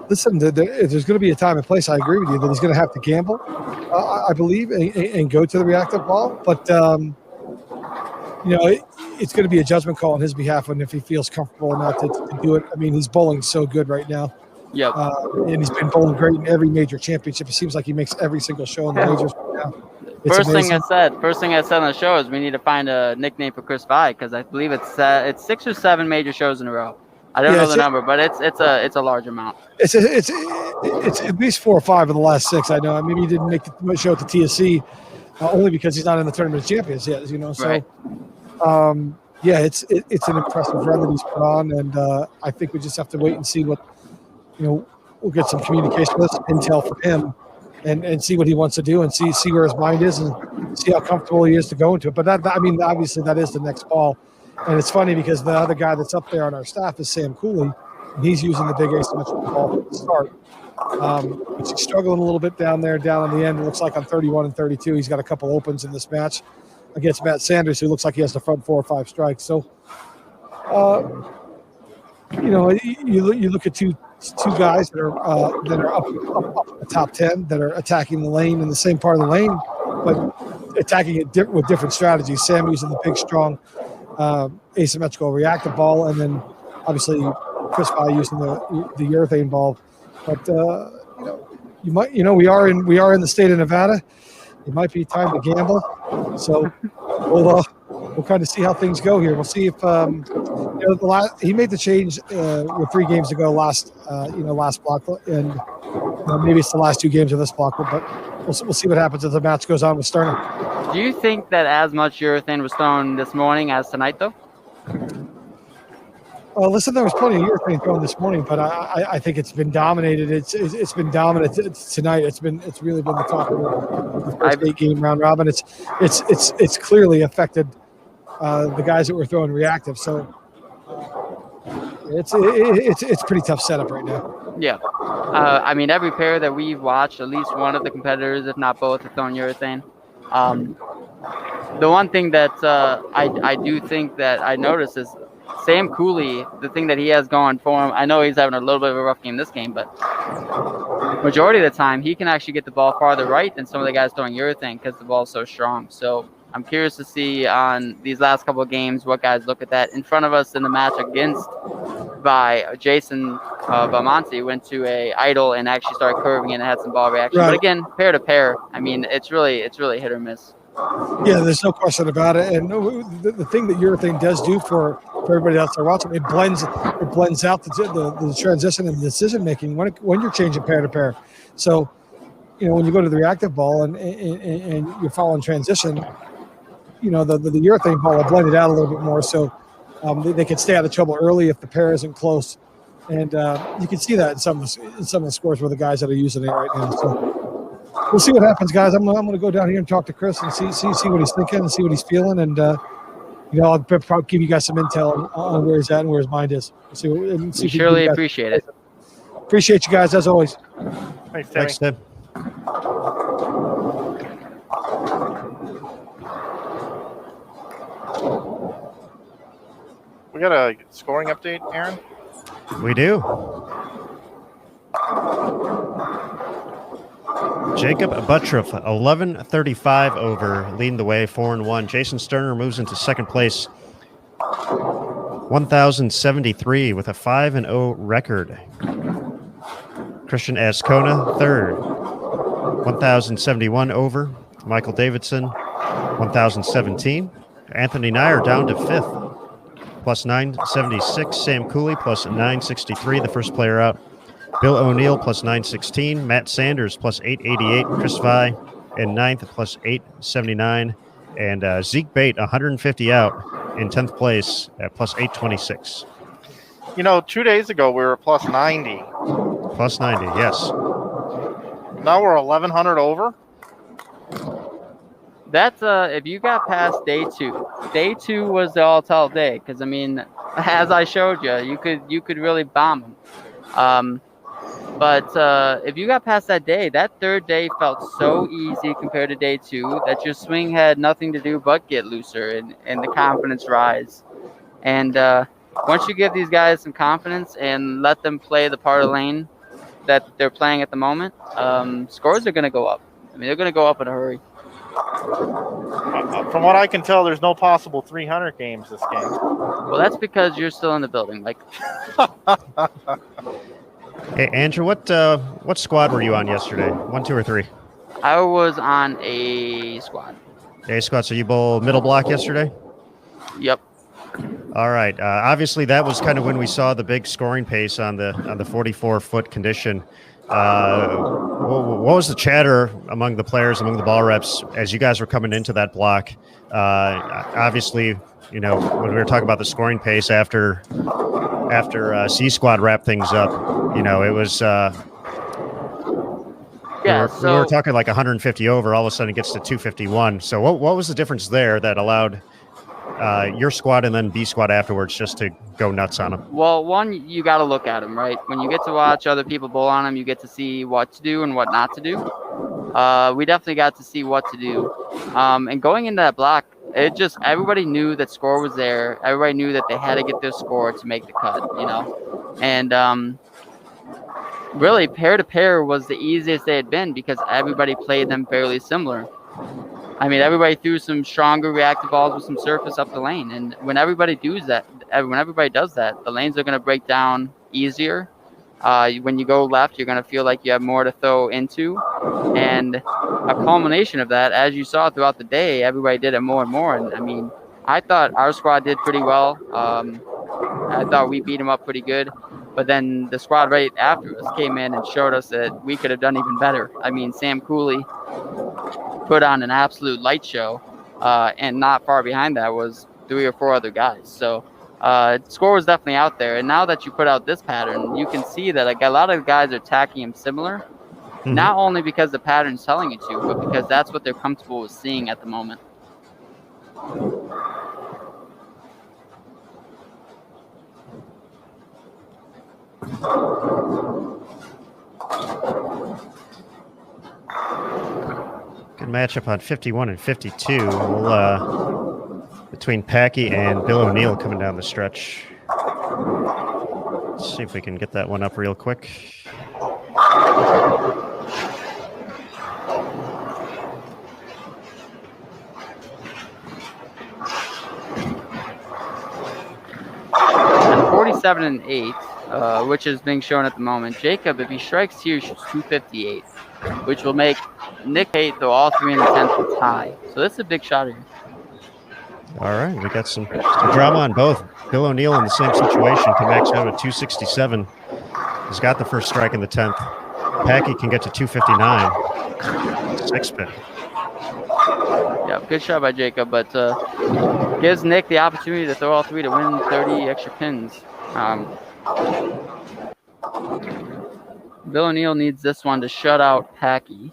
listen, there's going to be a time and place. I agree with you that he's going to have to gamble, I believe, and go to the reactive ball. But it's going to be a judgment call on his behalf, and if he feels comfortable enough to do it. I mean, he's bowling so good right now. Yep. And he's been bowling great in every major championship. It seems like he makes every single show in the majors right now. First thing I said on the show is we need to find a nickname for Chris Vi, because I believe it's 6 or 7 major shows in a row. I don't know the number, but it's a large amount. It's at least 4 or 5 of the last 6. I know. I mean, he didn't make the show at the TSC only because he's not in the Tournament of Champions yet. So. Right. It's an impressive run that he's put on, and I think we just have to wait and see what, we'll get some communication with intel from him, and see what he wants to do, and see where his mind is, and see how comfortable he is to go into it. But obviously that is the next ball, and it's funny because the other guy that's up there on our staff is Sam Cooley, and he's using the big asymmetrical ball at the start. But he's struggling a little bit down on the end. It looks like on 31 and 32, he's got a couple opens in this match against Matt Sanders, who looks like he has the front 4 or 5 strikes. So, you look at two guys that are up the top 10 that are attacking the lane in the same part of the lane, but attacking it with different strategies. Sam using the big, strong asymmetrical reactive ball, and then obviously Chris Vi using the urethane ball. But we are in the state of Nevada. It might be time to gamble, so we'll kind of see how things go here. We'll see if he made the change with 3 games ago last block, and maybe it's the last 2 games of this block, but we'll see what happens as the match goes on with Sterner. Do you think that as much urethane was thrown this morning as tonight, though? Listen, there was plenty of urethane thrown this morning, but I think it's been dominated. It's been dominant tonight. It's really been the talk of the first 8-game round robin. It's clearly affected the guys that were throwing reactive. So it's a pretty tough setup right now. Yeah, I mean, every pair that we've watched, at least one of the competitors, if not both, have thrown urethane. The one thing that I do think that I noticed is Sam Cooley, the thing that he has going for him, I know he's having a little bit of a rough game this game, but majority of the time he can actually get the ball farther right than some of the guys throwing urethane because the ball's so strong. So I'm curious to see on these last couple of games what guys look at that. In front of us in the match against Jason Belmonte went to a idle and actually started curving it and had some ball reaction. Right. But again, pair to pair, I mean, it's really hit or miss. Yeah, there's no question about it. And the thing that urethane does do for everybody else that's watching, it blends out the transition and the decision making when you're changing pair to pair. So, when you go to the reactive ball and you're following transition, the urethane ball will blend it out a little bit more, so they can stay out of trouble early if the pair isn't close. And you can see that in some of the scores where the guys that are using it right now. So we'll see what happens, guys. I'm going to go down here and talk to Chris and see what he's thinking and see what he's feeling, and I'll probably give you guys some intel on where he's at and where his mind is. We surely appreciate it. Appreciate you guys as always. Thanks, Tim. We got a scoring update, Aaron? We do. Jacob Buttroff, 11:35 over, leading the way, 4-1. Jason Sterner moves into second place, 1,073 with a 5-0 record. Christian Ascona, third, 1,071 over. Michael Davidson, 1,017. Anthony Nyer down to 5th, plus 976. Sam Cooley plus 963, the first player out. Bill O'Neill plus 916. Matt Sanders plus 888. Chris Vi in 9th plus 879. And Zeke Bate 150 out in 10th place at plus 826. 2 days ago we were plus 90. Plus 90, yes. Now we're 1,100 over. That's if you got past day two. Day two was the all-tell day because I mean, as I showed you, you could really bomb them. But if you got past that day, that third day felt so easy compared to day two that your swing had nothing to do but get looser and the confidence rise. And once you give these guys some confidence and let them play the part of the lane that they're playing at the moment, scores are going to go up. I mean, they're going to go up in a hurry. From what I can tell, there's no possible 300 games this game. Well, that's because you're still in the building, Mike. Hey, Andrew, what squad were you on yesterday? 1, 2, or 3? I was on a squad. A squad. So you bowl middle block yesterday? Yep. All right. Obviously, that was kind of when we saw the big scoring pace on the 44-foot condition. What was the chatter among the players, among the ball reps, as you guys were coming into that block? Obviously, when we were talking about the scoring pace after C Squad wrapped things up, it was. We were talking like 150 over. All of a sudden, it gets to 251. So, what was the difference there that allowed your squad and then B Squad afterwards just to go nuts on them? Well, one, you got to look at them, right? When you get to watch other people bowl on them, you get to see what to do and what not to do. We definitely got to see what to do. And going into that block, everybody knew that score was there. Everybody knew that they had to get their score to make the cut, And really, pair to pair was the easiest they had been because everybody played them fairly similar. I mean, everybody threw some stronger reactive balls with some surface up the lane. And when everybody does that, the lanes are going to break down easier. When you go left, you're going to feel like you have more to throw into. And a culmination of that, as you saw throughout the day, everybody did it more and more. And I mean, I thought our squad did pretty well. I thought we beat them up pretty good. But then the squad right after us came in and showed us that we could have done even better. I mean, Sam Cooley put on an absolute light show, and not far behind that was 3 or 4 other guys. So score was definitely out there. And now that you put out this pattern, you can see that a lot of guys are attacking him similar, not only because the pattern's telling you to, but because that's what they're comfortable with seeing at the moment. Good matchup on 51 and 52. Between Packy and Bill O'Neill coming down the stretch. Let's see if we can get that one up real quick. At 47 and 8, which is being shown at the moment, Jacob, if he strikes here, shoots 258, which will make Nick Haight throw all 3 in the 10th tie. So this is a big shot here. All right, we got some drama on both. Bill O'Neill in the same situation can max out at 267. He's got the first strike in the 10th. Packy can get to 259. 6 spin. Yeah, good shot by Jacob, but gives Nick the opportunity to throw all 3 to win 30 extra pins. Bill O'Neill needs this one to shut out Packy.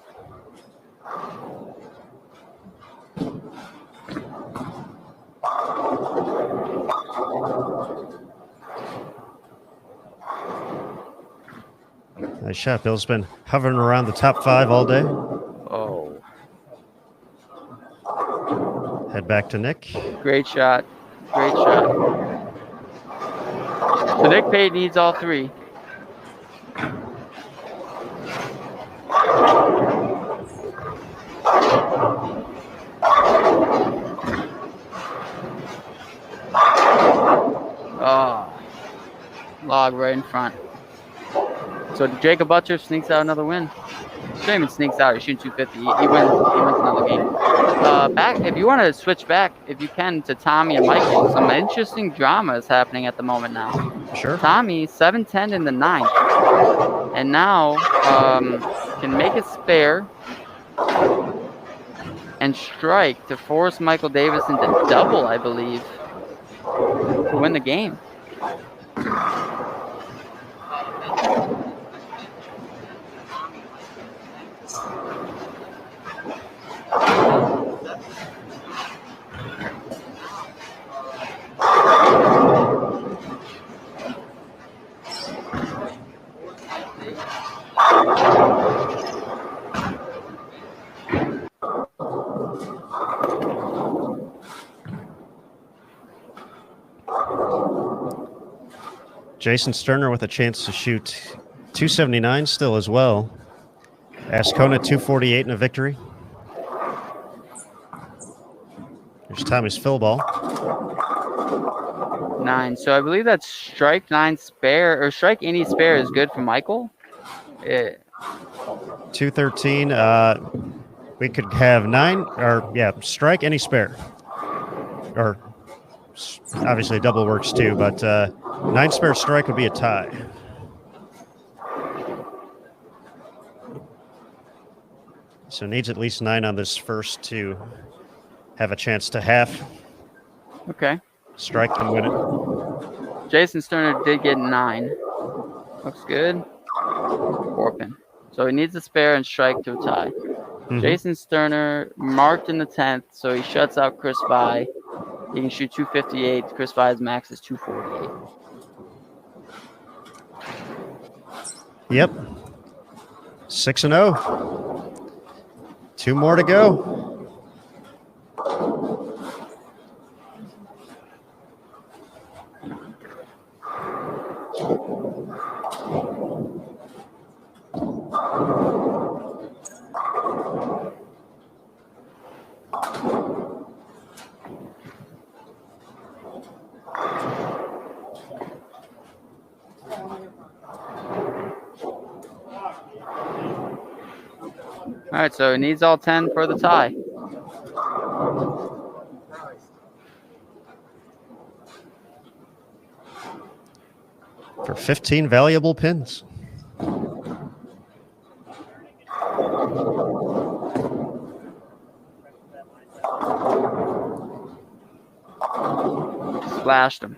Nice shot. Bill's been hovering around the top 5 all day. Oh. Head back to Nick. Great shot. Great shot. So Nick Pate needs all 3. Oh. Log right in front. So Jacob Butcher sneaks out another win. Strayman sneaks out. He's shooting 250. He wins another game. Back, if you want to switch back, if you can, to Tommy and Michael, some interesting drama is happening at the moment now. Sure. Tommy 7-10 in the 9th, and now can make a spare and strike to force Michael Davis into double, I believe, to win the game. Jason Sterner with a chance to shoot 279 still as well. Ascona 248 in a victory. Here's Tommy's fill ball. 9. So I believe that's strike 9 spare, or strike any spare is good for Michael. 213. We could have 9, or yeah, strike any spare. Or obviously double works too, but 9 spare strike would be a tie. So needs at least 9 on this first to have a chance to half. Okay. Strike and win it. Jason Sterner did get 9. Looks good. 4-pin. So he needs a spare and strike to a tie. Mm-hmm. Jason Sterner marked in the 10th, so he shuts out Chris Vi. He can shoot 258. Chris Vi's max is 248. Yep. 6-0. 2 more to go. All right, so it needs all 10 for the tie. For 15 valuable pins. Splashed him.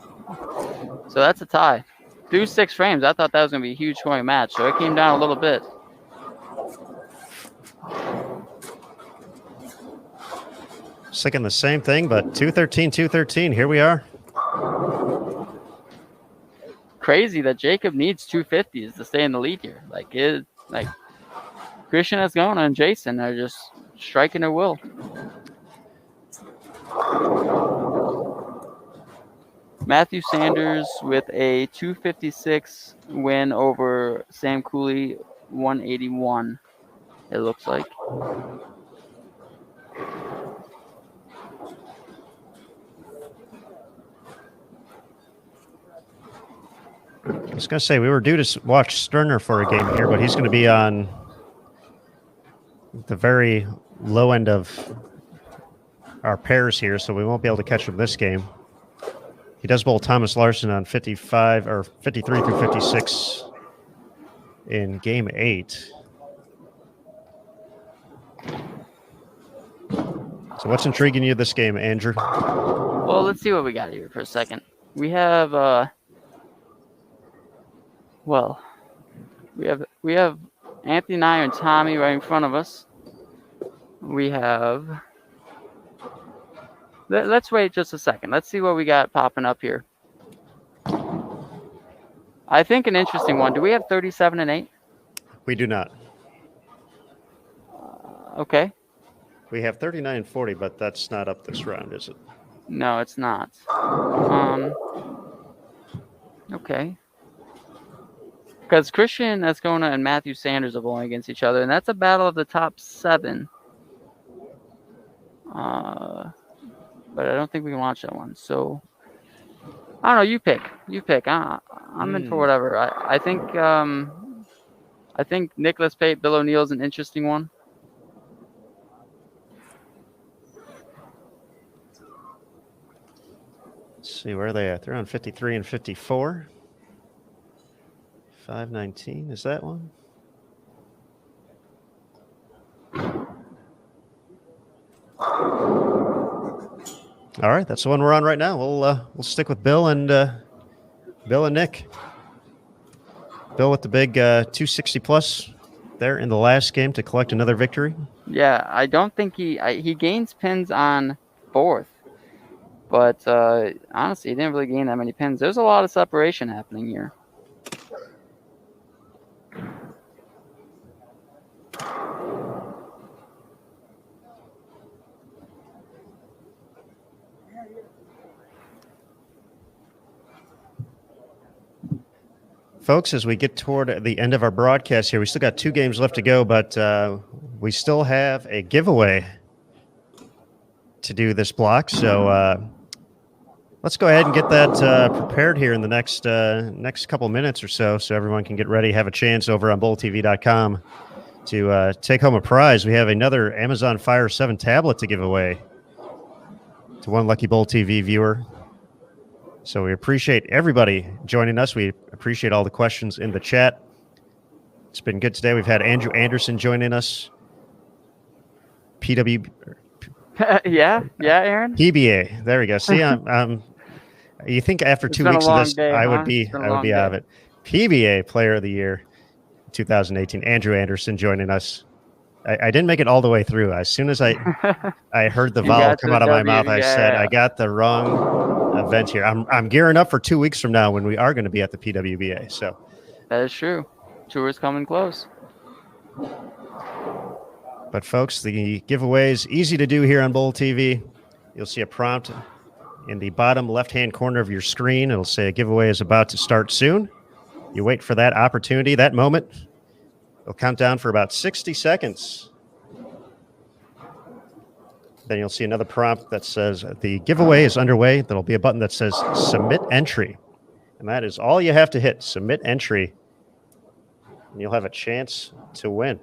So that's a tie. Through 6 frames, I thought that was going to be a huge scoring match, so it came down a little bit. Thinking the same thing, but 213. Here we are. Crazy that Jacob needs 250s to stay in the lead here. Christian Ascona and Jason are just striking their will. Matthew Sanders with a 256 win over Sam Cooley, 181, it looks like. I was going to say, we were due to watch Sterner for a game here, but he's going to be on the very low end of our pairs here, so we won't be able to catch him this game. He does bowl Thomas Larson on 55 or 53 through 56 in game 8. So what's intriguing you this game, Andrew? Well, let's see what we got here for a second. We have we have Anthony Nye and Tommy right in front of us. We have. Let's wait just a second. Let's see what we got popping up here. I think an interesting one. Do we have 37 and 8? We do not. Okay. We have 39 and 40, but that's not up this round, is it? No, it's not. Okay. Because Christian Ascona and Matthew Sanders are bowling against each other, and that's a battle of the top 7. But I don't think we can watch that one. So, I don't know. You pick. I'm in for whatever. I think I think Nicholas Pate, Bill O'Neill's an interesting one. Let's see where are they at. They're on 53 and 54. 519 is that one? All right, that's the one we're on right now. We'll stick with Bill and Nick. Bill with the big 260 plus there in the last game to collect another victory. Yeah, I don't think he gains pins on 4th, but honestly, he didn't really gain that many pins. There's a lot of separation happening here. Folks, as we get toward the end of our broadcast here, we still got 2 games left to go, but we still have a giveaway to do this block. So let's go ahead and get that prepared here in the next couple minutes or so everyone can get ready, have a chance over on bowltv.com to take home a prize. We have another Amazon Fire 7 tablet to give away to one lucky Bowl TV viewer. So we appreciate everybody joining us. We appreciate all the questions in the chat. It's been good today. We've had Andrew Anderson joining us. PW. yeah, Aaron. PBA. There we go. See, you think after It's 2 been a weeks of long this, day, I huh? would be It's been a long out of day. it. PBA Player of the Year 2018. Andrew Anderson joining us. I didn't make it all the way through. As soon as I heard the You vowel got to come out of the my W, mouth, I said, yeah. I got the wrong event here. I'm gearing up for 2 weeks from now when we are going to be at the PWBA. So That is true. Tour's coming close. But folks, the giveaway is easy to do here on Bowl TV. You'll see a prompt in the bottom left-hand corner of your screen. It'll say a giveaway is about to start soon. You wait for that opportunity, that moment. It'll count down for about 60 seconds. Then you'll see another prompt that says the giveaway is underway. There'll be a button that says submit entry. And that is all you have to hit, submit entry. And you'll have a chance to win.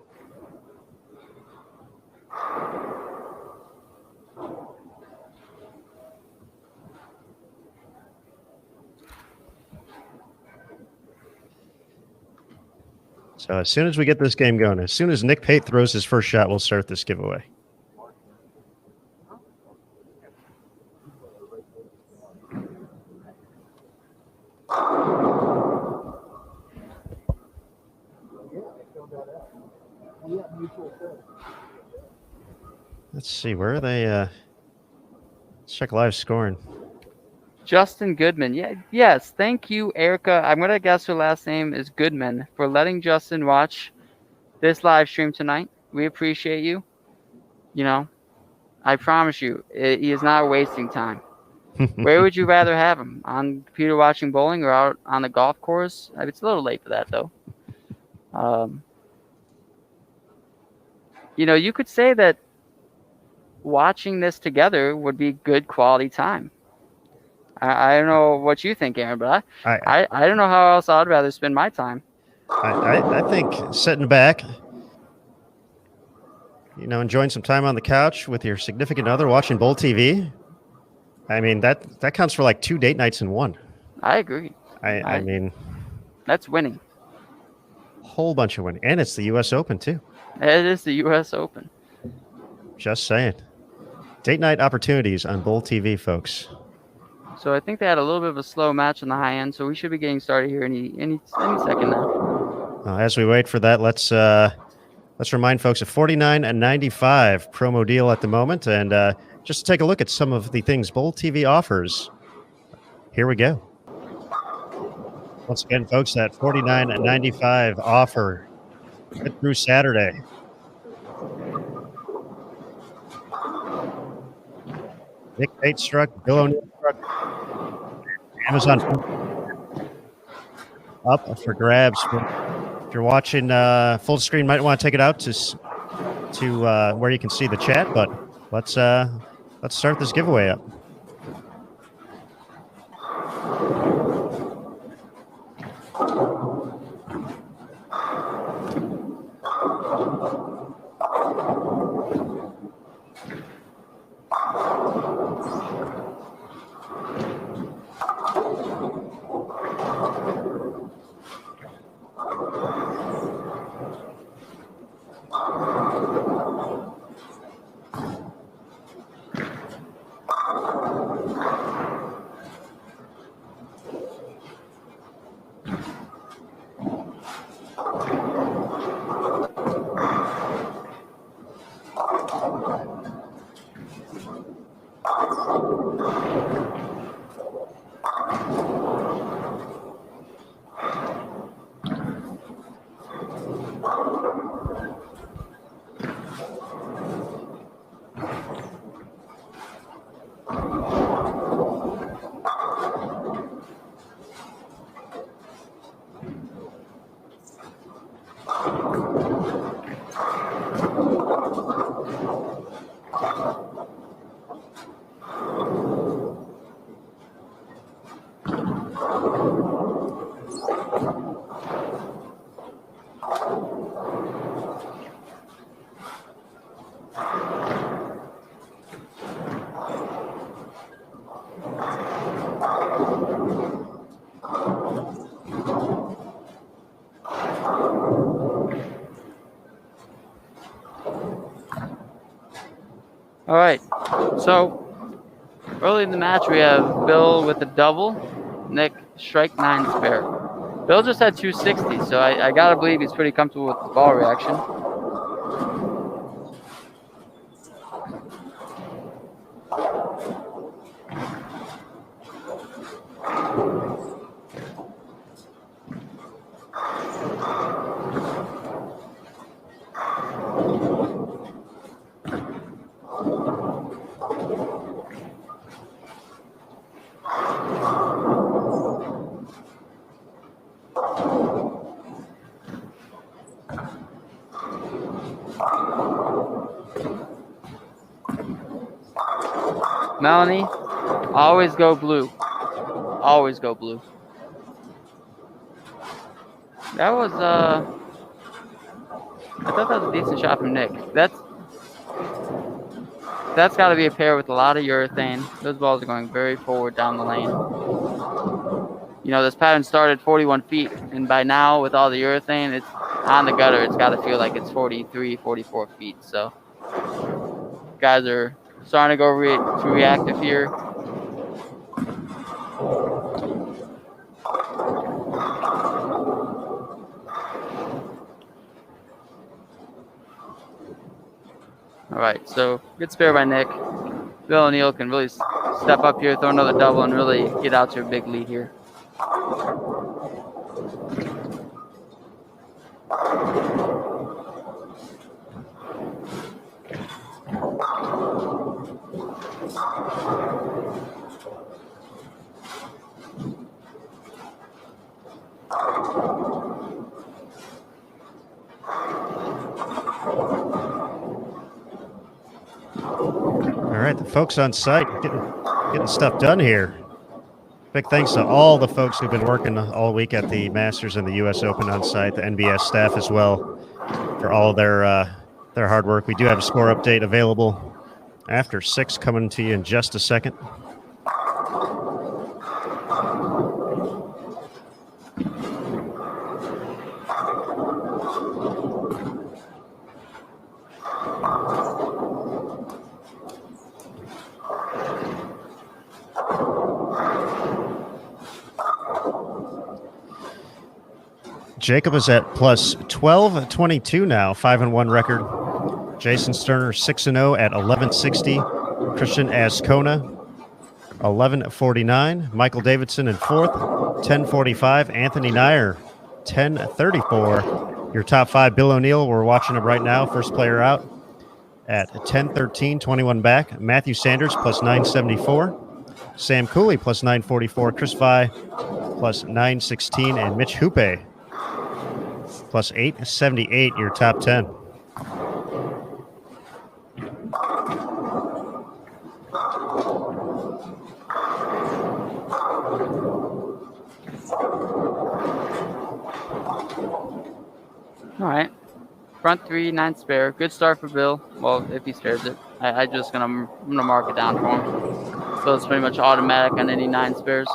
So as soon as we get this game going, as soon as Nick Pate throws his first shot, we'll start this giveaway. Let's see, where are they? Let's check live scoring. Justin Goodman. Yes. Thank you, Erica. I'm going to guess her last name is Goodman, for letting Justin watch this live stream tonight. We appreciate you. You know, I promise you, he is not wasting time. Where would you rather have him? On the computer watching bowling or out on the golf course? It's a little late for that, though. You know, you could say that watching this together would be good quality time. I don't know what you think, Aaron, but I don't know how else I'd rather spend my time. I think sitting back, you know, enjoying some time on the couch with your significant other watching Bowl TV. I mean, that counts for like 2 date nights in one. I agree. I mean, that's winning. Whole bunch of winning. And it's the U.S. Open, too. It is the U.S. Open. Just saying. Date night opportunities on Bowl TV, folks. So I think they had a little bit of a slow match on the high end, so we should be getting started here any second now. As we wait for that, let's remind folks of $49.95 promo deal at the moment, and just to take a look at some of the things Bowl TV offers. Here we go. Once again, folks, that $49.95 offer good through Saturday. Nick Pate struck, Bill O'Neill struck. Amazon up for grabs. If you're watching full screen, might want to take it out to where you can see the chat. But let's start this giveaway up. All right, so early in the match we have Bill with a double, Nick strike 9 spare. Bill just had 260, so I gotta believe he's pretty comfortable with the ball reaction. Melanie, always go blue. Always go blue. That was I thought that was a decent shot from Nick. That's got to be a pair with a lot of urethane. Those balls are going very forward down the lane. You know, this pattern started 41 feet, and by now, with all the urethane, it's on the gutter. It's got to feel like it's 43, 44 feet. So, guys are starting to go too reactive here. All right, so good spare by Nick. Bill O'Neill can really step up here, throw another double, and really get out to a big lead here. All right, the folks on site getting stuff done here. Big thanks to all the folks who've been working all week at the Masters and the U.S. Open on site, the NBS staff as well, for all their hard work. We do have a score update available after 6 coming to you in just a second. Jacob is at plus 1222 now, 5-1 record. Jason Sterner 6-0 at 1160. Christian Ascona 1149. Michael Davidson in 4th, 1045. Anthony Nyer 1034. Your top 5, Bill O'Neill, we're watching him right now, first player out at 1013, 21 back. Matthew Sanders plus 974. Sam Cooley plus 944. Chris Vi plus 916. And Mitch Hoope plus 878, your top 10. All right. Front 3, 9 spare. Good start for Bill. Well, if he spares it. I'm gonna mark it down for him. So it's pretty much automatic on any 9 spares.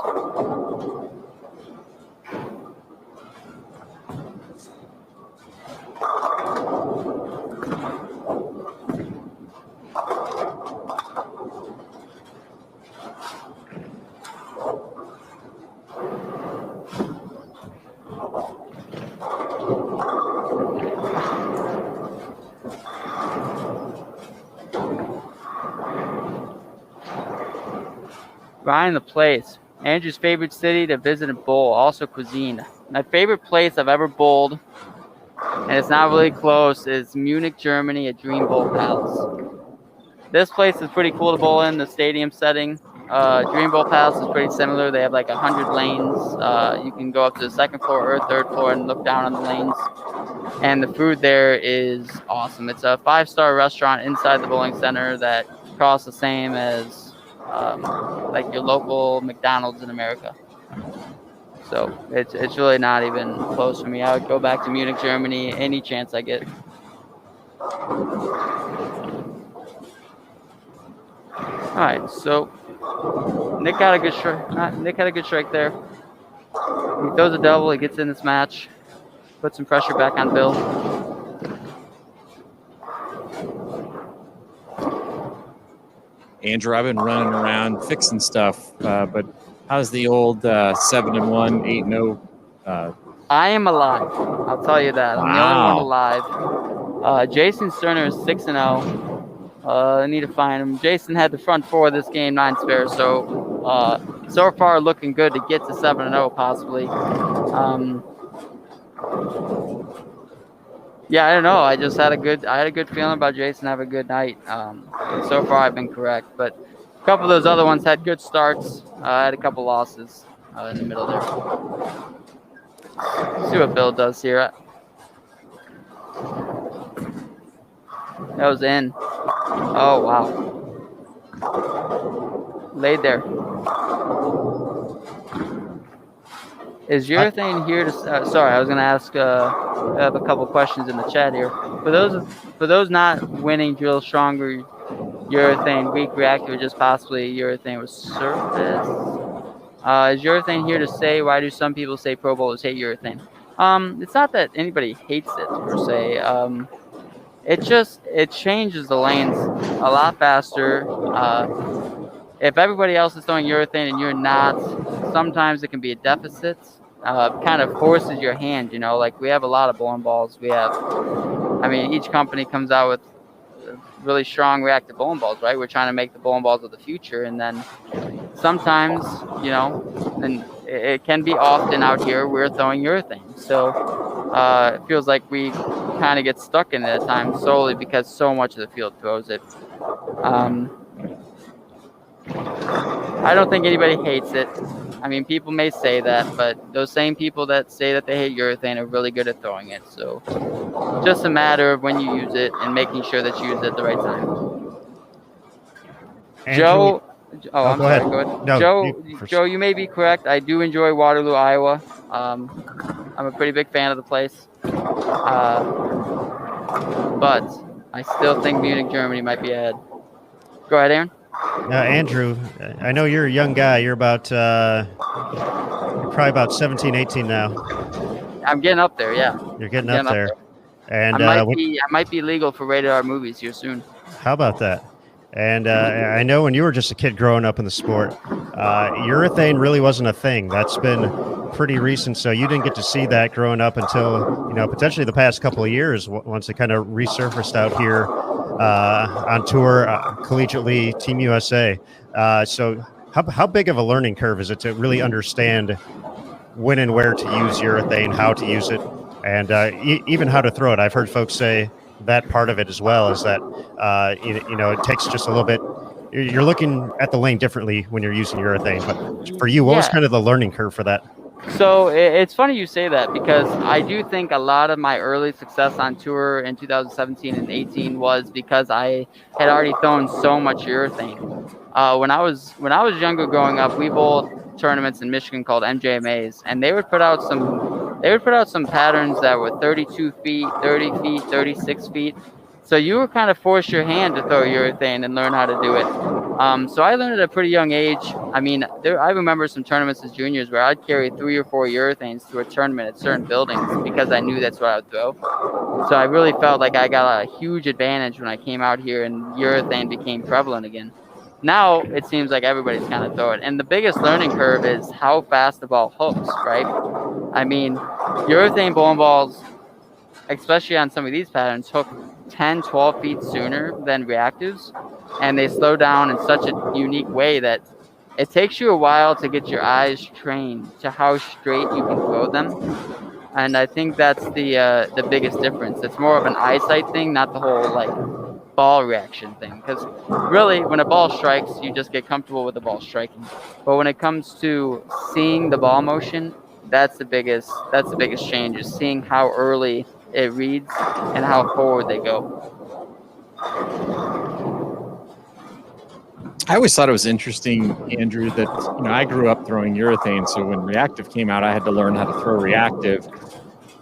Ryan the place. Andrew's favorite city to visit and bowl, also cuisine. My favorite place I've ever bowled, and it's not really close, is Munich, Germany at Dream Bowl Palace. This place is pretty cool to bowl in, the stadium setting. Dream Bowl Palace is pretty similar. They have like 100 lanes. You can go up to the second floor or third floor and look down on the lanes. And the food there is awesome. It's a 5-star restaurant inside the bowling center that costs the same as like your local McDonald's in America. So it's really not even close for me. I would go back to Munich, Germany, any chance I get. All right, so Nick got a good strike. Nick had a good strike there. He throws a double. He gets in this match. Put some pressure back on Bill. Andrew, I've been running around fixing stuff, but how's the old 7-1, 8-0? I am alive. I'll tell you that. I'm the only one alive. Jason Sterner is 6-0. I need to find him. Jason had the front four of this game, 9 spares, so far looking good to get to 7-0 possibly. Yeah, I don't know. I had a good feeling about Jason having a good night. So far I've been correct, but a couple of those other ones had good starts. I had a couple losses in the middle there. Let's see what Bill does here. That was in. Oh, wow. Laid there. Is urethane here to... sorry, I was going to ask... I have a couple questions in the chat here. For those not winning drill stronger, urethane, weak reactive, or just possibly urethane with surface. Is urethane here to say, why do some people say pro bowlers hate urethane? It's not that anybody hates it per se. It changes the lanes a lot faster. If everybody else is throwing urethane and you're not, sometimes it can be a deficit. Kind of forces your hand, you know, like we have a lot of bowling balls. Each company comes out with really strong reactive bowling balls, right? We're trying to make the bowling balls of the future. And then sometimes, you know, and it can be often out here, we're throwing urethane. So it feels like we kind of get stuck in it at times solely because so much of the field throws it. I don't think anybody hates it. I mean, people may say that, but those same people that say that they hate urethane are really good at throwing it. So just a matter of when you use it and making sure that you use it at the right time. Andrew, Joe, I'm go sorry, ahead. go ahead. No, Joe, you may be correct. I do enjoy Waterloo, Iowa. I'm a pretty big fan of the place. But I still think Munich, Germany might be ahead. Go ahead, Aaron. Andrew, I know you're a young guy. You're you're probably about 17, 18 now. I'm getting up there, yeah. You're getting up there. And I might be legal for rated R movies here soon. How about that? And I know when you were just a kid growing up in the sport, urethane really wasn't a thing. That's been pretty recent, so you didn't get to see that growing up until, you know, potentially the past couple of years once it kind of resurfaced out here on tour, collegiately, Team USA. So how big of a learning curve is it to really understand when and where to use urethane, how to use it, and even how to throw it? I've heard folks say that part of it as well is that, you know, it takes just a little bit. You're looking at the lane differently when you're using urethane. But for you, what was kind of the learning curve for that? So it's funny you say that because I do think a lot of my early success on tour in 2017 and 18 was because I had already thrown so much urethane. When I was younger growing up, we bowled tournaments in Michigan called MJMAs, and they would put out some patterns that were 32 feet, 30 feet, 36 feet. So you were kind of force your hand to throw urethane and learn how to do it. So I learned at a pretty young age. I mean, I remember some tournaments as juniors where I'd carry 3 or 4 urethanes to a tournament at certain buildings because I knew that's what I would throw. So I really felt like I got a huge advantage when I came out here and urethane became prevalent again. Now it seems like everybody's kind of throw it. And the biggest learning curve is how fast the ball hooks, right? I mean, urethane bowling balls, especially on some of these patterns, hook 10, 12 feet sooner than reactives. And they slow down in such a unique way that it takes you a while to get your eyes trained to how straight you can throw them. And I think that's the biggest difference. It's more of an eyesight thing, not the whole like ball reaction thing. Because really, when a ball strikes, you just get comfortable with the ball striking. But when it comes to seeing the ball motion, that's the biggest change, is seeing how early it reads and how forward they go. I always thought it was interesting, Andrew, that I grew up throwing urethane, so when reactive came out, I had to learn how to throw reactive.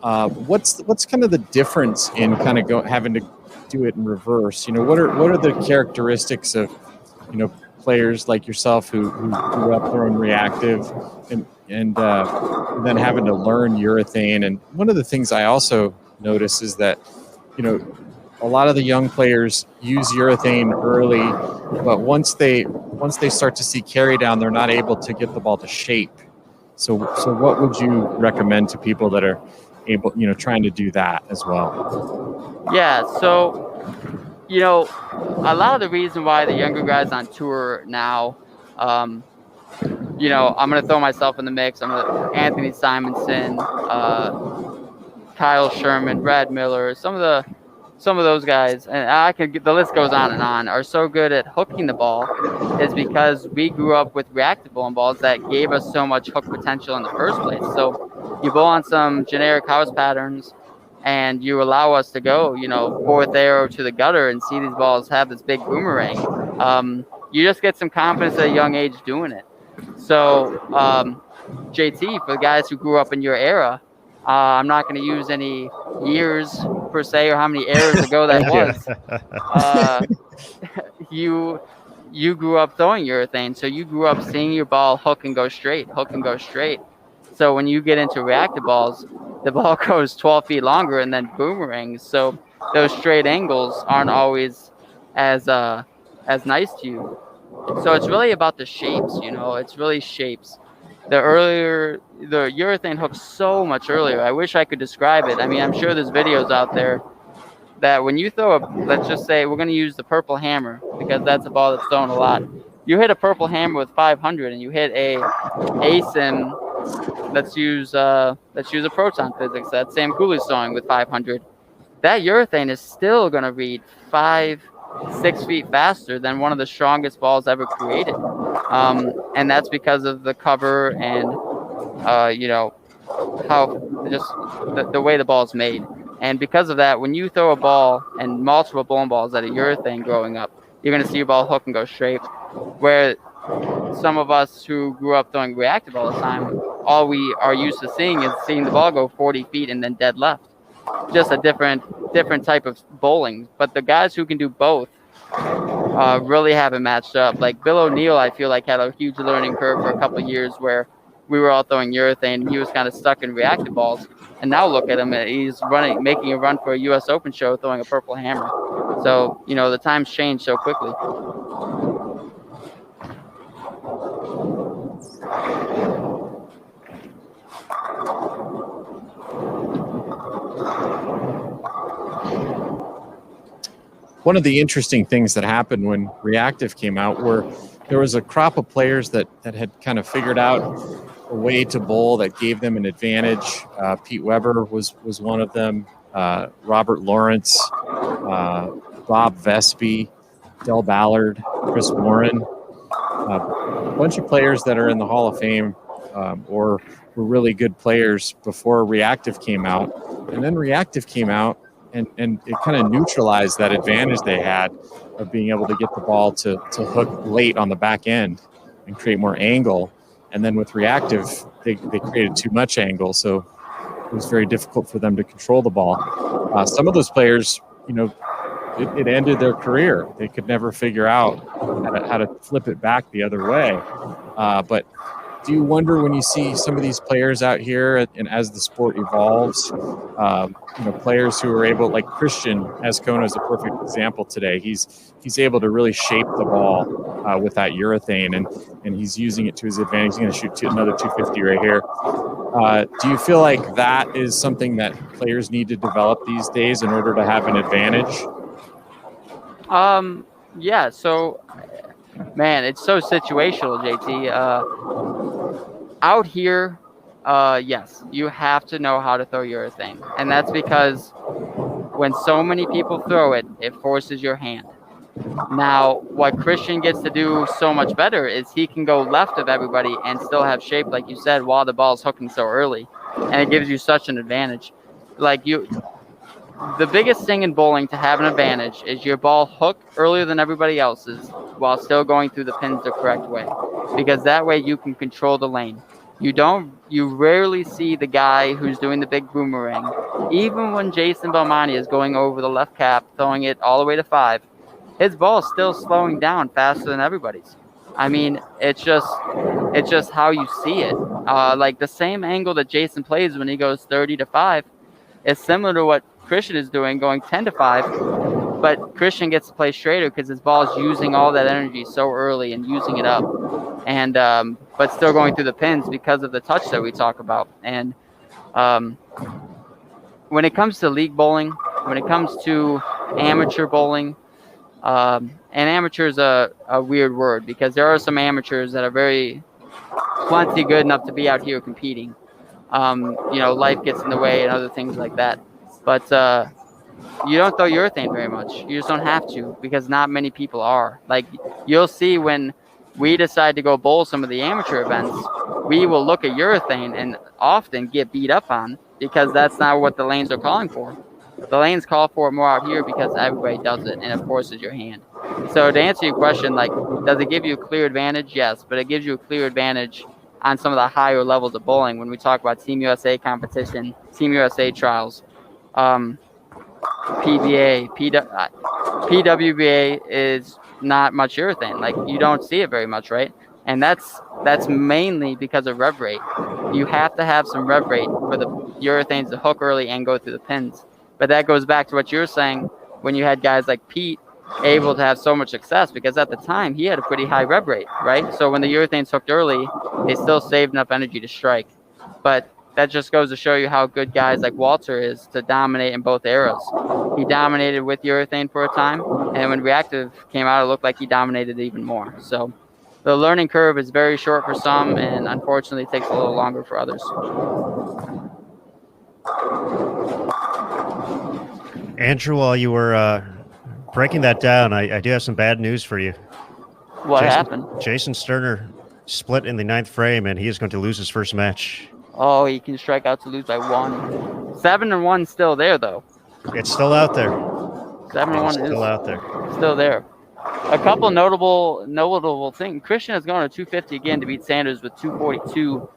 What's kind of the difference in kind of having to do it in reverse? What are the characteristics of players like yourself who grew up throwing reactive and then having to learn urethane? And one of the things I also notice is that a lot of the young players use urethane early, but once they start to see carry down, they're not able to get the ball to shape. So what would you recommend to people that are able, trying to do that as well? Yeah, so a lot of the reason why the younger guys on tour now, I'm gonna throw myself in the mix. Anthony Simonson, Kyle Sherman, Brad Miller, some of those guys, and the list goes on, are so good at hooking the ball, is because we grew up with reactive bowling balls that gave us so much hook potential in the first place. So you bowl on some generic house patterns, and you allow us to go, fourth arrow to the gutter and see these balls have this big boomerang. You just get some confidence at a young age doing it. So JT, for the guys who grew up in your era, I'm not going to use any years per se or how many eras ago that was. You grew up throwing urethane, so you grew up seeing your ball hook and go straight. So when you get into reactive balls, the ball goes 12 feet longer and then boomerangs. So those straight angles aren't always as nice to you. So it's really about the shapes, it's really shapes. The urethane hooks so much earlier. I wish I could describe it. I mean, I'm sure there's videos out there that when you throw let's just say we're going to use the purple hammer because that's a ball that's thrown a lot. You hit a purple hammer with 500 and you hit a ASIM, let's use a proton physics that Sam Cooley's throwing with 500. That urethane is still going to read 5-6 feet faster than one of the strongest balls ever created. And that's because of the cover and, how just the way the ball is made. And because of that, when you throw a ball and multiple bowling balls at a urethane growing up, you're going to see your ball hook and go straight. Where some of us who grew up throwing reactive all the time, all we are used to seeing is seeing the ball go 40 feet and then dead left. Just a different type of bowling. But the guys who can do both really haven't matched up. Like Bill O'Neill, I feel like had a huge learning curve for a couple of years where we were all throwing urethane. He was kind of stuck in reactive balls. And now look at him. He's making a run for a U.S. Open show throwing a purple hammer. So, the times change so quickly. One of the interesting things that happened when reactive came out were there was a crop of players that had kind of figured out a way to bowl that gave them an advantage. Pete Weber was one of them. Robert Lawrence, Bob Vespi, Del Ballard, Chris Warren, a bunch of players that are in the Hall of Fame or were really good players before reactive came out. And then reactive came out and it kind of neutralized that advantage they had of being able to get the ball to hook late on the back end and create more angle. And then with reactive, they created too much angle, so it was very difficult for them to control the ball. Some of those players, it ended their career. They could never figure out how to flip it back the other way. But do you wonder when you see some of these players out here, and as the sport evolves, players who are able, like Christian Azcona is a perfect example today. He's able to really shape the ball with that urethane, and he's using it to his advantage. He's going to shoot another 250 right here. Do you feel like that is something that players need to develop these days in order to have an advantage? Yeah. So Man, it's so situational, JT. Out here, yes, you have to know how to throw urethane, and that's because when so many people throw it, it forces your hand. Now, what Christian gets to do so much better is he can go left of everybody and still have shape, like you said, while the ball's hooking so early, and it gives you such an advantage. The biggest thing in bowling to have an advantage is your ball hook earlier than everybody else's while still going through the pins the correct way, because that way you can control the lane. You rarely see the guy who's doing the big boomerang. Even when Jason Belmonte is going over the left cap, throwing it all the way to 5, his ball is still slowing down faster than everybody's. I mean, it's just how you see it. Like the same angle that Jason plays when he goes 30 to 5 is similar to what Christian is doing, going 10 to 5. But Christian gets to play straighter because his ball is using all that energy so early and using it up, and but still going through the pins because of the touch that we talk about. And when it comes to league bowling, when it comes to amateur bowling, and amateur is a weird word because there are some amateurs that are plenty good enough to be out here competing. Life gets in the way and other things like that. But you don't throw urethane very much. You just don't have to because not many people are. Like, you'll see when we decide to go bowl some of the amateur events, we will look at urethane and often get beat up on because that's not what the lanes are calling for. The lanes call for it more out here because everybody does it and it forces your hand. So to answer your question, like, does it give you a clear advantage? Yes, but it gives you a clear advantage on some of the higher levels of bowling when we talk about Team USA competition, Team USA trials, PBA, PWBA is not much urethane. Like, you don't see it very much, right? And that's mainly because of rev rate. You have to have some rev rate for the urethanes to hook early and go through the pins. But that goes back to what you were saying when you had guys like Pete able to have so much success, because at the time he had a pretty high rev rate, right? So when the urethanes hooked early, they still saved enough energy to strike. But that just goes to show you how good guys like Walter is to dominate in both eras. He dominated with urethane for a time, and when reactive came out, it looked like he dominated even more. So the learning curve is very short for some, and unfortunately it takes a little longer for others. Andrew, while you were breaking that down, I do have some bad news for you. What happened? Jason Sterner split in the 9th frame, and he is going to lose his first match. Oh, he can strike out to lose by 1. 7-1 still there, though. It's still out there. 7-1 is still out there. Still there. A couple notable things. Christian has gone to 250 again to beat Sanders with 242.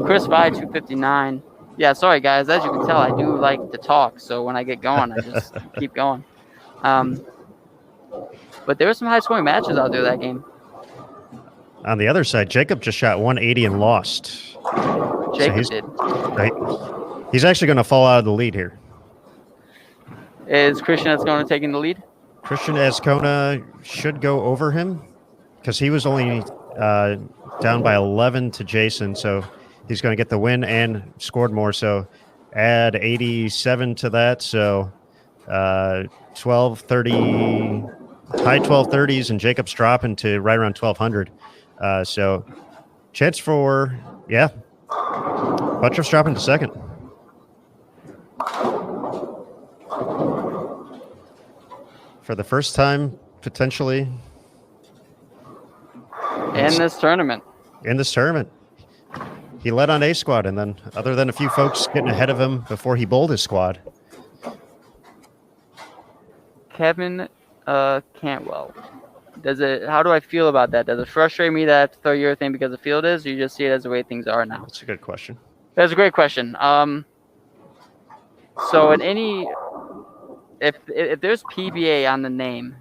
Chris Vi 259. Yeah, sorry guys. As you can tell, I do like to talk. So when I get going, I just keep going. But there were some high-scoring matches out there that game. On the other side, Jacob just shot 180 and lost. Jacob did. Right. He's actually going to fall out of the lead here. Is Christian Ascona taking the lead? Christian Ascona should go over him because he was only down by 11 to Jason, so he's going to get the win and scored more. So add 87 to that, so 1230, high 1230s, and Jacob's dropping to right around 1200. So chance for, Butcher's dropping to second. For the first time, potentially. In this tournament. He led on A squad, and then other than a few folks getting ahead of him before he bowled his squad. Kevin Cantwell. How do I feel about that? Does it frustrate me that I have to throw urethane because the field is, or you just see it as the way things are now? That's a good question. That's a great question. So if there's PBA on the name,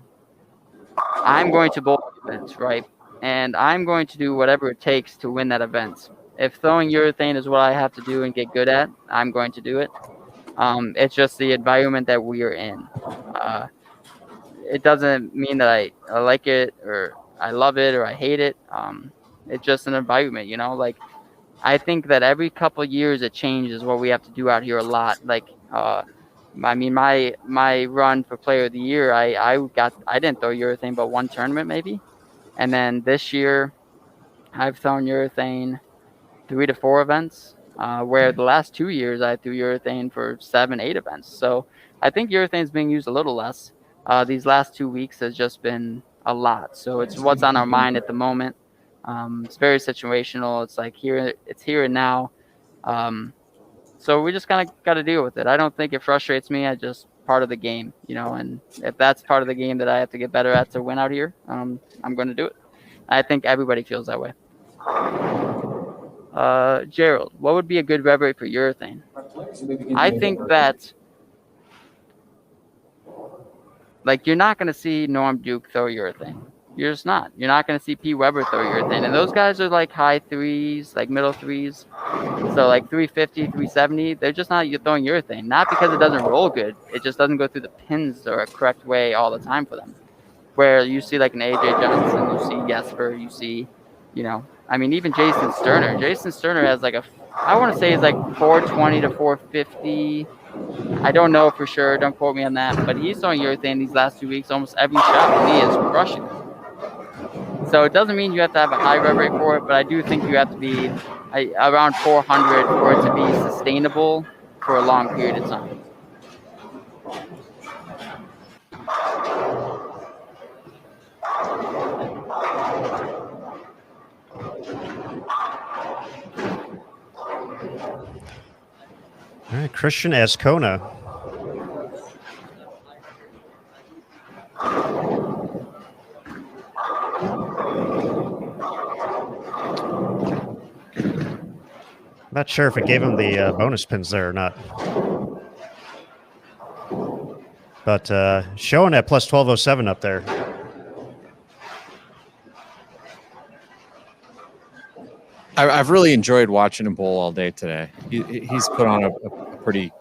I'm going to bowl events, right? And I'm going to do whatever it takes to win that event. If throwing urethane is what I have to do and get good at, I'm going to do it. It's just the environment that we're in. It doesn't mean that I like it or I love it or I hate it. It's just an environment, you know? Like, I think that every couple of years it changes what we have to do out here a lot. Like, I mean, my run for player of the year, I didn't throw urethane but one tournament maybe. And then this year, I've thrown urethane 3 to 4 events, where the last 2 years I threw urethane for 7, 8 events. So I think urethane is being used a little less. These last 2 weeks has just been a lot. So it's what's on our mind at the moment. It's very situational. It's like it's here and now. So we just kind of got to deal with it. I don't think it frustrates me. I just part of the game, and if that's part of the game that I have to get better at to win out here, I'm going to do it. I think everybody feels that way. Gerald, what would be a good rev rate for urethane? I think that, like, you're not going to see Norm Duke throw urethane. You're just not. You're not going to see P. Weber throw urethane. And those guys are like high threes, like middle threes. So like 350, 370, they're just not throwing urethane. Not because it doesn't roll good. It just doesn't go through the pins the correct way all the time for them. Where you see like an AJ Johnson, you see Jesper, you see, even Jason Sterner. Jason Sterner has like I want to say he's like 420 to 450. I don't know for sure. Don't quote me on that. But he's throwing urethane these last 2 weeks. Almost every shot, and he is crushing it. So it doesn't mean you have to have a high rev rate for it, but I do think you have to be around 400 for it to be sustainable for a long period of time. All right, Christian Ascona. Not sure if it gave him the bonus pins there or not. But showing at plus 1207 up there. I've really enjoyed watching him bowl all day today. He's put on a pretty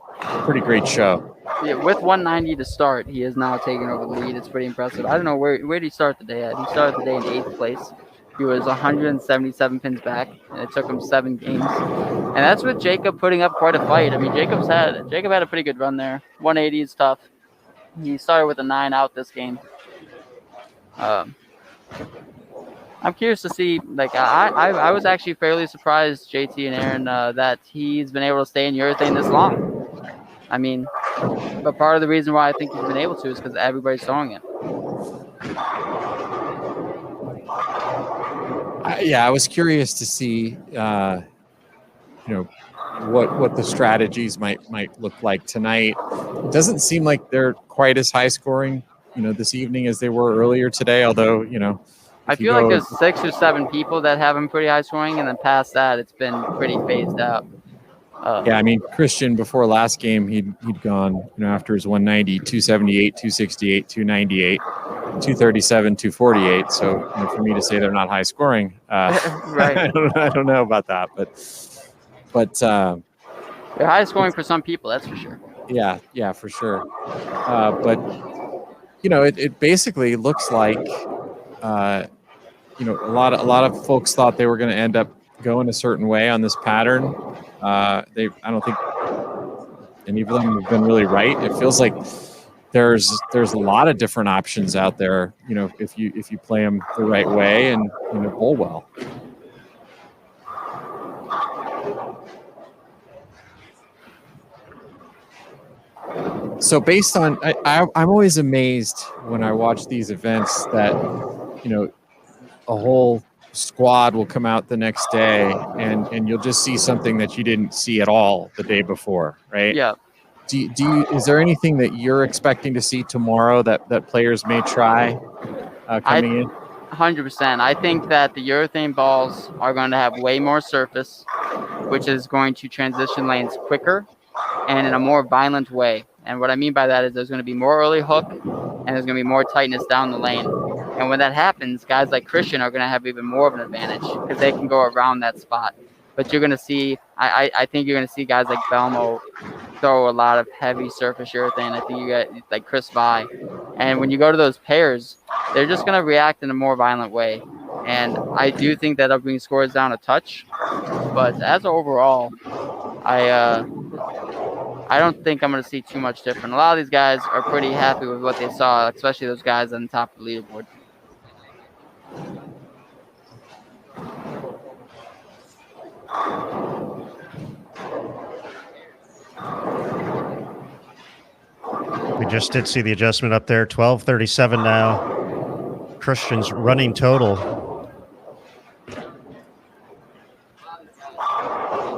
great show. Yeah, with 190 to start, he has now taken over the lead. It's pretty impressive. I don't know where did he start the day at. He started the day in 8th place. He was 177 pins back, and it took him 7 games. And that's with Jacob putting up quite a fight. I mean, Jacob had a pretty good run there. 180 is tough. He started with a 9 out this game. I'm curious to see. Like, I was actually fairly surprised, JT and Aaron, that he's been able to stay in urethane this long. I mean, but part of the reason why I think he's been able to is because everybody's throwing it. I was curious to see, what the strategies might look like tonight. It doesn't seem like they're quite as high scoring, this evening as they were earlier today. Although, I feel like there's 6 or 7 people that have him pretty high scoring, and then past that, it's been pretty phased out. Christian before last game, he'd gone, after his 190, 278, 268, 298, 237, 248. So for me to say they're not high scoring, right? I don't know about that, but they're high scoring for some people, that's for sure. Yeah, for sure. But it basically looks like a lot of folks thought they were going to end up going a certain way on this pattern. I don't think any of them have been really right. It feels like there's a lot of different options out there, if you play them the right way and bowl well. So based on, I'm always amazed when I watch these events that, a whole squad will come out the next day and you'll just see something that you didn't see at all the day before, right? Yeah. Is there anything that you're expecting to see tomorrow that players may try coming in? 100%. I think that the urethane balls are going to have way more surface, which is going to transition lanes quicker and in a more violent way. And what I mean by that is there's going to be more early hook and there's going to be more tightness down the lane. And when that happens, guys like Christian are going to have even more of an advantage because they can go around that spot. But you're going to see, I think you're going to see guys like Belmo throw a lot of heavy surface urethane. I think you got like Chris Vi. And when you go to those pairs, they're just going to react in a more violent way. And I do think that'll bring scores down a touch. But as overall, I don't think I'm going to see too much different. A lot of these guys are pretty happy with what they saw, especially those guys on the top of the leaderboard. We just did see the adjustment up there. 12:37 now. Christian's running total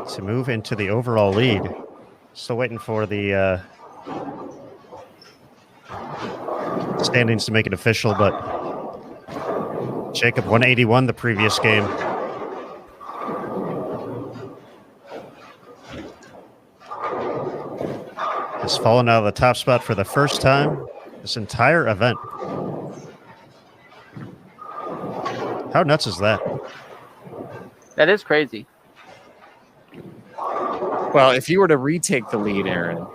to move into the overall lead. Still waiting for the standings to make it official, but Jacob 181 the previous game. Has fallen out of the top spot for the first time this entire event. How nuts is that? That is crazy. Well, if you were to retake the lead, Aaron,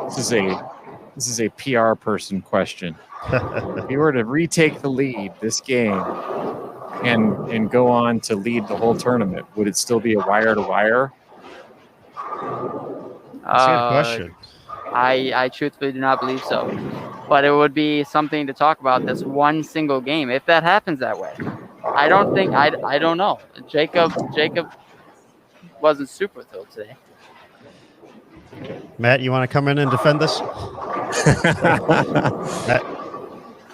this is a PR person question. If you were to retake the lead this game and go on to lead the whole tournament, would it still be a wire to wire? That's a good question. I truthfully do not believe so. But it would be something to talk about this one single game if that happens that way. I don't think I don't know. Jacob wasn't super thrilled today. Matt, you want to come in and defend this?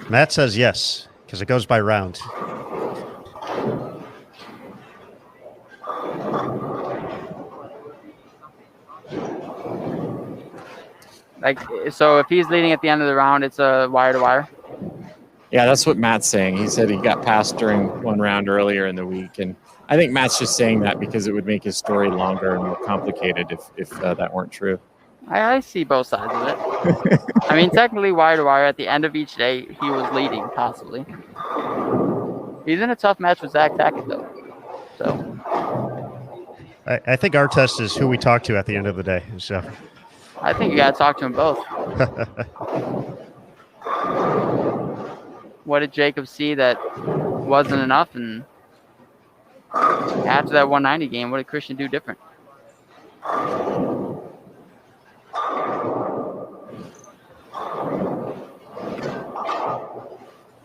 Matt says yes, because it goes by round. Like, so if he's leading at the end of the round, it's a wire to wire. Yeah, that's what Matt's saying. He said he got passed during one round earlier in the week, and I think Matt's just saying that because it would make his story longer and more complicated if that weren't true. I see both sides of it. I mean, technically, wire to wire, at the end of each day, he was leading, possibly. He's in a tough match with Zach Tackett, though. So I think our test is who we talk to at the end of the day. So I think you got to talk to them both. What did Jacob see that wasn't enough? And after that 190 game, what did Christian do different?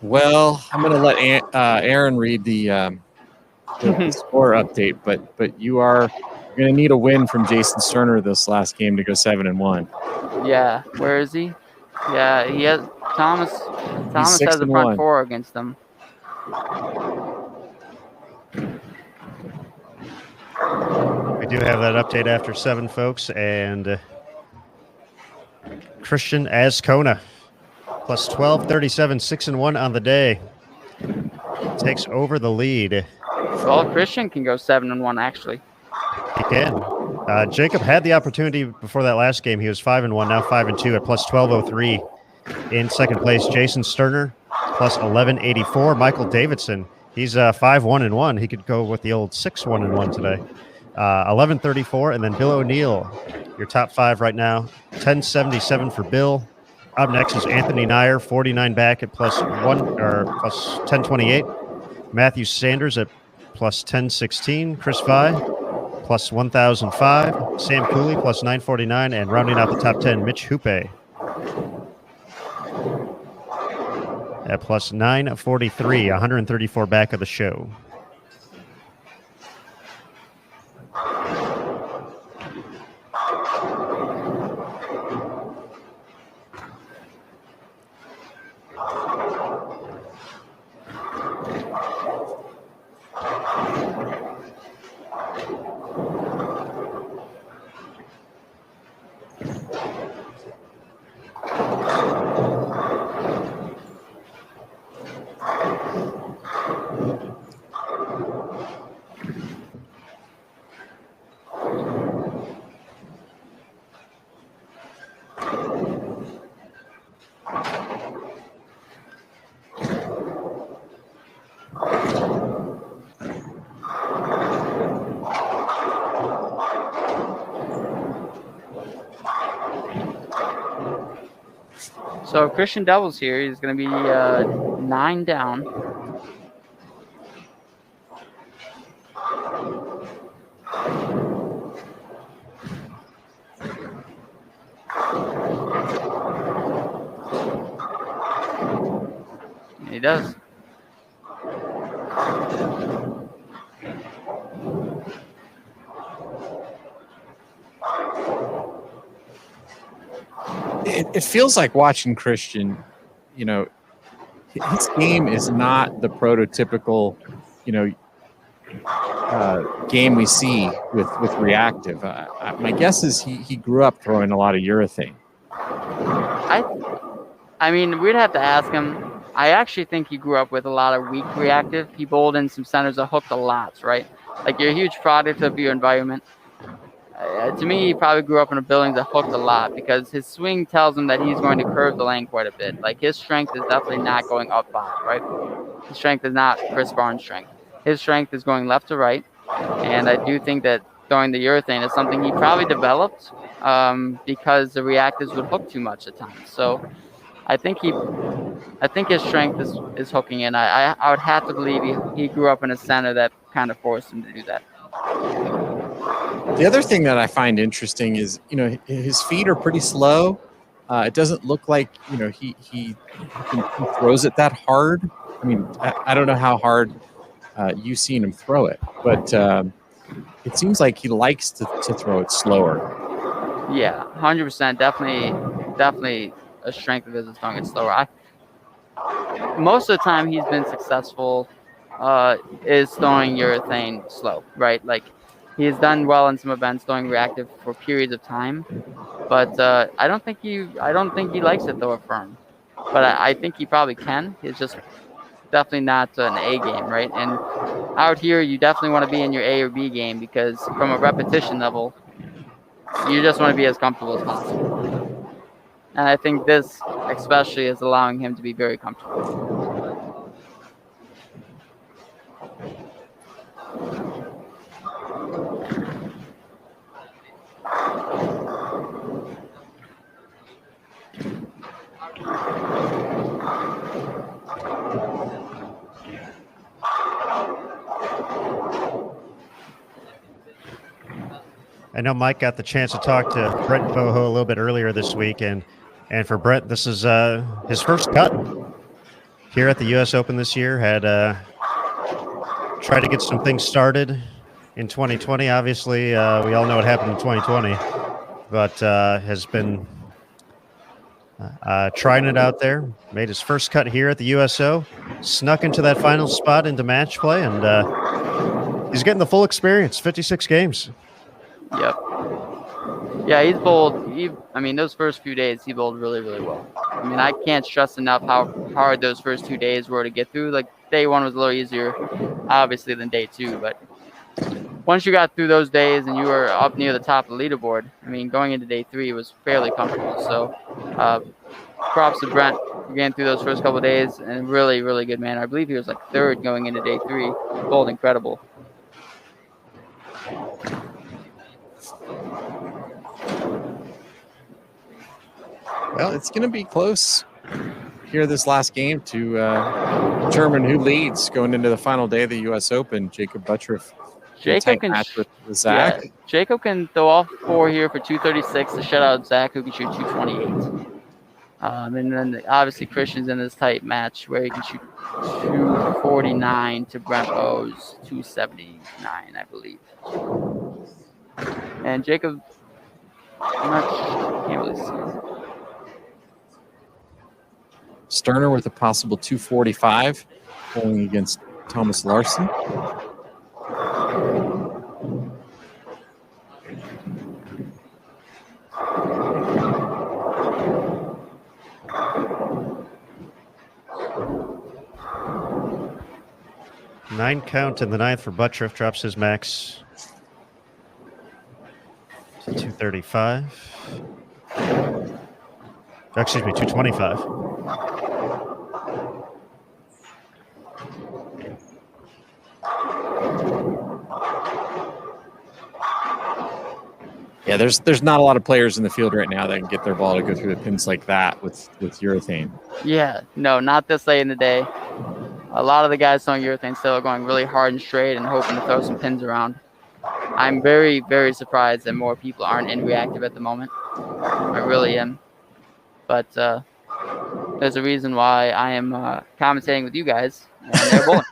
Well, I'm going to let Aaron read the score update, but you are going to need a win from Jason Sterner this last game to go 7-1. Yeah, where is he? Yeah, he has Thomas. Thomas has a front 4 against them. we do have that update after 7, folks, and Christian Azcona plus 1237, 6-1 on the day, takes over the lead. Well, Christian can go 7-1 actually. He can. Jacob had the opportunity before that last game. He was 5-1, now 5-2 at plus 1203. In second place, Jason Sterner plus 1184. Michael Davidson, he's 5-1-1. He could go with the old 6-1-1 today. 1134, and then Bill O'Neill, your top 5 right now. 1077 for Bill. Up next is Anthony Nyer, 49 back at plus 1028. Matthew Sanders at plus 1016. Chris Vi plus 1005. Sam Cooley plus 949, and rounding out the top 10, Mitch Hoope at plus 943, 134 back of the show. So if Christian doubles here, he's going to be 9 down. He does. it feels like watching Christian. His game is not the prototypical, game we see with reactive. My guess is he grew up throwing a lot of urethane. I mean, we'd have to ask him. I actually think he grew up with a lot of weak reactive. He bowled in some centers that hooked a lot, right? Like, you're a huge product of your environment. To me, he probably grew up in a building that hooked a lot because his swing tells him that he's going to curve the lane quite a bit. Like, his strength is definitely not going up bottom, right? His strength is not Chris Barnes' strength. His strength is going left to right. And I do think that throwing the urethane is something he probably developed because the reactives would hook too much at times. So I think his strength is hooking in. I would have to believe he grew up in a center that kind of forced him to do that. The other thing that I find interesting is, his feet are pretty slow. It doesn't look like, he throws it that hard. I mean, I don't know how hard you've seen him throw it, but it seems like he likes to throw it slower. Yeah, 100%. Definitely a strength of his is throwing it slower. Most of the time he's been successful is throwing urethane slow, right? Like, he has done well in some events throwing reactive for periods of time, but I don't think he likes to throw it firm. But I think he probably can. It's just definitely not an A game, right? And out here, you definitely want to be in your A or B game because from a repetition level, you just want to be as comfortable as possible. And I think this especially is allowing him to be very comfortable. I know Mike got the chance to talk to Brent Boho a little bit earlier this week, and for Brent, this is his first cut here at the U.S. Open this year. Had tried to get some things started in 2020. Obviously, we all know what happened in 2020, but has been trying it out there. Made his first cut here at the USO, snuck into that final spot into match play, and he's getting the full experience. 56 games. Yep. Yeah, he's bowled. Those first few days, he bowled really, really well. I mean, I can't stress enough how hard those first 2 days were to get through. Like, day one was a little easier, obviously, than day two. But once you got through those days and you were up near the top of the leaderboard, I mean, going into day three was fairly comfortable. So, props to Brent for getting through those first couple of days in really, really good manner. I believe he was like third going into day three. Bowled incredible. Well, it's going to be close here this last game to determine who leads going into the final day of the U.S. Open. Jacob Buttriff. Jacob can match with Zach. Yeah, Jacob can throw all four here for 236 to shut out Zach, who can shoot 228. And then obviously Christian's in this tight match where he can shoot 249 to Brent Bowe's 279, I believe. And Jacob, can't really see. Sterner with a possible 245 going against Thomas Larson. Nine count in the ninth for Buttriff, drops his max to 235. Excuse me, 225. Yeah, there's not a lot of players in the field right now that can get their ball to go through the pins like that with urethane. Yeah, no, not this late in the day. A lot of the guys throwing urethane still are going really hard and straight and hoping to throw some pins around. I'm very, very surprised that more people aren't in reactive at the moment. I really am. But there's a reason why I am commentating with you guys and they're bowling.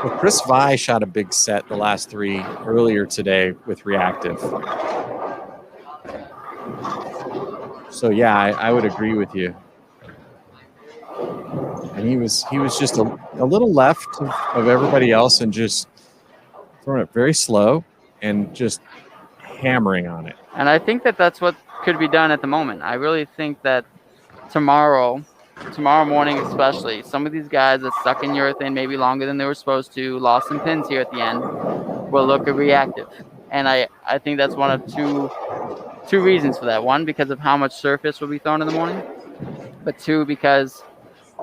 Well, Chris Vi shot a big set the last three earlier today with reactive. So yeah, I would agree with you. And he was just a little left of everybody else and just throwing it very slow and just hammering on it. And I think that that's what could be done at the moment. I really think that tomorrow morning especially, some of these guys that stuck in urethane maybe longer than they were supposed to, lost some pins here at the end, will look reactive. And I think that's one of two reasons for that. One, because of how much surface will be thrown in the morning. But two, because,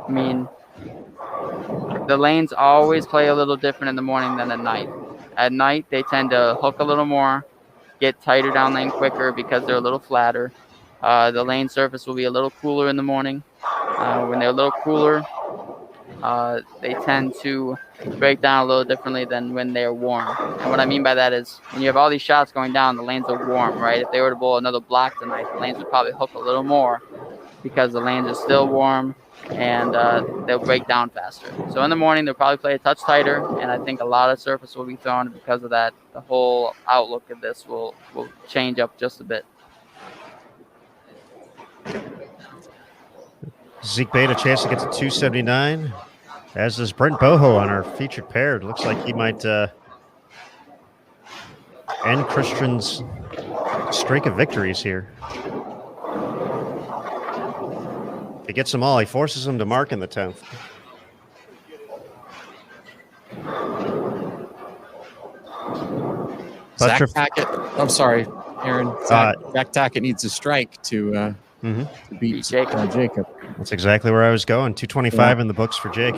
I mean, the lanes always play a little different in the morning than at night. At night, they tend to hook a little more, get tighter down lane quicker because they're a little flatter. The lane surface will be a little cooler in the morning. When they're a little cooler, they tend to break down a little differently than when they're warm. And what I mean by that is when you have all these shots going down, the lanes are warm, right? If they were to bowl another block tonight, the lanes would probably hook a little more because the lanes are still warm and they'll break down faster. So in the morning, they'll probably play a touch tighter, and I think a lot of surface will be thrown. Because of that, the whole outlook of this will change up just a bit. Zeke Bate a chance to get to 279, as does Brent Boho on our featured pair. It looks like he might end Christian's streak of victories here. If he gets them all, he forces him to mark in the 10th. Zach Tackett. I'm sorry, Aaron. Zach Tackett needs a strike to beat Jacob. That's exactly where I was going. 225 in the books for Jake.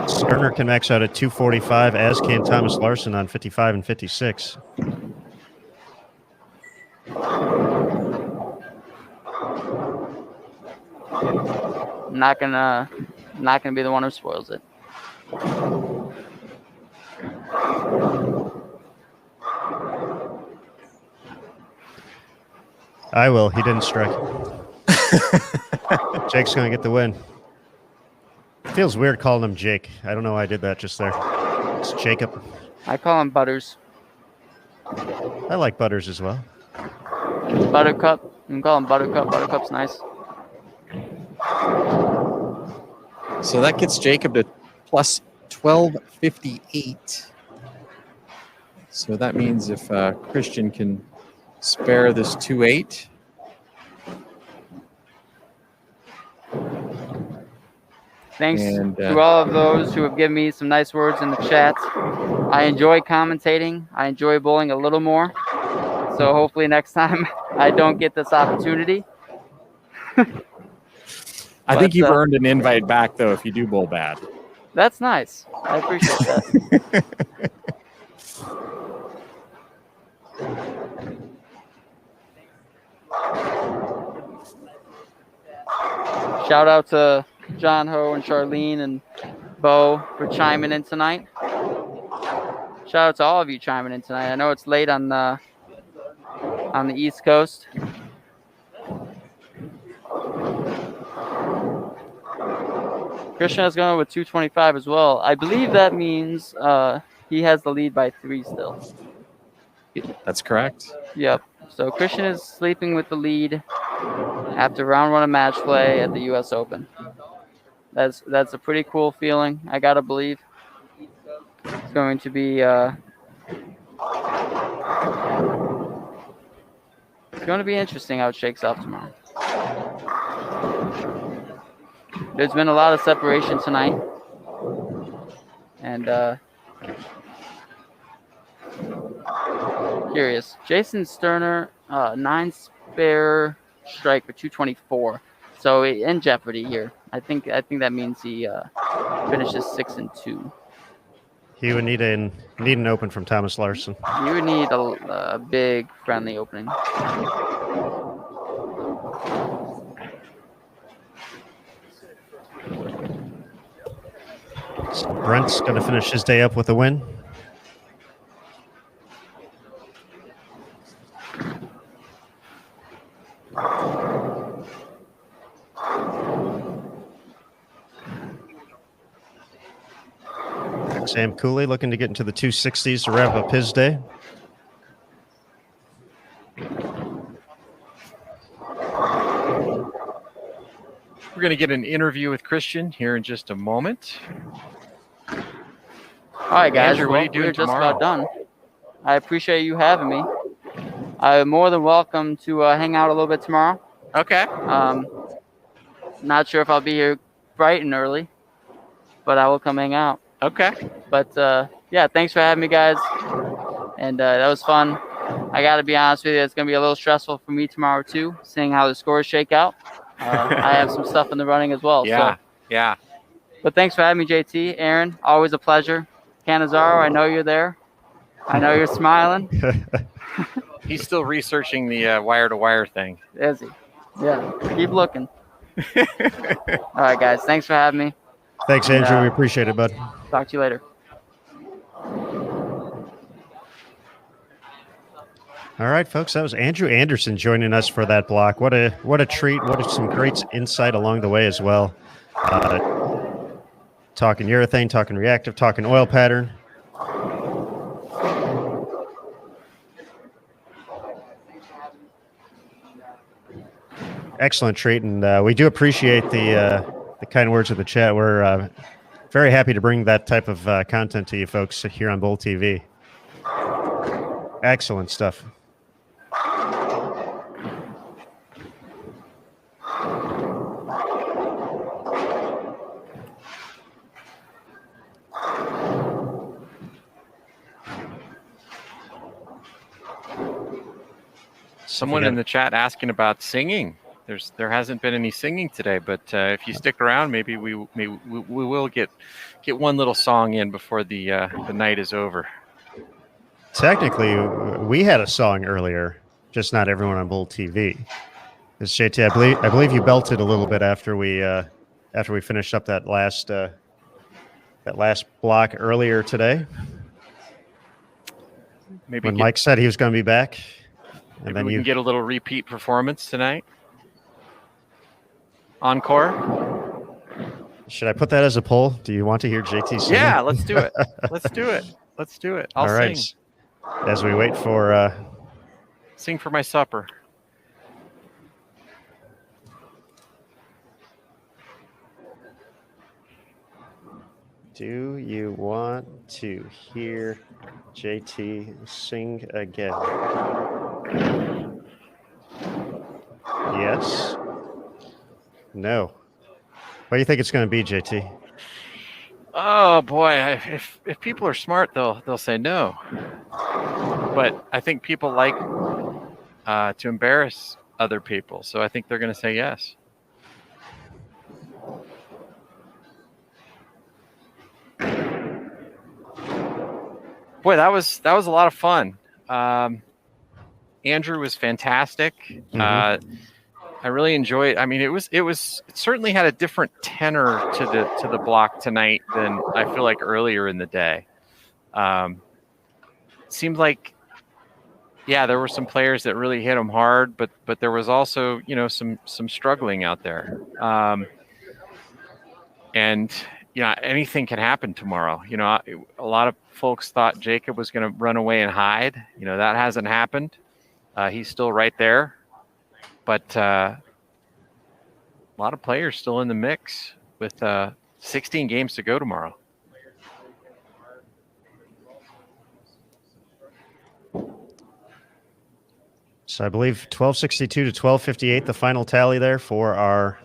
Sterner can max out at 245, as can Thomas Larson on 55 and 56. Not gonna be the one who spoils it. I will. He didn't strike. Jake's going to get the win. Feels weird calling him Jake. I don't know why I did that just there. It's Jacob. I call him Butters. I like Butters as well. Buttercup. You can call him Buttercup. Buttercup's nice. So that gets Jacob to plus 1258. So that means if Christian can spare this 2-8. Thanks to all of those who have given me some nice words in the chat. I enjoy commentating. I enjoy bowling a little more. So hopefully next time I don't get this opportunity. I think you've earned an invite back, though, if you do bowl bad. That's nice. I appreciate that. Shout out to John Ho and Charlene and Bo for chiming in tonight. Shout out to all of you chiming in tonight. I know it's late on the East Coast. Christian is going with 225 as well. I believe that means he has the lead by 3 still. That's correct. Yep. So Christian is sleeping with the lead after round 1 of match play at the U.S. Open. That's a pretty cool feeling, I gotta believe. It's going to be interesting how it shakes out tomorrow. There's been a lot of separation tonight, and curious. Jason Sterner, 9 spare strike for 224, so in jeopardy here. I think that means he finishes 6-2. He would need an open from Thomas Larson. You would need a big friendly opening. So Brent's going to finish his day up with a win. Sam Cooley looking to get into the 260s to wrap up his day. We're going to get an interview with Christian here in just a moment. All right, guys. Andrew, what are you doing we're just tomorrow? about done. I appreciate you having me. I'm more than welcome to hang out a little bit tomorrow. Okay. Not sure if I'll be here bright and early, but I will come hang out. Okay. But yeah, thanks for having me, guys. And that was fun. I got to be honest with you, it's going to be a little stressful for me tomorrow, too, seeing how the scores shake out. I have some stuff in the running as well. Yeah. So. Yeah. But thanks for having me, JT. Aaron, always a pleasure. Canizaro, I know you're there. I know you're smiling. He's still researching the wire-to-wire thing. Is he? Yeah. Keep looking. All right, guys. Thanks for having me. Thanks, Andrew. We appreciate it, bud. Talk to you later. All right, folks. That was Andrew Anderson joining us for that block. What a treat. Some great insight along the way as well. Talking urethane, talking reactive, talking oil pattern. Excellent treat, and we do appreciate the kind words of the chat. We're very happy to bring that type of content to you folks here on Bull TV. Excellent stuff. Someone in the chat asking about singing. There hasn't been any singing today, but if you stick around, maybe we will get one little song in before the night is over. Technically, we had a song earlier, just not everyone on Bull TV. It's JT. I believe you belted a little bit after we finished up that last block earlier today. Maybe when Mike said he was going to be back. And then we can get a little repeat performance tonight. Encore. Should I put that as a poll? Do you want to hear JT sing? Yeah, let's do it. Let's do it. Let's do it. I'll sing. As we wait for sing for my supper. Do you want to hear JT sing again? Yes. No. What do you think it's going to be, JT? Oh boy, if people are smart, they'll say no. But I think people like to embarrass other people, so I think they're going to say yes. Boy, that was a lot of fun. Andrew was fantastic. Mm-hmm. I really enjoyed. I mean, it certainly had a different tenor to the block tonight than I feel like earlier in the day. Seemed like, yeah, there were some players that really hit them hard, but there was also some struggling out there. And anything can happen tomorrow. A lot of folks thought Jacob was going to run away and hide. That hasn't happened. He's still right there. But a lot of players still in the mix with 16 games to go tomorrow. So I believe 1262 to 1258, the final tally there for our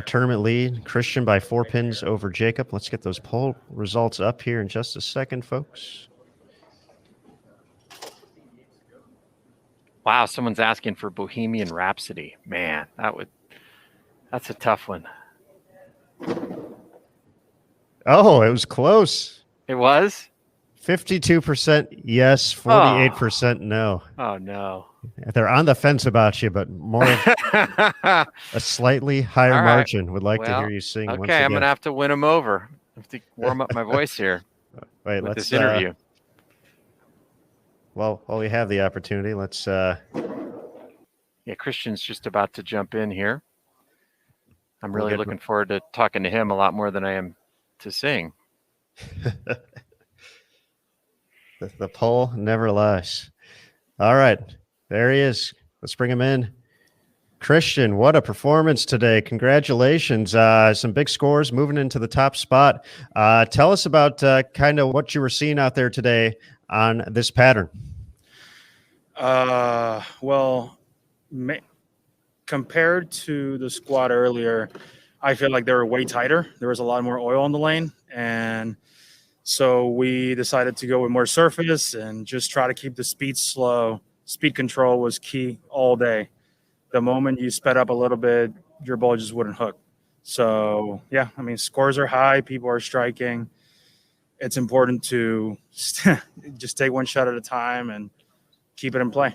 tournament lead. Christian by 4 pins over Jacob. Let's get those poll results up here in just a second, folks. Wow, someone's asking for Bohemian Rhapsody. Man, that's a tough one. Oh, it was close. It was? 52% yes, 48% no. Oh, no. They're on the fence about you, but more a slightly higher margin. Would like to hear you sing once again. Okay, I'm going to have to win them over. I have to warm up my voice here. Wait, with let's this interview. Well, while we have the opportunity, let's... Yeah, Christian's just about to jump in here. I'm really looking forward to talking to him a lot more than I am to sing. The poll never lies. All right, there he is. Let's bring him in. Christian, what a performance today. Congratulations. Some big scores, moving into the top spot. Tell us about kind of what you were seeing out there today on this pattern. Well, compared to the squad earlier, I feel like they were way tighter. There was a lot more oil on the lane, and so we decided to go with more surface and just try to keep the speed slow. Speed control was key all day. The moment you sped up a little bit, your ball just wouldn't hook. So, yeah, I mean, scores are high. People are striking. It's important to just take one shot at a time and keep it in play.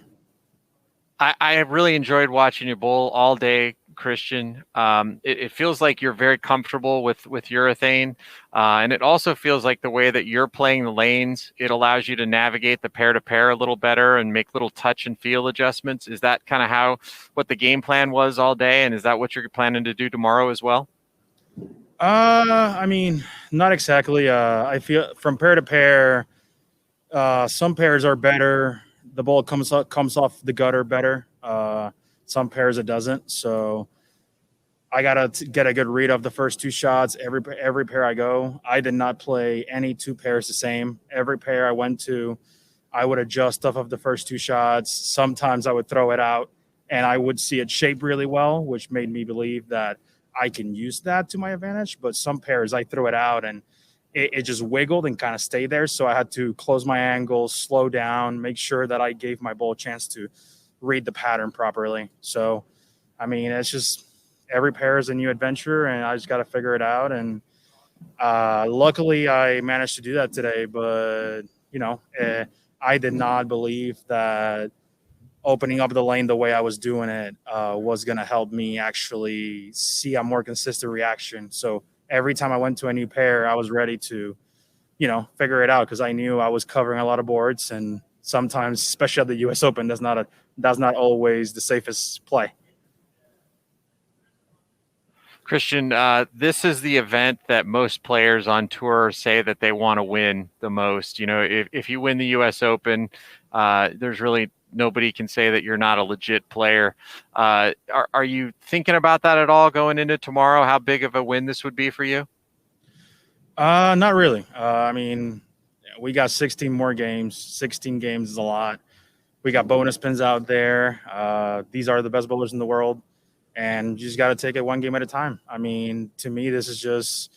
I have really enjoyed watching you bowl all day, Christian. It feels like you're very comfortable with urethane. And it also feels like the way that you're playing the lanes, it allows you to navigate the pair-to-pair a little better and make little touch and feel adjustments. Is that kind of what the game plan was all day? And is that what you're planning to do tomorrow as well? I mean, not exactly. I feel from pair-to-pair, some pairs are better. The ball comes off the gutter better. Some pairs it doesn't. So I gotta get a good read of the first two shots. Every pair I go, I did not play any two pairs the same. Every pair I went to, I would adjust stuff of the first two shots. Sometimes I would throw it out, and I would see it shape really well, which made me believe that I can use that to my advantage. But some pairs I threw it out and it just wiggled and kind of stayed there. So I had to close my angles, slow down, make sure that I gave my ball a chance to read the pattern properly. So, I mean, it's just every pair is a new adventure, and I just got to figure it out. And luckily, I managed to do that today. But, I did not believe that opening up the lane the way I was doing it was going to help me actually see a more consistent reaction. So every time I went to a new pair, I was ready to, figure it out because I knew I was covering a lot of boards, and sometimes, especially at the U.S. Open, that's not always the safest play. Christian, this is the event that most players on tour say that they want to win the most. If you win the U.S. Open, there's really nobody can say that you're not a legit player. Are you thinking about that at all going into tomorrow? How big of a win this would be for you? Not really. I mean, we got 16 more games. 16 games is a lot. We got bonus pins out there. These are the best bowlers in the world, and you just got to take it one game at a time. I mean, to me, this is just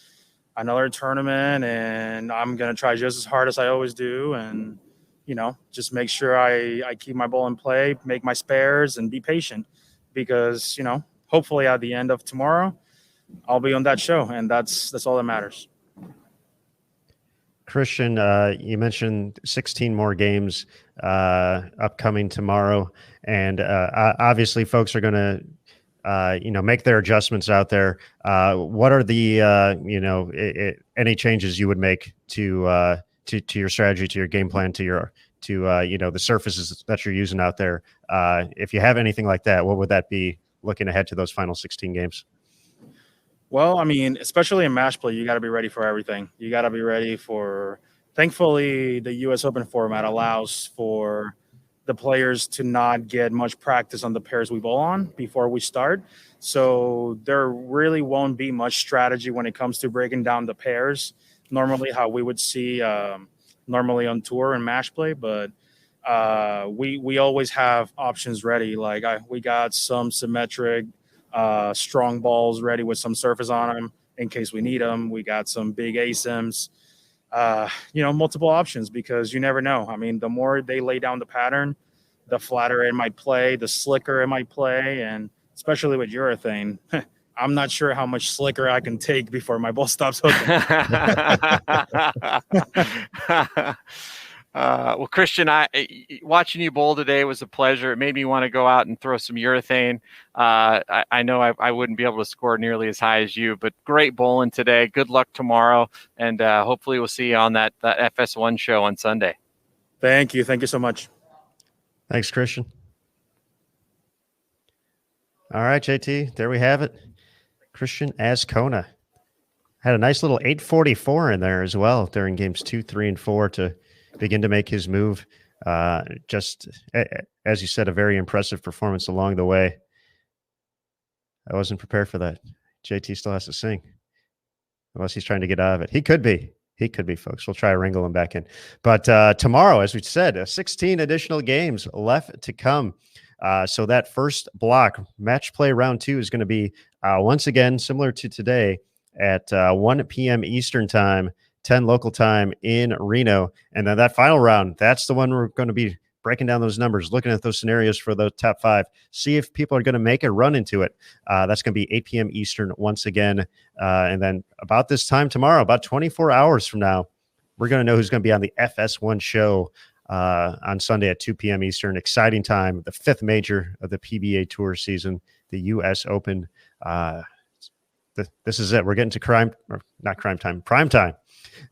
another tournament, and I'm going to try just as hard as I always do. And, just make sure I keep my ball in play, make my spares, and be patient because, hopefully at the end of tomorrow, I'll be on that show, and that's all that matters. Christian, you mentioned 16 more games upcoming tomorrow, and obviously folks are going to make their adjustments out there. What are the any changes you would make to your strategy, to your game plan, to the surfaces that you're using out there? If you have anything like that, what would that be looking ahead to those final 16 games? Well, I mean, especially in match play, you got to be ready for everything. You got to be ready for – thankfully, the U.S. Open format allows for the players to not get much practice on the pairs we bowl on before we start. So there really won't be much strategy when it comes to breaking down the pairs, normally how we would see normally on tour and match play. But we always have options ready. Like we got some symmetric – strong balls ready with some surface on them in case we need them. We got some big ASIMs, multiple options because you never know. I mean, the more they lay down the pattern, the flatter it might play, the slicker it might play, and especially with urethane, I'm not sure how much slicker I can take before my ball stops hooking. Well, Christian, watching you bowl today was a pleasure. It made me want to go out and throw some urethane. I know I wouldn't be able to score nearly as high as you, but great bowling today. Good luck tomorrow, and hopefully we'll see you on that FS1 show on Sunday. Thank you. Thank you so much. Thanks, Christian. All right, JT, there we have it. Christian Azcona had a nice little 844 in there as well during games 2, 3, and 4 to begin to make his move. Just as you said, a very impressive performance along the way. I wasn't prepared for that. JT still has to sing, unless he's trying to get out of it. He could be. He could be, folks. We'll try to wrangle him back in. But tomorrow, as we said, 16 additional games left to come. So that first block, match play round 2, is going to be once again similar to today at 1 p.m. Eastern time, 10 local time in Reno. And then that final round, that's the one we're going to be breaking down those numbers, looking at those scenarios for the top 5, see if people are going to make a run into it. That's going to be 8 p.m. Eastern once again. And then about this time tomorrow, about 24 hours from now, we're going to know who's going to be on the FS1 show on Sunday at 2 p.m. Eastern. Exciting time, the 5th major of the PBA Tour season, the U.S. Open. This is it. We're getting to prime time.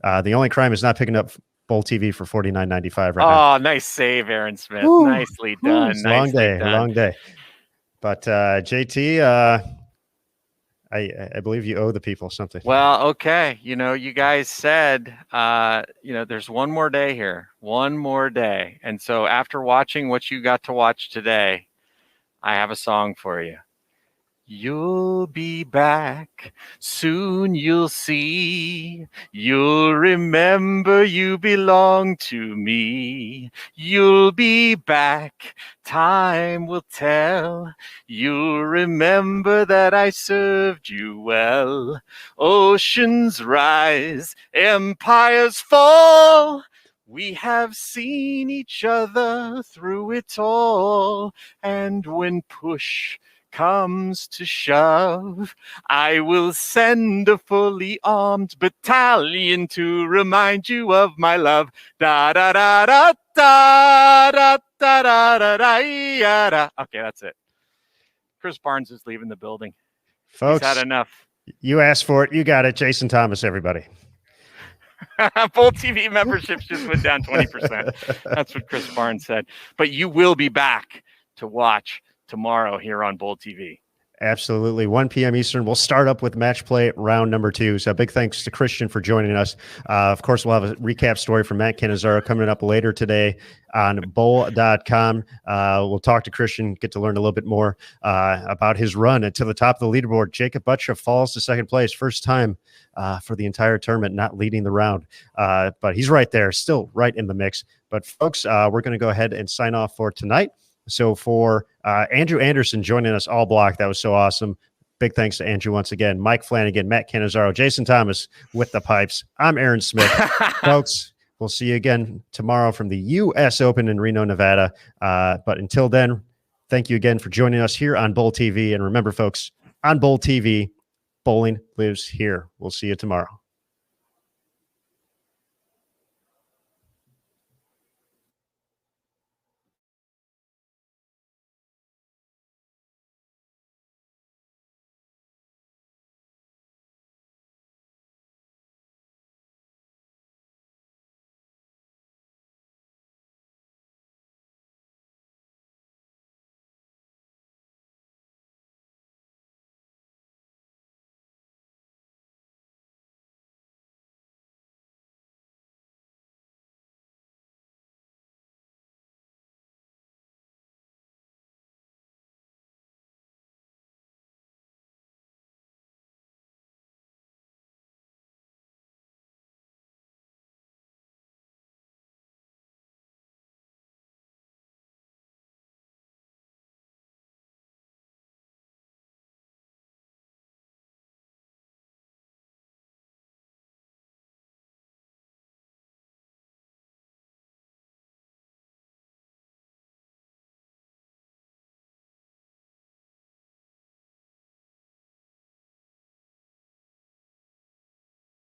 The only crime is not picking up Bowl TV for $49.95 right now. Oh, nice save, Aaron Smith. Woo. Nicely done. It's long day. But JT, I believe you owe the people something. Well, okay. You guys said, there's one more day here, one more day. And so after watching what you got to watch today, I have a song for you. You'll be back, soon you'll see. You'll remember you belong to me. You'll be back, time will tell. You'll remember that I served you well. Oceans rise, empires fall. We have seen each other through it all. And when push comes to shove, I will send a fully armed battalion to remind you of my love. Da da da da da da da da da da da. Okay, that's it. Chris Barnes is leaving the building. Folks, he's had enough. You asked for it. You got it. Jason Thomas, everybody. Bowl TV memberships just went down 20%. That's what Chris Barnes said. But you will be back to watch tomorrow here on Bowl TV. Absolutely. 1 p.m. Eastern. We'll start up with match play round number 2. So big thanks to Christian for joining us. Of course, we'll have a recap story from Matt Cannizzaro coming up later today on bowl.com. We'll talk to Christian, get to learn a little bit more about his run to the top of the leaderboard. Jacob Butcher falls to second place. First time for the entire tournament, not leading the round. But he's right there, still right in the mix. But folks, we're going to go ahead and sign off for tonight. So for Andrew Anderson joining us all block, that was so awesome. Big thanks to Andrew once again. Mike Flanagan, Matt Cannizzaro, Jason Thomas with the pipes. I'm Aaron Smith. Folks, we'll see you again tomorrow from the U.S. Open in Reno, Nevada. But until then, thank you again for joining us here on Bowl TV. And remember, folks, on Bowl TV, bowling lives here. We'll see you tomorrow.